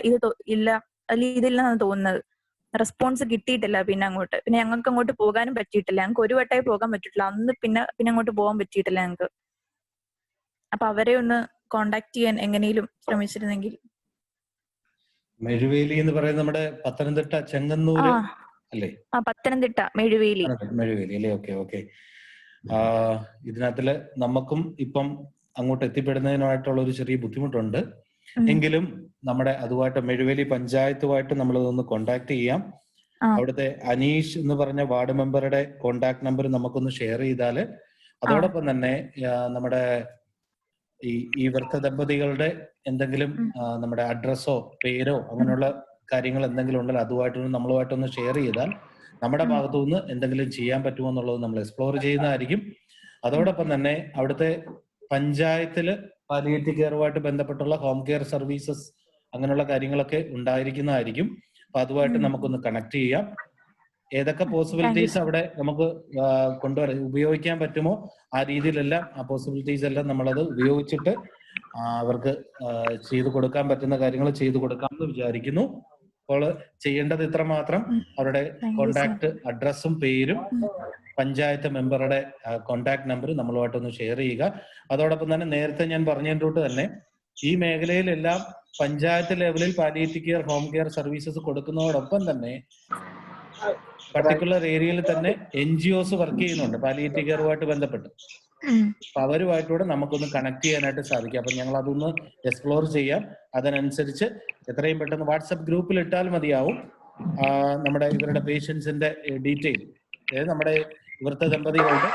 ഇതില്ലെന്നാണ് തോന്നുന്നത്. റെസ്പോൺസ് കിട്ടിയിട്ടില്ല. പിന്നെ ഞങ്ങൾക്ക് അങ്ങോട്ട് പോകാനും പറ്റിയിട്ടില്ല. ഞങ്ങൾക്ക് ഒരു വട്ടമേ പോകാൻ പറ്റിയിട്ടില്ല. അന്ന് പിന്നെ അങ്ങോട്ട് പോകാൻ പറ്റിയിട്ടില്ല ഞങ്ങൾക്ക്. അപ്പൊ അവരെ ഒന്ന് കോണ്ടാക്ട് ചെയ്യാൻ എങ്ങനെയും ശ്രമിച്ചിരുന്നെങ്കിൽ. മെഴുവേലി എന്ന് പറയുന്നത് നമ്മുടെ പത്തനംതിട്ട ചെങ്ങന്നൂര് അല്ലേ? പത്തനംതിട്ട മെഴുവേലി അല്ലേ? ഓക്കെ. ഇതിനകത്തില് നമുക്കും ഇപ്പം അങ്ങോട്ട് എത്തിപ്പെടുന്നതിനായിട്ടുള്ള ഒരു ചെറിയ ബുദ്ധിമുട്ടുണ്ട്. എങ്കിലും നമ്മുടെ അതുമായിട്ട് മെഴുവേലി പഞ്ചായത്തുമായിട്ട് നമ്മളതൊന്ന് കോണ്ടാക്ട് ചെയ്യാം. അവിടുത്തെ അനീഷ് എന്ന് പറഞ്ഞ വാർഡ് മെമ്പറുടെ കോണ്ടാക്ട് നമ്പർ നമുക്കൊന്ന് ഷെയർ ചെയ്താല്, അതോടൊപ്പം തന്നെ നമ്മുടെ ഈ വൃദ്ധ ദമ്പതികളുടെ എന്തെങ്കിലും നമ്മുടെ അഡ്രസ്സോ പേരോ അങ്ങനെയുള്ള കാര്യങ്ങൾ എന്തെങ്കിലും ഉണ്ടെങ്കിൽ അതുമായിട്ടൊന്ന് നമ്മളുമായിട്ടൊന്ന് ഷെയർ ചെയ്താൽ നമ്മുടെ ഭാഗത്തു നിന്ന് എന്തെങ്കിലും ചെയ്യാൻ പറ്റുമോ എന്നുള്ളത് നമ്മൾ എക്സ്പ്ലോർ ചെയ്യുന്നതായിരിക്കും. അതോടൊപ്പം തന്നെ അവിടുത്തെ പഞ്ചായത്തില് പാലിയേറ്റീവ് കെയറുമായിട്ട് ബന്ധപ്പെട്ടുള്ള ഹോം കെയർ സർവീസസ് അങ്ങനെയുള്ള കാര്യങ്ങളൊക്കെ ഉണ്ടായിരിക്കുന്നതായിരിക്കും. അപ്പൊ അതുമായിട്ട് നമുക്കൊന്ന് കണക്ട് ചെയ്യാം. ഏതൊക്കെ പോസിബിലിറ്റീസ് അവിടെ നമുക്ക് ഉപയോഗിക്കാൻ പറ്റുമോ ആ രീതിയിലെല്ലാം ആ പോസിബിലിറ്റീസ് എല്ലാം നമ്മളത് ഉപയോഗിച്ചിട്ട് അവർക്ക് ചെയ്തു കൊടുക്കാൻ പറ്റുന്ന കാര്യങ്ങൾ ചെയ്തു കൊടുക്കാമെന്ന് വിചാരിക്കുന്നു. അപ്പോൾ ചെയ്യേണ്ടത് ഇത്ര മാത്രം, അവരുടെ കോണ്ടാക്ട് അഡ്രസ്സും പേരും പഞ്ചായത്ത് മെമ്പറുടെ കോണ്ടാക്ട് നമ്പർ നമ്മളുമായിട്ടൊന്ന് ഷെയർ ചെയ്യുക. അതോടൊപ്പം തന്നെ നേരത്തെ ഞാൻ പറഞ്ഞതിൻ്റെ തന്നെ ഈ മേഖലയിലെല്ലാം പഞ്ചായത്ത് ലെവലിൽ palliative care home care services കൊടുക്കുന്നതോടൊപ്പം തന്നെ പർട്ടിക്കുലർ ഏരിയയിൽ തന്നെ NGOs വർക്ക് ചെയ്യുന്നുണ്ട് പാലിയേറ്റീവ് കെയറുമായിട്ട് ബന്ധപ്പെട്ട്. അപ്പൊ അവരുമായിട്ടൂടെ നമുക്കൊന്ന് കണക്ട് ചെയ്യാനായിട്ട് സാധിക്കും. അപ്പൊ ഞങ്ങൾ അതൊന്ന് എക്സ്പ്ലോർ ചെയ്യാം. അതിനനുസരിച്ച് എത്രയും പെട്ടെന്ന് വാട്സപ്പ് ഗ്രൂപ്പിൽ ഇട്ടാൽ മതിയാവും നമ്മുടെ ഇവരുടെ പേഷ്യൻസിന്റെ ഡീറ്റെയിൽ. അതായത് നമ്മുടെ ഇവിടുത്തെ ദമ്പതികളുടെ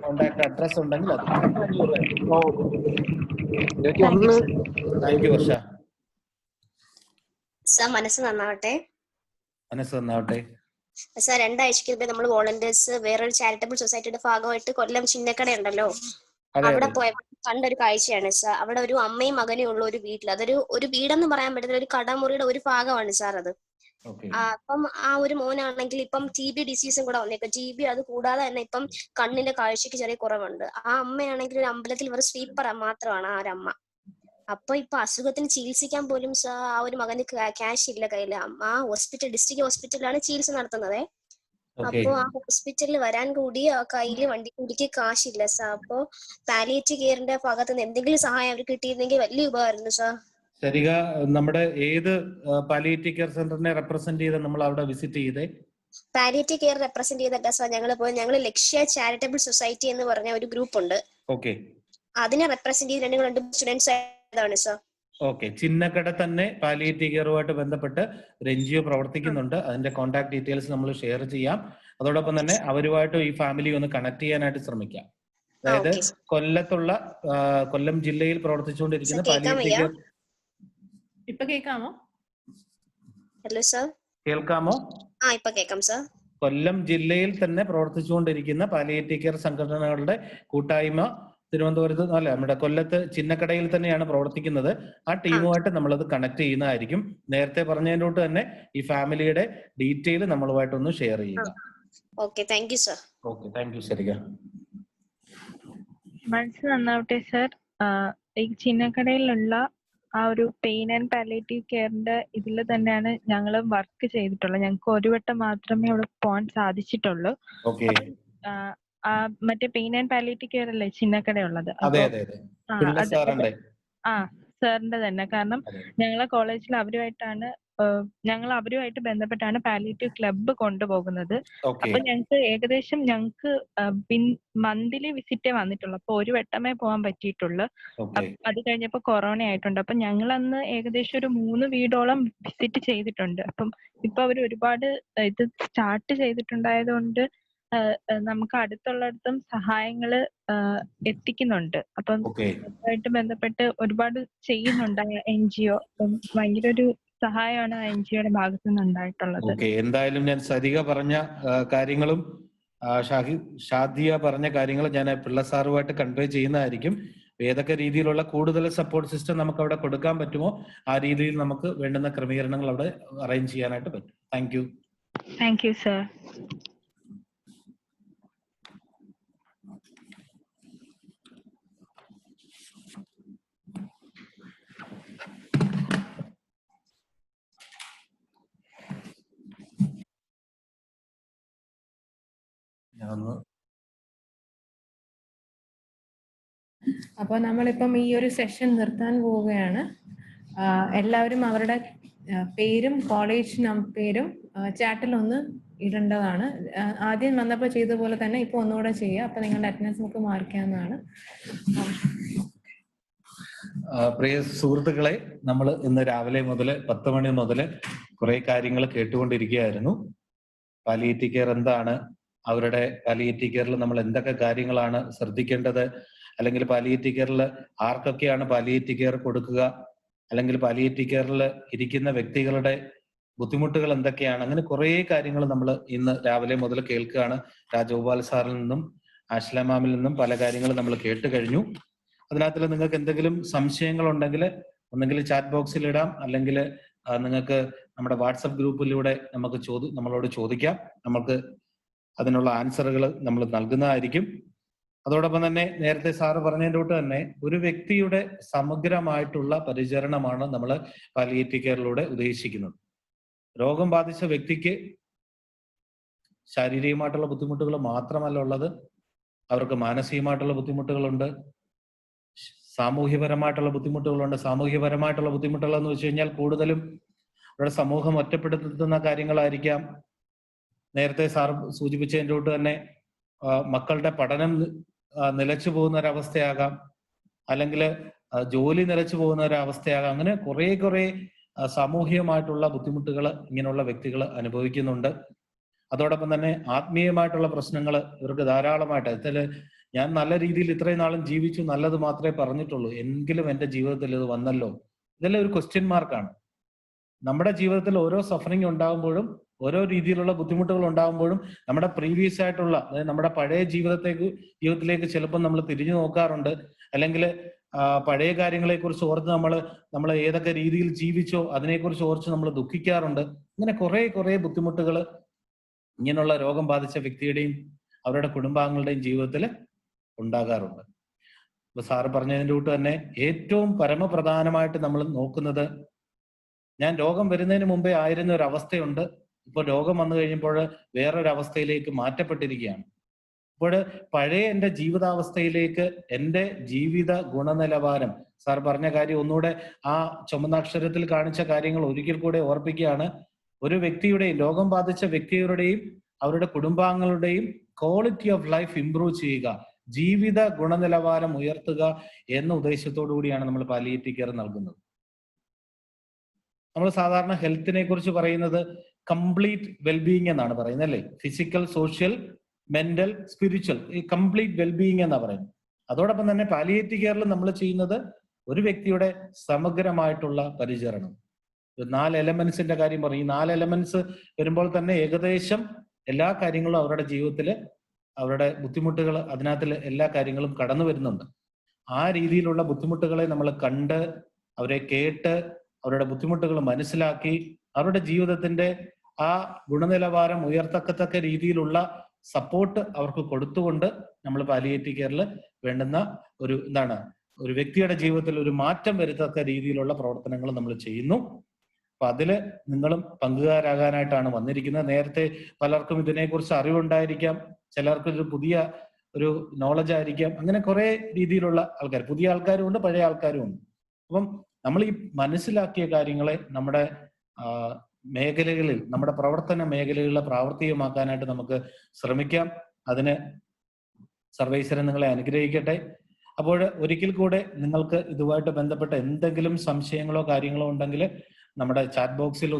കോണ്ടാക്ട് അഡ്രസ് ഉണ്ടെങ്കിൽ അത്. Thank you Varsha. സാർ മനസ്സ് നന്നാവട്ടെ. മനസ്സ് നന്നാവട്ടെ. സാർ 2 ആഴ്ചക്ക് മുമ്പേ നമ്മൾ വോളണ്ടിയേഴ്സ് വേറൊരു ചാരിറ്റബിൾ സൊസൈറ്റിയുടെ ഭാഗമായിട്ട് കൊല്ലം ചിന്നക്കട ഉണ്ടല്ലോ, അവിടെ പോയപ്പോൾ കണ്ടൊരു കാഴ്ചയാണ് സാർ. അവിടെ ഒരു അമ്മയും മകനും ഉള്ള ഒരു വീട്ടിൽ, ഒരു വീടെന്ന് പറയാൻ പറ്റുന്ന ഒരു കടമുറിയുടെ ഒരു ഭാഗമാണ് സാർ അത്. അപ്പം ആ ഒരു മോനാണെങ്കിൽ ഇപ്പം TB ഡിസീസും കൂടെ വന്നേക്കും. TB അത് കൂടാതെ തന്നെ ഇപ്പം കണ്ണിന്റെ കാഴ്ചക്ക് ചെറിയ കുറവുണ്ട്. ആ അമ്മയാണെങ്കിൽ ഒരു അമ്പലത്തിൽ ഒരു സ്വീപ്പർ മാത്രമാണ് ആ ഒരു അമ്മ. അപ്പൊ ഇപ്പൊ അസുഖത്തിന് ചികിത്സിക്കാൻ പോലും ആ ഒരു മകന് ക്യാഷ് ഇല്ല കയ്യില്. ആ ഡിസ്ട്രിക്ട് ഹോസ്പിറ്റലിലാണ് ചികിത്സ നടത്തുന്നത്. അപ്പൊ ആ ഹോസ്പിറ്റലിൽ വരാൻ കൂടി ആ കയ്യില് വണ്ടി കൂടിക്ക് കാശില്ല സാർ. അപ്പൊ പാലിയേറ്റീവ് കെയറിന്റെ ഭാഗത്ത് നിന്ന് എന്തെങ്കിലും സഹായം അവർക്ക് കിട്ടിയിരുന്നെങ്കിൽ വലിയ ഉപകാരമായിരുന്നു സാർ. ശരിക, നമ്മുടെ ഏത് പാലിയേറ്റീവ് കെയർ സെന്ററിനെ റെപ്രസെന്റ് ചെയ്ത് നമ്മൾ അവിടെ വിസിറ്റ് ചെയ്തേ? പാലിയേറ്റീവ് കെയർ റെപ്രസെന്റ് ചെയ്തിട്ടാ സാർ ഞങ്ങൾ ലക്ഷ്യ ചാരിറ്റബിൾ സൊസൈറ്റി എന്ന് പറഞ്ഞ ഒരു ഗ്രൂപ്പ് ഉണ്ട്. അതിനെ റെപ്രസെന്റ് ചെയ്ത് 2 സ്റ്റുഡൻസ് ആയതാണ് സാർ. ഓക്കെ, ചിന്നക്കട തന്നെ പാലിയേറ്റീവ് കെയറുമായിട്ട് ബന്ധപ്പെട്ട് ഒരു NGO പ്രവർത്തിക്കുന്നുണ്ട്. അതിന്റെ കോൺടാക്ട് ഡീറ്റെയിൽസ് നമ്മൾ ഷെയർ ചെയ്യാം. അതോടൊപ്പം തന്നെ അവരുമായിട്ട് ഈ ഫാമിലി ഒന്ന് കണക്ട് ചെയ്യാനായിട്ട് ശ്രമിക്കാം. അതായത് കൊല്ലത്തുള്ള കൊല്ലം ജില്ലയിൽ പ്രവർത്തിച്ചുകൊണ്ടിരിക്കുന്ന പാലിയേറ്റീവ് കെയർ. ഇപ്പൊ കേൾക്കാമോ? ഹലോ സാർ, കേൾക്കാമോ? ഇപ്പൊ കേൾക്കാം സാർ. കൊല്ലം ജില്ലയിൽ തന്നെ പ്രവർത്തിച്ചുകൊണ്ടിരിക്കുന്ന പാലിയേറ്റീവ് കെയർ സംഘടനകളുടെ കൂട്ടായ്മ തിരുവനന്തപുരത്ത് അല്ല, നമ്മുടെ കൊല്ലത്ത് ചിന്നക്കടയിൽ തന്നെയാണ് പ്രവർത്തിക്കുന്നത്. ആ ടീമുമായിട്ട് നമ്മളത് കണക്ട് ചെയ്യുന്നതായിരിക്കും. നേരത്തെ പറഞ്ഞതിനോട്ട് തന്നെ ഈ ഫാമിലിയുടെ ഡീറ്റെയിൽ നമ്മളുമായിട്ടൊന്ന് ഷെയർ ചെയ്യുക. Okay, thank you sir. Okay, thank you. ശരിക, മനസ്സ് നന്നാവട്ടെ സാർ. ഈ ചിന്നക്കടയിലുള്ള ആ ഒരു പെയിൻ ആൻഡ് പാലിയേറ്റീവ് കെയറിന്റെ ഇതിൽ തന്നെയാണ് ഞങ്ങൾ വർക്ക് ചെയ്തിട്ടുള്ളത്. ഞങ്ങൾക്ക് ഒരു വട്ടം മാത്രമേ അവിടെ പോകാൻ സാധിച്ചിട്ടുള്ളൂ. മറ്റേ പെയിൻ ആൻഡ് പാലിയേറ്റീവ് കെയർ അല്ലേ ചിന്നക്കടയുള്ളത്? സാറിന്റെ തന്നെ. കാരണം ഞങ്ങളെ കോളേജിൽ ഞങ്ങൾ അവരുമായിട്ട് ബന്ധപ്പെട്ടാണ് പാലിയേറ്റീവ് ക്ലബ്ബ് കൊണ്ടുപോകുന്നത്. അപ്പൊ ഞങ്ങൾക്ക് മന്ത്ലി വിസിറ്റേ വന്നിട്ടുള്ളൂ. അപ്പൊ ഒരു വട്ടമേ പോകാൻ പറ്റിയിട്ടുള്ളൂ. അത് കഴിഞ്ഞപ്പോ കൊറോണ ആയിട്ടുണ്ട്. അപ്പൊ ഞങ്ങൾ അന്ന് ഏകദേശം ഒരു 3 വീടോളം വിസിറ്റ് ചെയ്തിട്ടുണ്ട്. അപ്പം ഇപ്പൊ അവർ ഒരുപാട് ഇത് സ്റ്റാർട്ട് ചെയ്തിട്ടുണ്ടായതുകൊണ്ട് നമുക്ക് അടുത്തുള്ളിടത്തും സഹായങ്ങള് എത്തിക്കുന്നുണ്ട്. അപ്പം അതുമായിട്ട് ബന്ധപ്പെട്ട് ഒരുപാട് ചെയ്യുന്നുണ്ട് NGO. ഭയങ്കര ഒരു സഹായമാണ് NGOയുടെ ഭാഗത്തു നിന്ന് ഉണ്ടായിട്ടുള്ളത്. എന്തായാലും ഞാൻ സരിക പറഞ്ഞ കാര്യങ്ങളും ഷാദിയ പറഞ്ഞ കാര്യങ്ങളും ഞാൻ പിള്ള സാറുമായിട്ട് കൺവേ ചെയ്യുന്നതായിരിക്കും. ഏതൊക്കെ രീതിയിലുള്ള കൂടുതൽ സപ്പോർട്ട് സിസ്റ്റം നമുക്ക് അവിടെ കൊടുക്കാൻ പറ്റുമോ ആ രീതിയിൽ നമുക്ക് വേണ്ടുന്ന ക്രമീകരണങ്ങൾ അവിടെ അറേഞ്ച് ചെയ്യാനായിട്ട് പറ്റും. Thank you. Thank you sir. അപ്പോൾ നമ്മളിപ്പം ഈ ഒരു സെഷൻ നിർത്താൻ പോവുകയാണ്. എല്ലാവരും അവരുടെ പേരും കോളേജ് പേരും ചാറ്റിൽ ഒന്ന് ഇടേണ്ടതാണ്. ആദ്യം വന്നപ്പോൾ ചെയ്ത പോലെ തന്നെ ഇപ്പോൾ ഒന്നുകൂടെ ചെയ്യുക. അപ്പൊ നിങ്ങളുടെ അറ്റൻഡൻസ് നമുക്ക് മാർക്ക് ചെയ്യാവുന്നതാണ്. പ്രിയ സുഹൃത്തുക്കളെ, നമ്മൾ ഇന്ന് രാവിലെ മുതൽ 10 മണി മുതൽ കുറെ കാര്യങ്ങൾ കേട്ടുകൊണ്ടിരിക്കുകയായിരുന്നു. പാലിയേറ്റീവ് കെയർ എന്താണ്, അവരുടെ പാലിയേറ്റീവ് കെയറിൽ നമ്മൾ എന്തൊക്കെ കാര്യങ്ങളാണ് ശ്രദ്ധിക്കേണ്ടത്, അല്ലെങ്കിൽ പാലിയേറ്റീവ് കെയറിൽ ആർക്കൊക്കെയാണ് പാലിയേറ്റീവ് കെയർ കൊടുക്കുക, അല്ലെങ്കിൽ പാലിയേറ്റീവ് കെയറിൽ ഇരിക്കുന്ന വ്യക്തികളുടെ ബുദ്ധിമുട്ടുകൾ എന്തൊക്കെയാണ്, അങ്ങനെ കുറെ കാര്യങ്ങൾ നമ്മൾ ഇന്ന് രാവിലെ മുതൽ കേൾക്കുകയാണ്. രാജഗോപാൽ സാറിൽ നിന്നും ആശ്ല മാമിൽ നിന്നും പല കാര്യങ്ങളും നമ്മൾ കേട്ട് കഴിഞ്ഞു. അതിനകത്ത് നിങ്ങൾക്ക് എന്തെങ്കിലും സംശയങ്ങൾ ഉണ്ടെങ്കിൽ ഒന്നെങ്കിൽ ചാറ്റ് ബോക്സിൽ ഇടാം, അല്ലെങ്കിൽ നിങ്ങൾക്ക് നമ്മുടെ വാട്സപ്പ് ഗ്രൂപ്പിലൂടെ നമുക്ക് നമ്മളോട് ചോദിക്കാം. നമുക്ക് അതിനുള്ള ആൻസറുകൾ നമ്മൾ നൽകുന്നതായിരിക്കും. അതോടൊപ്പം തന്നെ നേരത്തെ സാറ് പറഞ്ഞതിൻ്റെ തൊട്ട് തന്നെ ഒരു വ്യക്തിയുടെ സമഗ്രമായിട്ടുള്ള പരിചരണമാണ് നമ്മൾ പാലിയേറ്റീവ് കെയറിലൂടെ ഉദ്ദേശിക്കുന്നത്. രോഗം ബാധിച്ച വ്യക്തിക്ക് ശാരീരികമായിട്ടുള്ള ബുദ്ധിമുട്ടുകൾ മാത്രമല്ല ഉള്ളത്, അവർക്ക് മാനസികമായിട്ടുള്ള ബുദ്ധിമുട്ടുകളുണ്ട്, സാമൂഹ്യപരമായിട്ടുള്ള ബുദ്ധിമുട്ടുകളുണ്ട്. സാമൂഹ്യപരമായിട്ടുള്ള ബുദ്ധിമുട്ടുകൾ എന്ന് വെച്ച് കഴിഞ്ഞാൽ കൂടുതലും അവരുടെ സമൂഹം ഒറ്റപ്പെടുത്തുന്ന കാര്യങ്ങളായിരിക്കാം. നേരത്തെ സാർ സൂചിപ്പിച്ചതിൻ്റെ തൊട്ട് തന്നെ മക്കളുടെ പഠനം നിലച്ചു പോകുന്ന ഒരവസ്ഥയാകാം, അല്ലെങ്കിൽ ജോലി നിലച്ചു പോകുന്ന ഒരവസ്ഥയാകാം. അങ്ങനെ കുറെ സാമൂഹികമായിട്ടുള്ള ബുദ്ധിമുട്ടുകൾ ഇങ്ങനെയുള്ള വ്യക്തികൾ അനുഭവിക്കുന്നുണ്ട്. അതോടൊപ്പം തന്നെ ആത്മീയമായിട്ടുള്ള പ്രശ്നങ്ങൾ ഇവർക്ക് ധാരാളമായിട്ട്. അതിൽ ഞാൻ നല്ല രീതിയിൽ ഇത്രയും നാളും ജീവിച്ചു, നല്ലത് മാത്രമേ പറഞ്ഞിട്ടുള്ളൂ, എങ്കിലും എൻ്റെ ജീവിതത്തിൽ ഇത് വന്നല്ലോ, ഇതെല്ലാം ഒരു ക്വസ്റ്റ്യൻ മാർക്കാണ്. നമ്മുടെ ജീവിതത്തിൽ ഓരോ സഫറിങ് ഉണ്ടാകുമ്പോഴും, ഓരോ രീതിയിലുള്ള ബുദ്ധിമുട്ടുകൾ ഉണ്ടാകുമ്പോഴും നമ്മുടെ പ്രീവിയസ് ആയിട്ടുള്ള, അതായത് നമ്മുടെ പഴയ ജീവിതത്തിലേക്ക് ചിലപ്പോൾ നമ്മൾ തിരിഞ്ഞു നോക്കാറുണ്ട്. അല്ലെങ്കിൽ പഴയ കാര്യങ്ങളെ കുറിച്ച് ഓർത്ത് നമ്മൾ ഏതൊക്കെ രീതിയിൽ ജീവിച്ചോ അതിനെക്കുറിച്ച് ഓർത്ത് നമ്മൾ ദുഃഖിക്കാറുണ്ട്. ഇങ്ങനെ കുറെ ബുദ്ധിമുട്ടുകൾ ഇങ്ങനെയുള്ള രോഗം ബാധിച്ച വ്യക്തിയുടെയും അവരുടെ കുടുംബാംഗങ്ങളുടെയും ജീവിതത്തിൽ ഉണ്ടാകാറുണ്ട്. ഇപ്പൊ സാറ് പറഞ്ഞതിൻ്റെ കൂട്ട് തന്നെ ഏറ്റവും പരമപ്രധാനമായിട്ട് നമ്മൾ നോക്കുന്നത്, ഞാൻ രോഗം വരുന്നതിന് മുമ്പേ ആയിരുന്ന ഒരു അവസ്ഥയുണ്ട്, ഇപ്പോൾ രോഗം വന്നു കഴിഞ്ഞപ്പോൾ വേറൊരവസ്ഥയിലേക്ക് മാറ്റപ്പെട്ടിരിക്കുകയാണ്. അപ്പോൾ പഴയ എൻ്റെ ജീവിതാവസ്ഥയിലേക്ക് എൻ്റെ ജീവിത ഗുണനിലവാരം, സാർ പറഞ്ഞ കാര്യം ഒന്നുകൂടെ ആ ചുമന്നാക്ഷരത്തിൽ കാണിച്ച കാര്യങ്ങൾ ഒരിക്കൽ കൂടെ ഓർപ്പിക്കുകയാണ്. ഒരു വ്യക്തിയുടെയും, രോഗം ബാധിച്ച വ്യക്തിയുടെയും അവരുടെ കുടുംബാംഗങ്ങളുടെയും ക്വാളിറ്റി ഓഫ് ലൈഫ് ഇംപ്രൂവ് ചെയ്യുക, ജീവിത ഗുണനിലവാരം ഉയർത്തുക എന്ന ഉദ്ദേശത്തോടു കൂടിയാണ് നമ്മൾ പാലിയേറ്റീവ് കെയർ നൽകുന്നത്. നമ്മൾ സാധാരണ ഹെൽത്തിനെ കുറിച്ച് പറയുന്നത് കംപ്ലീറ്റ് വെൽബീയിങ് എന്നാണ് പറയുന്നത്, അല്ലേ? ഫിസിക്കൽ, സോഷ്യൽ, മെന്റൽ, സ്പിരിച്വൽ, ഈ കംപ്ലീറ്റ് വെൽബീയിങ് എന്നാ പറയുന്നത്. അതോടൊപ്പം തന്നെ പാലിയേറ്റീവ് കെയറിൽ നമ്മൾ ചെയ്യുന്നത് ഒരു വ്യക്തിയുടെ സമഗ്രമായിട്ടുള്ള പരിചരണം. 4 എലമെന്റ്സിന്റെ കാര്യം പറയും. ഈ 4 എലമെന്റ്സ് വരുമ്പോൾ തന്നെ ഏകദേശം എല്ലാ കാര്യങ്ങളും അവരുടെ ജീവിതത്തിൽ, അവരുടെ ബുദ്ധിമുട്ടുകൾ, അതിനകത്തിൽ എല്ലാ കാര്യങ്ങളും കടന്നു വരുന്നുണ്ട്. ആ രീതിയിലുള്ള ബുദ്ധിമുട്ടുകളെ നമ്മൾ കണ്ട്, അവരെ കേട്ട്, അവരുടെ ബുദ്ധിമുട്ടുകൾ മനസ്സിലാക്കി, അവരുടെ ജീവിതത്തിന്റെ ആ ഗുണനിലവാരം ഉയർത്തക്കത്തക്ക രീതിയിലുള്ള സപ്പോർട്ട് അവർക്ക് കൊടുത്തുകൊണ്ട് നമ്മൾ പാലിയേറ്റീവ് കെയറിൽ വേണ്ടുന്ന ഒരു വ്യക്തിയുടെ ജീവിതത്തിൽ ഒരു മാറ്റം വരുത്തക്ക രീതിയിലുള്ള പ്രവർത്തനങ്ങൾ നമ്മൾ ചെയ്യുന്നു. അപ്പൊ അതില് നിങ്ങളും പങ്കുകാരാകാനായിട്ടാണ് വന്നിരിക്കുന്നത്. നേരത്തെ പലർക്കും ഇതിനെക്കുറിച്ച് അറിവുണ്ടായിരിക്കാം, ചിലർക്ക് ഒരു പുതിയ ഒരു നോളജ് ആയിരിക്കാം. അങ്ങനെ കുറെ രീതിയിലുള്ള ആൾക്കാർ, പുതിയ ആൾക്കാരും ഉണ്ട്, പഴയ ആൾക്കാരും ഉണ്ട്. അപ്പം നമ്മൾ ഈ മനസ്സിലാക്കിയ കാര്യങ്ങളെ നമ്മുടെ മേഖലകളിൽ, നമ്മുടെ പ്രവർത്തന മേഖലകളിൽ പ്രാവർത്തികമാക്കാനായിട്ട് നമുക്ക് ശ്രമിക്കാം. അതിന് സർവേശ്വരൻ നിങ്ങളെ അനുഗ്രഹിക്കട്ടെ. അപ്പോൾ ഒരിക്കൽ കൂടെ നിങ്ങൾക്ക് ഇതുമായിട്ട് ബന്ധപ്പെട്ട എന്തെങ്കിലും സംശയങ്ങളോ കാര്യങ്ങളോ ഉണ്ടെങ്കിൽ നമ്മുടെ ചാറ്റ് ബോക്സിൽ